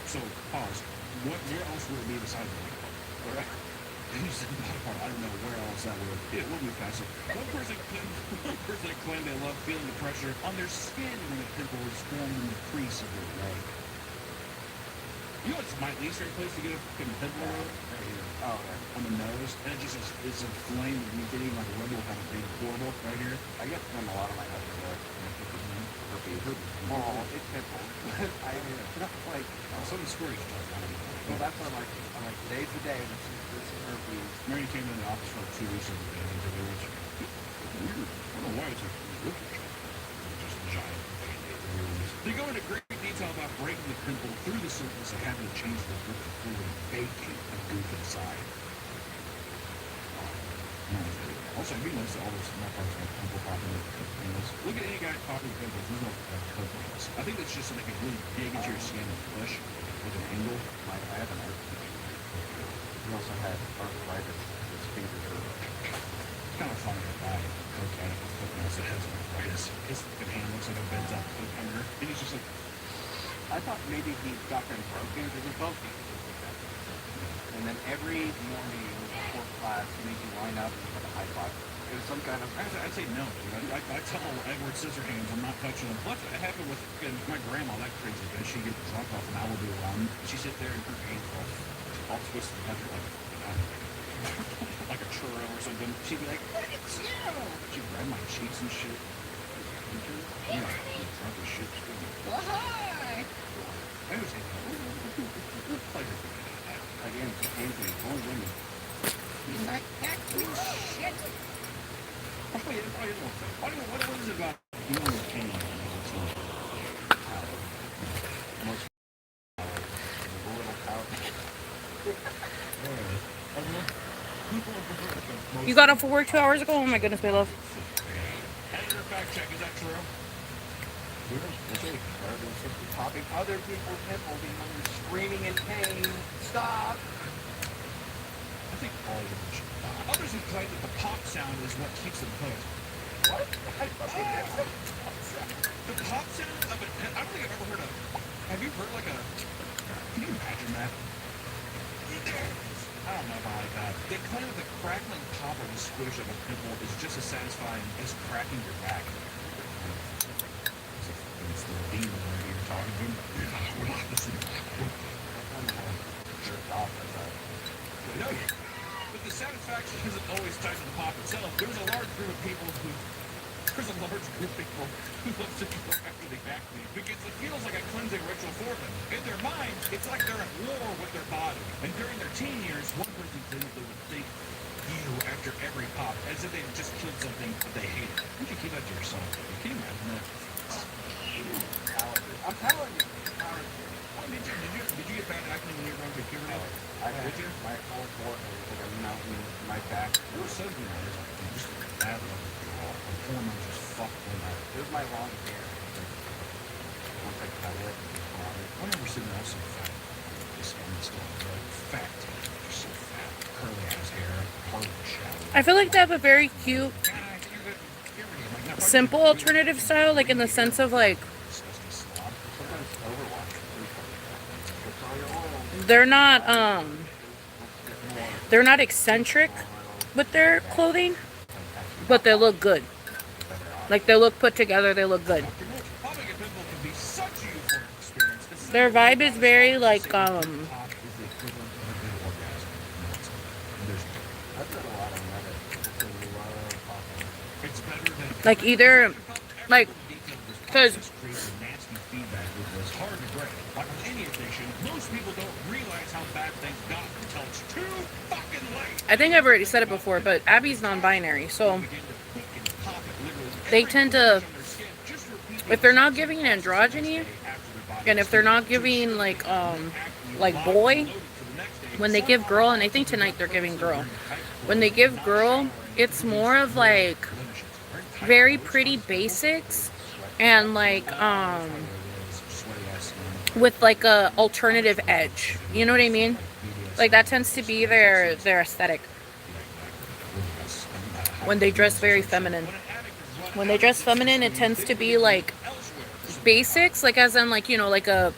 so pause. Where else would it be besides the leg part? Correct. You said body part. I don't know where else that would. Yeah, we'll move past it. One person claimed they love feeling the pressure on their skin when a pimple is formed in the crease of their leg. You know what's my least favorite place to get a fucking pimple right here? Oh, yeah. On the nose, and it just is inflamed and getting like a little kind of big horrible right here. I get them a lot of my husband there. Herpes. Oh, it's pimple. I mean, like, Something squirty stuff. well, that's what I'm like, today's the day. This is herpes. Mary came in the office for like 2 weeks ago and interviewed her. Weird. I don't know why it's like just giant band-aids. They go into great detail about breaking the pimple through the surface and having to change the grip to fully vacate the goof inside. Also, have you noticed all those small parts like pimple popping with pimples? Look at any guy popping pimples. There's no pimples. I think that's just so they can really dig into your skin and push with an angle. I have an arthritis. He also had arthritis. His fingers hurt. It's kind of funny that guy, okay, that has arthritis. His fucking hand looks like a bent up foot under. And he's just like, I thought maybe he got them broken because his both hands look like that. And then every morning before class, he made you line up and put a high five. It was some kind of. I'd say no, dude. I tell Edward Scissorhands I'm not touching him. What happened with my grandma, that crazy bitch? She'd get drunk off Malibu rum. She'd sit there and her hands all twisted together like a churro or something. She'd be like, it's you! She'd grab my cheeks and shit. Yeah, drunk as shit. Well, hi! I was saying, pleasure. Again, Anthony, only women. He's like, shit! What is it about feeling the pain? It's like power. Most power. A little power. You got up for work 2 hours ago? Oh my goodness, my love. Editor fact check, is that true? Popping other people's nipples and when you're screaming in pain. Stop! I think all of them should. Others have claimed that the pop sound is what keeps them hooked. What? The pop sound of it. I don't think I've ever heard of. Have you heard like a? Can you imagine that? I don't know if I like that. They claim that the crackling pop or the squish of a pimple is just as satisfying as cracking your back. It's the demon right here talking to him. No, but the satisfaction isn't always tied to the pop itself. There's a large group of people who love to go after the acne because it feels like a cleansing ritual for them. In their minds, it's like they're at war with their body. And during their teen years, one person claimed they would think you after every pop as if they had just killed something that they hated. Why don't you keep that to yourself? Can you imagine that? I'm telling you. Did you get bad acne when you were going through puberty? I had my whole forehead was like a mountain in my back. It was so good. Just bad luck. The hormones just fucked them up. It was my long hair. Once I cut it, I've never seen that so fat. This skin is still like fat. Just so fat. Curly ass hair. Hard to shower. I feel like they have a very cute, simple alternative style, like in the sense of like sometimes Overwatch. they're not eccentric with their clothing, but they look good. Like they look put together, they look good. Their vibe is very like like either like because I think I've already said it before, but Abby's non-binary, so they tend to, if they're not giving androgyny, and if they're not giving like boy, when they give girl, and I think tonight they're giving girl. When they give girl, it's more of like very pretty basics and like with like a alternative edge. You know what I mean? Like that tends to be their aesthetic. When they dress very feminine. When they dress feminine, it tends to be like basics, like as in like, you know, like a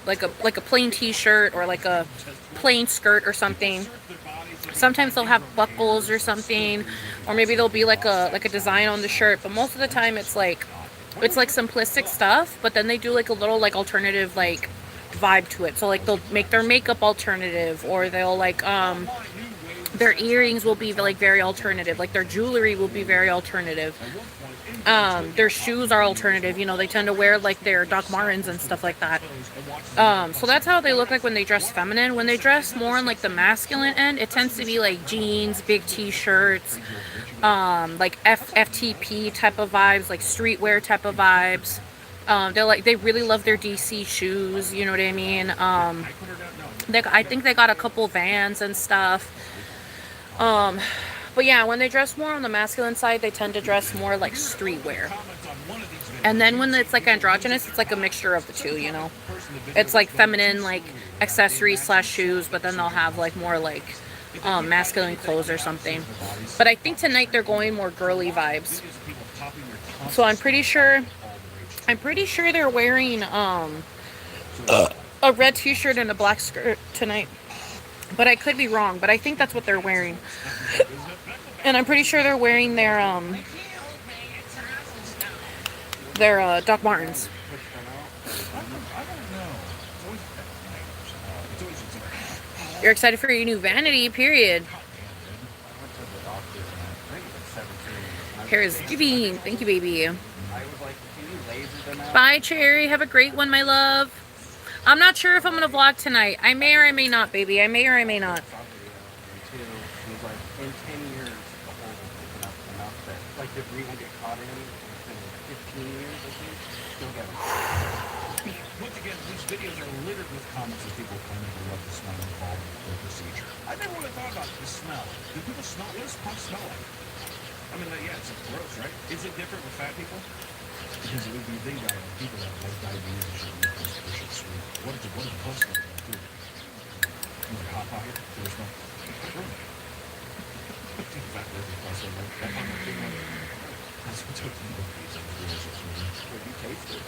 plain t-shirt or like a plain skirt or something. Sometimes they'll have buckles or something, or maybe there'll be like a design on the shirt, but most of the time it's like simplistic stuff, but then they do like a little like alternative like vibe to it. So like they'll make their makeup alternative, or they'll like their earrings will be like very alternative, like their jewelry will be very alternative. Their shoes are alternative, you know, they tend to wear like their Doc Martens and stuff like that. So that's how they look like when they dress feminine. When they dress more on like the masculine end, it tends to be like jeans, big t-shirts, like FTP type of vibes, like streetwear type of vibes. They really love their DC shoes, you know what I mean? I think they got a couple Vans and stuff. But yeah, when they dress more on the masculine side, they tend to dress more like streetwear. And then when it's like androgynous, it's like a mixture of the two, you know? It's like feminine, like accessories / shoes, but then they'll have like more like masculine clothes or something. But I think tonight they're going more girly vibes. So I'm pretty sure they're wearing a red t-shirt and a black skirt tonight. But I could be wrong, but I think that's what they're wearing. And I'm pretty sure they're wearing their Doc Martens. You're excited for your new vanity, period. Here's giving. Thank you, baby. Bye, Cherry. Have a great one, my love. I'm not sure if I'm going to vlog tonight. I may or I may not, baby. I may or I may not. Once again, these videos are littered with comments of people claiming they love the smell involved in the procedure. I never would have thought about the smell. Do people smell? What does punk smell like? I mean, yeah, it's gross, right? Is it different with fat people? Because it would be the thing about people that have diabetes and shit, they should sweet. What does the punk smell like, too? Like a hot pocket? Do they smell? Fat lady also, like, that one, that's what took me to these. Would you taste it?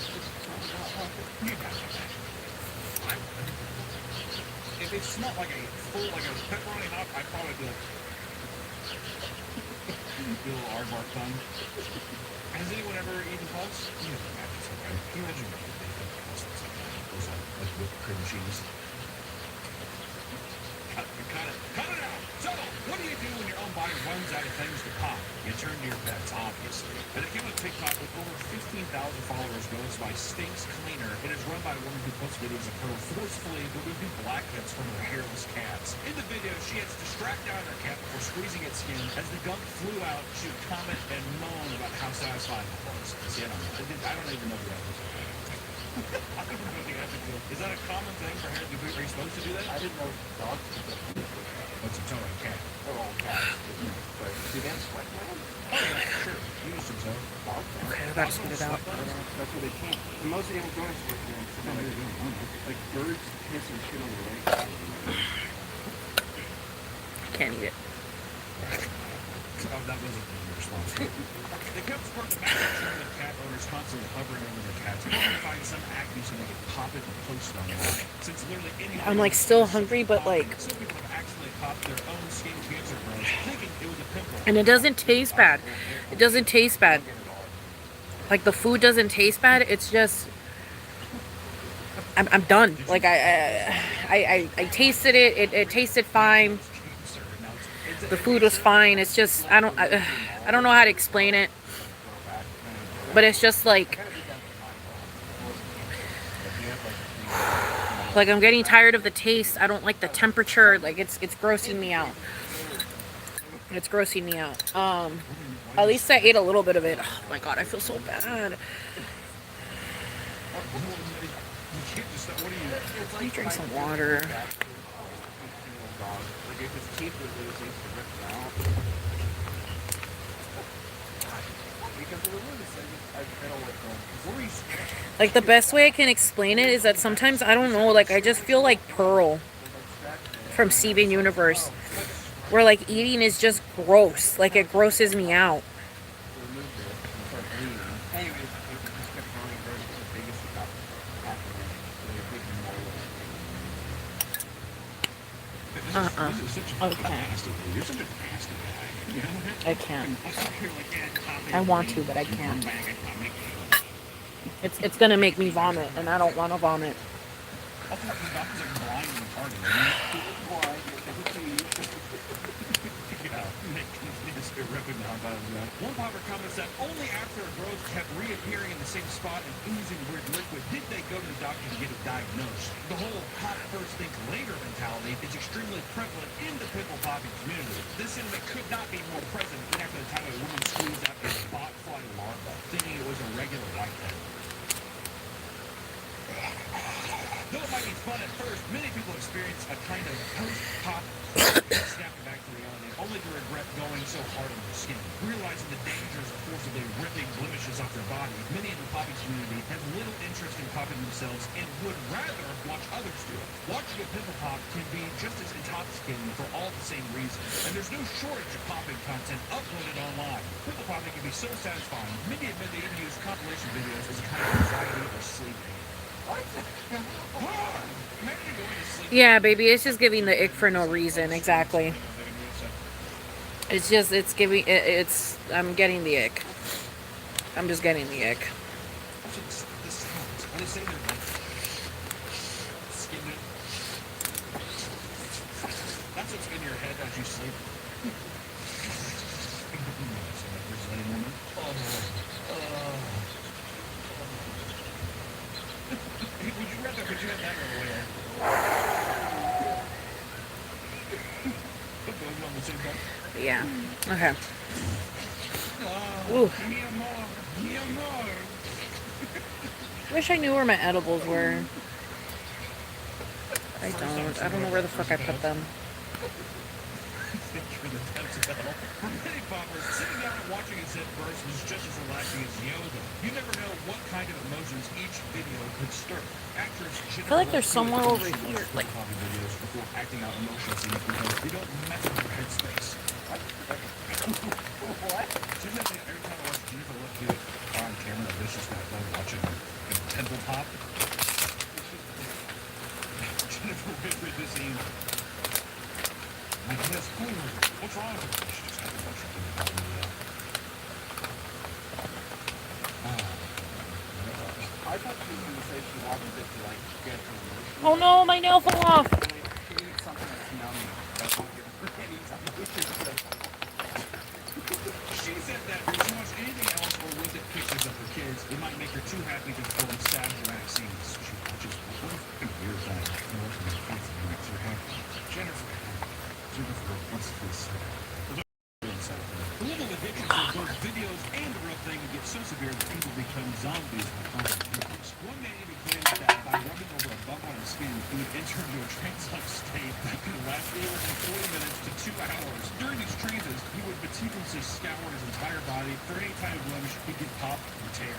You got it. If it smelled like a full, like a pepperoni hot, I'd probably be like, a little aardvark tongue. Has anyone ever eaten pulse? You can imagine something. Can you imagine making bacon pulse that's like that? Goes on like whipped cream cheese. Cut it out! So, what do you do when your own body runs out of things to pop? You turn to your pets, obviously. An account on TikTok with over 15,000 followers goes by Stinks Cleaner. It is run by a woman who posts videos of her forcefully removing blackheads from her hairless cats. In the video, she has to strap down her cat before squeezing its skin. As the gunk flew out, she would comment and moan about how satisfying it was. See, I don't even know the evidence of that. I don't know the evidence. Is that a common thing for hair? Are you supposed to do that? I didn't know dogs did that. What's a tone of cat? They're all cats. But do they have sweat glands? Oh, yeah, sure. You use some so. Okay, I gotta spit it out. That's what they can't. And most of them don't have sweat glands. Like birds piss and shit on the legs. Can't eat it. Oh, that wasn't the response. The cats part the back of the cat owners constantly hovering over the cats and trying to find some acne so they can pop it and post it online. Since literally any I'm like still hungry, but like, some people have actually popped their own skin cancer growth thinking it was a pimple. and it doesn't taste bad. It doesn't taste bad. Like the food doesn't taste bad. It's just, I'm done. Like I tasted it. It tasted fine. The food was fine. It's just I don't know how to explain it, but it's just like I'm getting tired of the taste. I don't like the temperature. Like it's grossing me out. It's grossing me out. At least I ate a little bit of it. Oh my god, I feel so bad. Let me drink some water. If his teeth are loose, he needs to rip them out. Because of the loose, I don't like them. Worries. Like, the best way I can explain it is that sometimes, I don't know, like, I just feel like Pearl from Steven Universe. Where, like, eating is just gross. Like, it grosses me out. Removed it and started bleeding. Anyways, it just kept growing and growing. It was the biggest it got after they put in more. This is such a Okay. nasty thing. You're such a nasty guy. You know what? I can't. You're like, yeah, I want to, but I can't. It's gonna make me vomit, and I don't want to vomit. I thought the doctor's like blind and retarded. Blind, yeah, ripping the hell out of that. One popper comments that only after a growth kept reappearing in the same spot and oozing weird liquid did they go to the doctor to get it diagnosed. The whole pop first, think later mentality is extremely prevalent in the pimple popping community. This sentiment could not be more present than after the time a woman squeezed out a botfly larva, thinking it was a regular whitehead. Though it might be fun at first, many people experience a kind of post-pop snapping only to regret going so hard on their skin. Realizing the dangers of forcibly ripping blemishes off their body, many in the popping community have little interest in popping themselves and would rather watch others do it. Watching a pimple pop can be just as intoxicating for all the same reasons, and there's no shortage of popping content uploaded online. Pimple popping can be so satisfying, many admit they even use compilation videos as a kind of anxiety or sleeping. Yeah, baby, it's just giving the ick for no reason. Exactly. It's just, it's giving, it's, I'm getting the ick. I'm just getting the ick. That's what's in your head as you sleep. Would you have that or a whale? Both on the same time? Yeah. Okay. Ooh. Wish I knew where my edibles were. I don't know where the fuck I put them. For many poppers, sitting down and watching a zip burst was just as relaxing as yoga. You never know what kind of emotions each video could stir. Actors I feel like there's somewhere over here. Like, popping videos before acting out emotional scenes because they don't mess with your headspace. What? Every time I watch Jennifer look good on camera, a vicious guy watching a temple pop. Jennifer read this scene. Like, yes, cool. What's wrong with her? She just had a bunch of things on the I thought she was going to say she wanted it to, like, get her emotion. oh no, my nail fell off. She needs something that's numbing. That's what she said that if she watched anything else or looked at pictures of her kids, it might make her too happy to film sad, dramatic scenes. She watches what a fucking weird thing. Jennifer wants to feel sad. The level of addiction to both videos and the real thing gets so severe that people become zombies by content videos. One man even claimed that by rubbing over a bump on his skin, he would enter into a trance-like state that could last anywhere from 40 minutes to 2 hours. During these trances, he would meticulously scour his entire body for any kind of blemish he could pop or tear.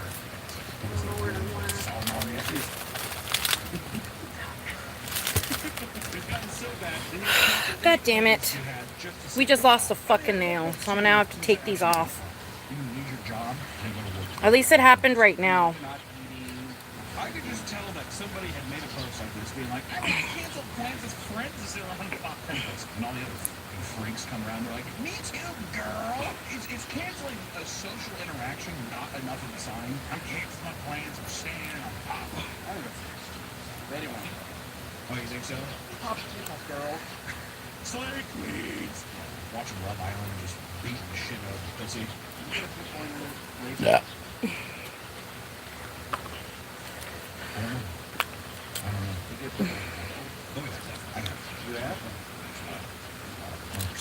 God damn it. We just lost a fucking nail, so I'm gonna have to take these off. At least it happened right now. I could just tell that somebody had made a post like this, being like, I canceled plans with friends to sit around and pop pimples. And all the other freaks come around, they're like, me too, girl. Is canceling a social interaction not enough of a sign? I'm canceling my plans, I'm staying on pop. I don't know. Anyway. Oh, you think so? Pop pimples, girl. Slay queens. Watching Love Island and just beating the shit out of pussy. Yeah. I don't know. Look at that. I got it. You have?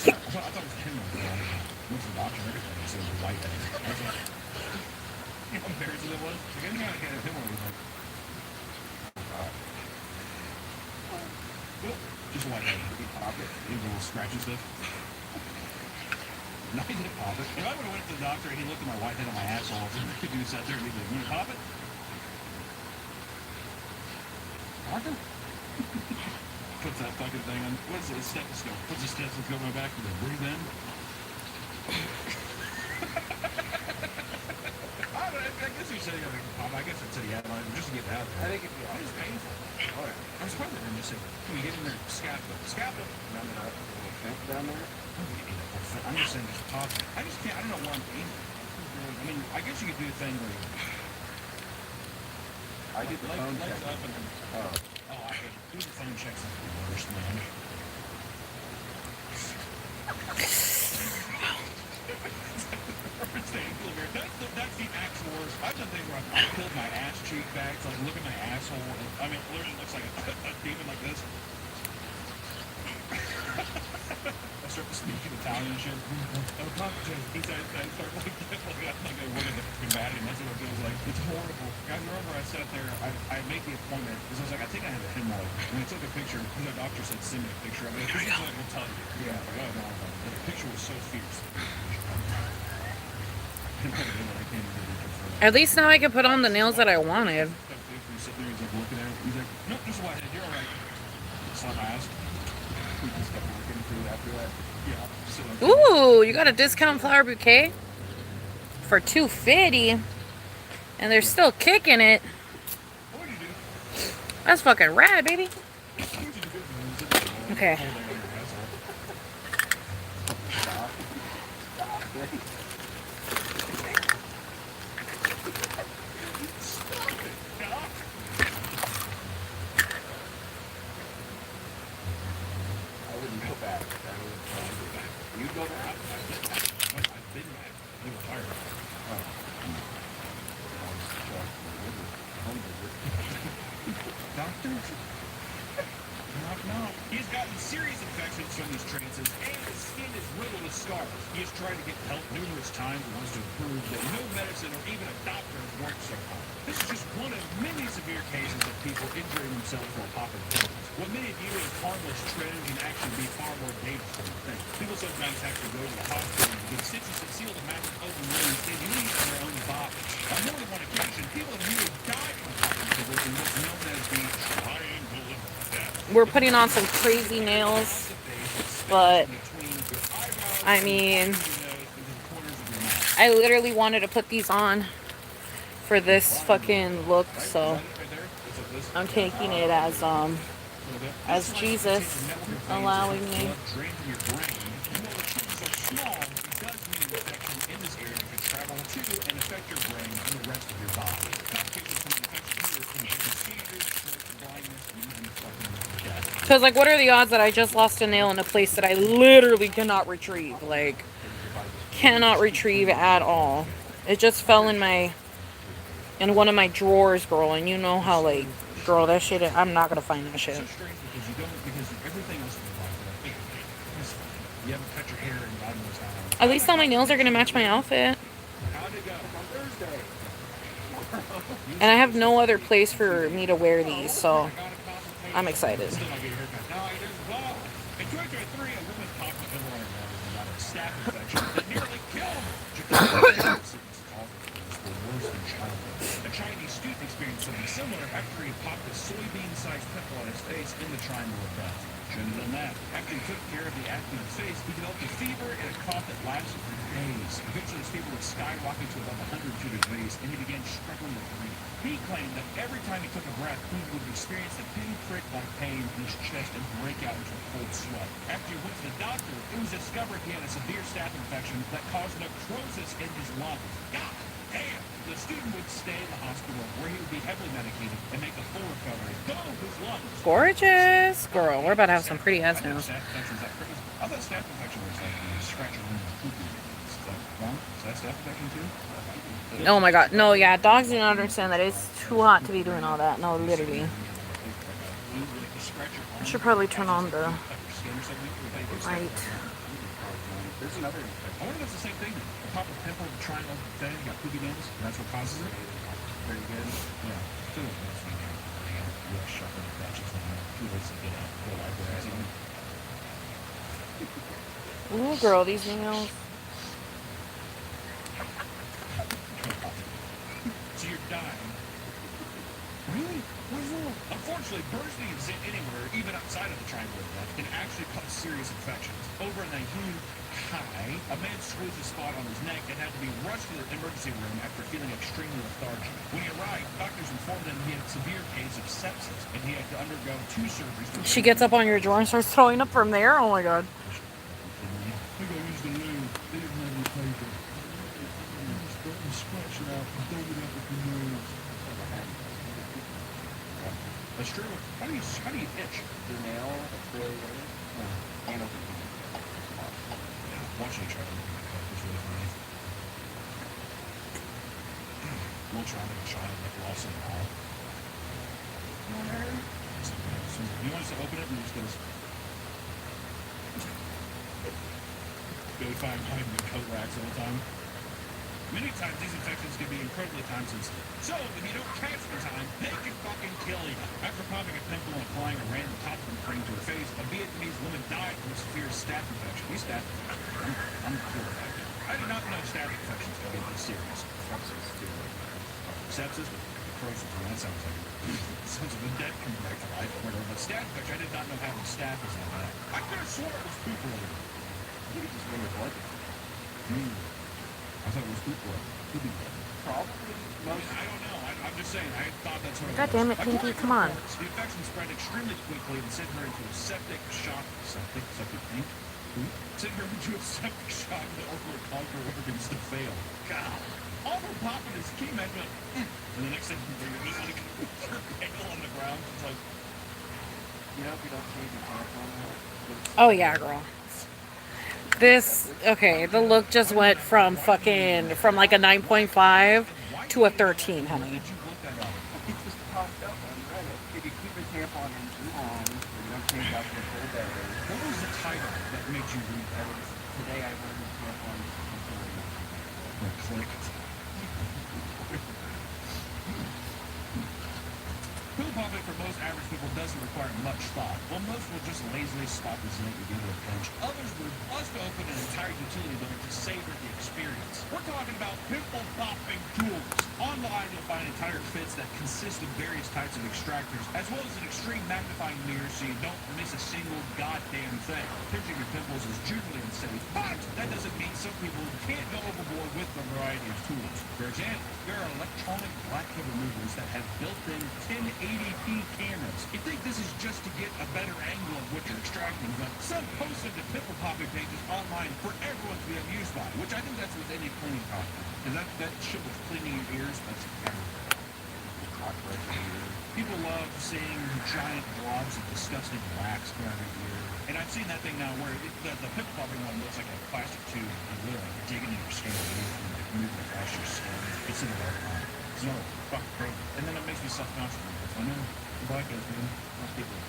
I thought it was him. Went to the doctor and everything. He said it was white. You know how embarrassing that was? Like, anytime I had him on, he was like, Just like you pop it, you little scratchy stuff. No, he didn't pop it. If I would have went to the doctor and he looked at my white head on my asshole, he could do sat there and he'd be like, "You pop it?" Doctor? Puts that fucking thing on. What's it? A stethoscope. Puts a stethoscope on my back and goes, "Breathe in." I guess he said he had a pop. I guess it said he had one just to get it out there. I think it was painful. Oh, yeah. I was probably going to say, can you get in there? Scalpel. Scalpel. Down there. Down there. I'm just saying, just pop it. I just can't. I don't know why I'm painful. I mean, I guess you could do a thing where you. I did the phone check. Up and then, I hate it. Do the phone checks like the worst, man. That's the actual worst. I've done things where I've peeled my ass cheek back, so like look at my asshole. And, I mean, it literally looks like a demon like this. I start to speak in Italian and shit. Oh, I start like a woman that's combating. That's what it feels like. It's horrible. I remember I sat there. I made the appointment because I was like, I think I have a hemorrhoid. And I took a picture because the doctor said send me a picture of it. This is what we'll tell you. Yeah. Like, oh no. The picture was so fierce. At least now I can put on the nails that I wanted. He's sitting there, he's like looking at it. He's like, nope, just a whitehead. You're all right. Slap my ass. We just kept working through after that. Yeah. Ooh, you got a discount flower bouquet for $2.50, and they're still kicking it. What did you do? That's fucking rad, baby. Okay. He's gotten serious infections from these trances, and his skin is riddled with scars. He has tried to get help numerous times and wants to prove that no medicine or even a doctor has worked so far. This is just one of many severe cases of people injuring themselves while popping pills. What many view as harmless trend can actually be far more dangerous than you think. People sometimes actually go to the hospital and get stitches that seal the massive open wounds they leave on their own body. On more than one occasion, people have nearly died from popping pills in what's known as the triangle of death. We're putting on some crazy nails, but I mean, I literally wanted to put these on for this fucking look, so I'm taking it as Jesus allowing me. Because, like, what are the odds that I just lost a nail in a place that I literally cannot retrieve? Like, cannot retrieve at all. It just fell in one of my drawers, girl. And you know how, like, girl, that shit, I'm not going to find that shit. At least all my nails are going to match my outfit. And I have no other place for me to wear these, so I'm excited. A Chinese student experienced something similar after he popped a soybean-sized pimple on his face in the triangle of death. Shouldn't have done that. After he took care of the acne's face, he developed a fever and a cough that lasted for days. Eventually, his fever would skyrocket to above 102 degrees, and he began struggling to breathe. He claimed that every time he took a breath, he would experience a pinprick-like pain in his chest and break out into a cold sweat. After he went to the doctor, it was discovered he had a severe staph infection that caused necrosis in his lungs. God damn! The student would stay in the hospital where he would be heavily medicated and make a full recovery. Though his lungs. Gorgeous. Girl, we're about to have some pretty ass nails. I thought staph infection was like you scratch your lungs and poop. Is that wrong? Is that staph infection too? Oh my god. No, yeah, dogs do not understand that it's too hot to be doing all that. No, literally. I should probably turn on the light. There's another. I wonder if it's the same thing. A proper pimple, triangle thing, you got poopy nails, and that's what causes it. Very good. Yeah. Yeah, shuffling batches now. Too late to get out. Full eyebrows on. Ooh, girl, these nails. So you're dying. Really? What's wrong? Unfortunately, birds being sent anywhere, even outside of the triangle of death, can actually cause serious infections. Over in the High, a man squeezed a spot on his neck and had to be rushed to the emergency room after feeling extremely lethargic. When he arrived, doctors informed him he had a severe case of sepsis and he had to undergo 2 surgeries. She gets up on your jaw and starts throwing up from there. Oh my god. I gotta use the lube. They didn't have any paper. Just scratch it out and dug it up with the nose. That's true. How do you itch? The nail, it's really weird. And a Watching you try to look at my coat was really funny. We'll try like a child, like lost in the hall. You want us to open it and just goes. Go find hiding in coat racks all the time. Many times these infections can be incredibly time sensitive. So if you don't catch them in time, they can fucking kill you. After popping a pimple and applying a random topical cream to her face, a Vietnamese woman died from a severe staph infection. These staph infections. I'm cool with that. I did not know staph infections could get this serious. sepsis too. Sepsis, necrosis, that sounds like the dead coming back to life. But staph infection, I did not know having staph was like that. I could have sworn it was poop related. I think it's just when you're blood. I thought it was poop blood. Could be blood. Probably most. I don't know. I'm just saying. I thought that's what it God was. damn it, Pinky, According to come on. reports, the infection spread extremely quickly and sent her into a septic shock. Septic tank? Sent her into a septic shock that ultimately caused her organs to fail. God. All her popping is, can you imagine? And the next thing you're just like, her ankle on the ground. It's like, You know, if you don't change your tampon, Oh yeah, girl. This, okay, the look just went from like a 9.5 to a 13, honey. did you look that up? it just popped up on Reddit. If you keep your tampon in too long, or you don't change out for a full day. What was the title that made you read that? Today I learned tampons completely. Click. Pill popping for most average people doesn't require much thought. While most will just lazily spot the zinc or give it a pinch, others would bust open an entire utility belt to savor the experience. We're talking about pimple popping tools. Online you'll find entire kits that consist of various types of extractors, as well as an extreme magnifying mirror so you don't miss a single goddamn thing. Pinching your pimples is generally unsafe, but that doesn't mean some people can't go overboard with the variety of tools. For example, there are electronic blackhead removers that have built-in 1080p cameras. You think this is just to get a better angle of what you're extracting, but some posted the pimple popping pages online for everyone to be amused by, which I think that's with any cleaning product. And that shit with cleaning your ears, that's everywhere. Cockroach in your ear. People love seeing giant blobs of disgusting wax go out of your ear. And I've seen that thing now where the pimple popping one looks like a plastic tube and really like digging in your skin and like moving across your skin. It's in the right time. It's no fucking crazy. And then it makes me self-conscious. I know the black guys, man. Most people.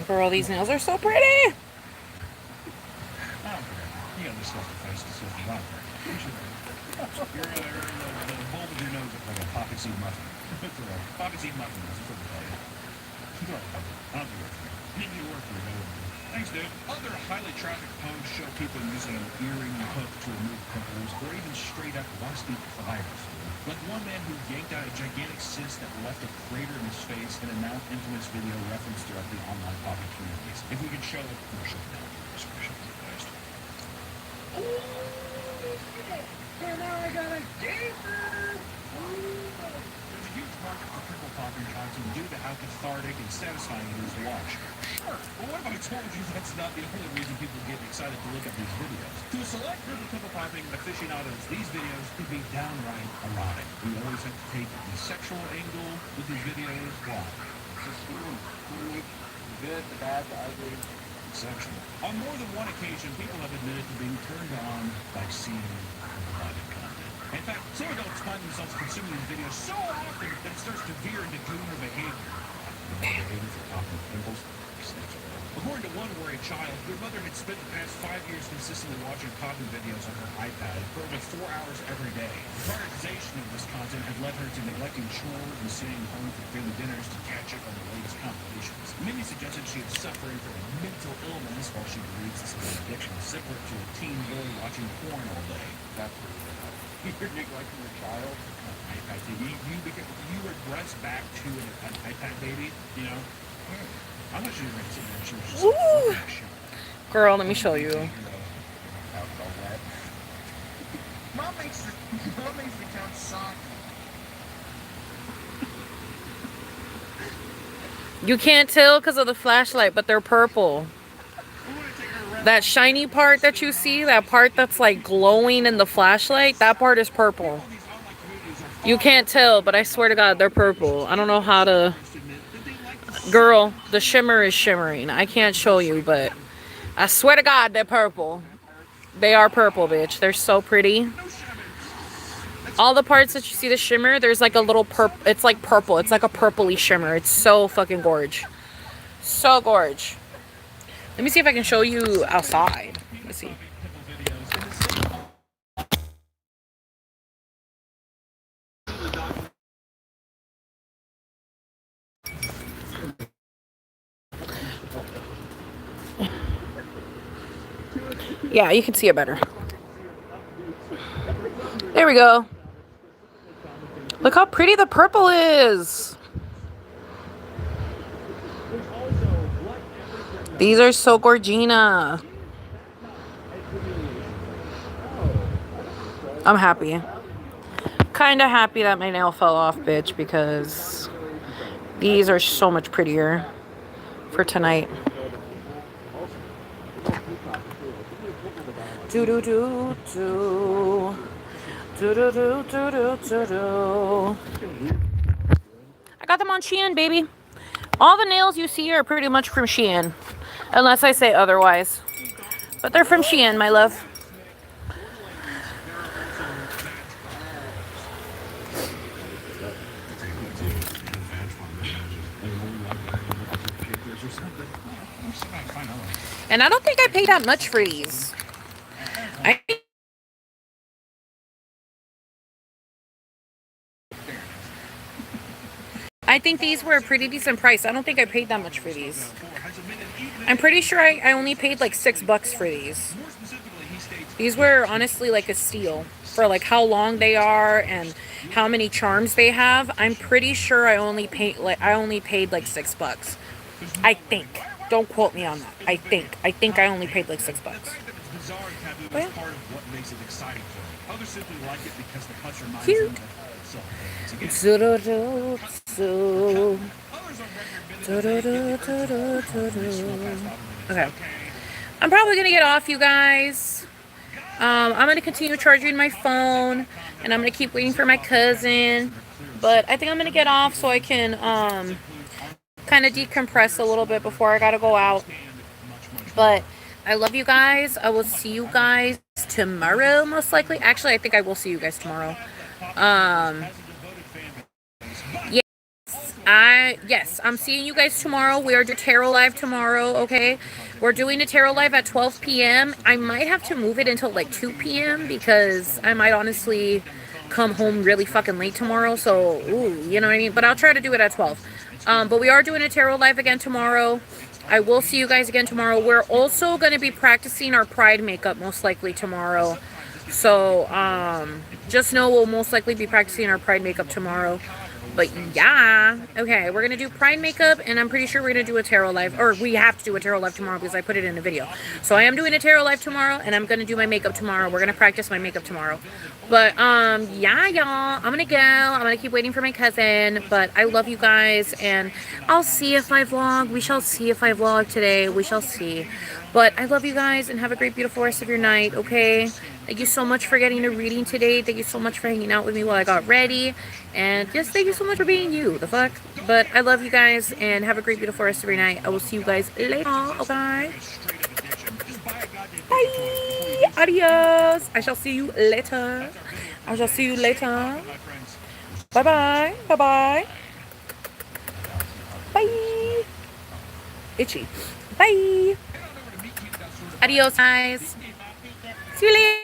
Girl, these nails are so pretty. I don't care. You got this stuff to face to see if you want. You're the bulb of your nose looks like a poppy seed muffin. Poppy seed muffin, that's what we call it. I don't do it for you. You need to work for it. Thanks, dude. Other highly trafficked posts show people using an earring hook to remove pimples, or even straight up rusty pliers. Like one man who yanked out a gigantic cyst that left a crater in his face in a now infamous video referenced throughout the online poppy communities. If we could show it, we'll show it now. And now I got a gaper! There's a huge market for pimple popping content due to how cathartic and satisfying it is to watch. Sure, but what if I told you that's not the only reason people get excited to look at these videos? To a select group of pimple popping aficionados, these videos can be downright erotic. We always have to take the sexual angle with these videos. Why? It's just human. Human nature. The good, the bad, the ugly. Sexual. On more than one occasion, people have admitted to being turned on by seeing erotic content. In fact, some adults find themselves consuming these videos so often that it starts to veer into gooner behavior. Behavior for popping pimples. Sexual. According to one worried child, their mother had spent the past 5 years consistently watching cooking videos on her iPad for over 4 hours every day. The prioritization of this content had led her to neglecting chores and staying home for family dinners to catch up on the latest compilations. Many suggested she was suffering from a mental illness while she believes this is an addiction similar to a teen boy watching porn all day. That's what you're neglecting your child. iPad TV, you regress back to an iPad baby, you know? I'm not sure she was just Ooh. Girl, let me show you. Mom makes the couch soft. You can't tell because of the flashlight, but they're purple. That shiny part that you see, that part that's like glowing in the flashlight, that part is purple. You can't tell, but I swear to God, they're purple. I don't know how to... Girl, the shimmer is shimmering. I can't show you, but I swear to God, they're purple. They are purple, bitch. They're so pretty. All the parts that you see the shimmer, there's like a little purple. It's like purple. It's like a purpley shimmer. It's so fucking gorge. So gorge. Let me see if I can show you outside. Let's see. Yeah, you can see it better. There we go. Look how pretty the purple is. These are so gorgina. I'm happy. Kinda happy that my nail fell off, bitch, because these are so much prettier for tonight. Do do do do. Do do do do do do do. I got them on Shein, baby. All the nails you see are pretty much from Shein, unless I say otherwise. But they're from Shein, my love. And I don't think I paid that much for these. I think these were a pretty decent price. I don't think I paid that much for these. I'm pretty sure I only paid like $6 for these. These were honestly like a steal for like how long they are and how many charms they have. I'm pretty sure I only paid like $6. I think. Don't quote me on that. I think I only paid like $6. But yeah. Cute. Okay. I'm probably gonna get off, you guys. I'm gonna continue charging my phone, and I'm gonna keep waiting for my cousin. But I think I'm gonna get off so I can kind of decompress a little bit before I gotta go out. But I love you guys. I will see you guys tomorrow, most likely. Actually, I think I will see you guys tomorrow. Yes, I'm seeing you guys tomorrow. We are doing tarot live tomorrow, okay? We're doing a tarot live at 12 p.m. I might have to move it until like 2 p.m. because I might honestly come home really fucking late tomorrow. So, ooh, you know what I mean? But I'll try to do it at 12. But we are doing a tarot live again tomorrow. I will see you guys again tomorrow. We're also going to be practicing our pride makeup most likely tomorrow. So, just know we'll most likely be practicing our pride makeup tomorrow. But yeah, okay, we're gonna do pride makeup, and I'm pretty sure we're gonna do a tarot live, or we have to do a tarot live tomorrow because I put it in a video. So I am doing a tarot live tomorrow, and I'm gonna do my makeup tomorrow. We're gonna practice my makeup tomorrow. But yeah, y'all, I'm gonna go. I'm gonna keep waiting for my cousin. But I love you guys, and I'll see if I vlog. We shall see if I vlog today. We shall see. But I love you guys, and have a great, beautiful rest of your night. Okay. Thank you so much for getting a reading today. Thank you so much for hanging out with me while I got ready. And just thank you so much for being you. The fuck? But I love you guys, and have a great, beautiful rest of your night. I will see you guys later. Okay? Bye. Adios. I shall see you later. I shall see you later. Bye-bye. Bye-bye. Bye. itchy. Bye. Head on over to meetcute.store to Adios, buy guys. the See you later.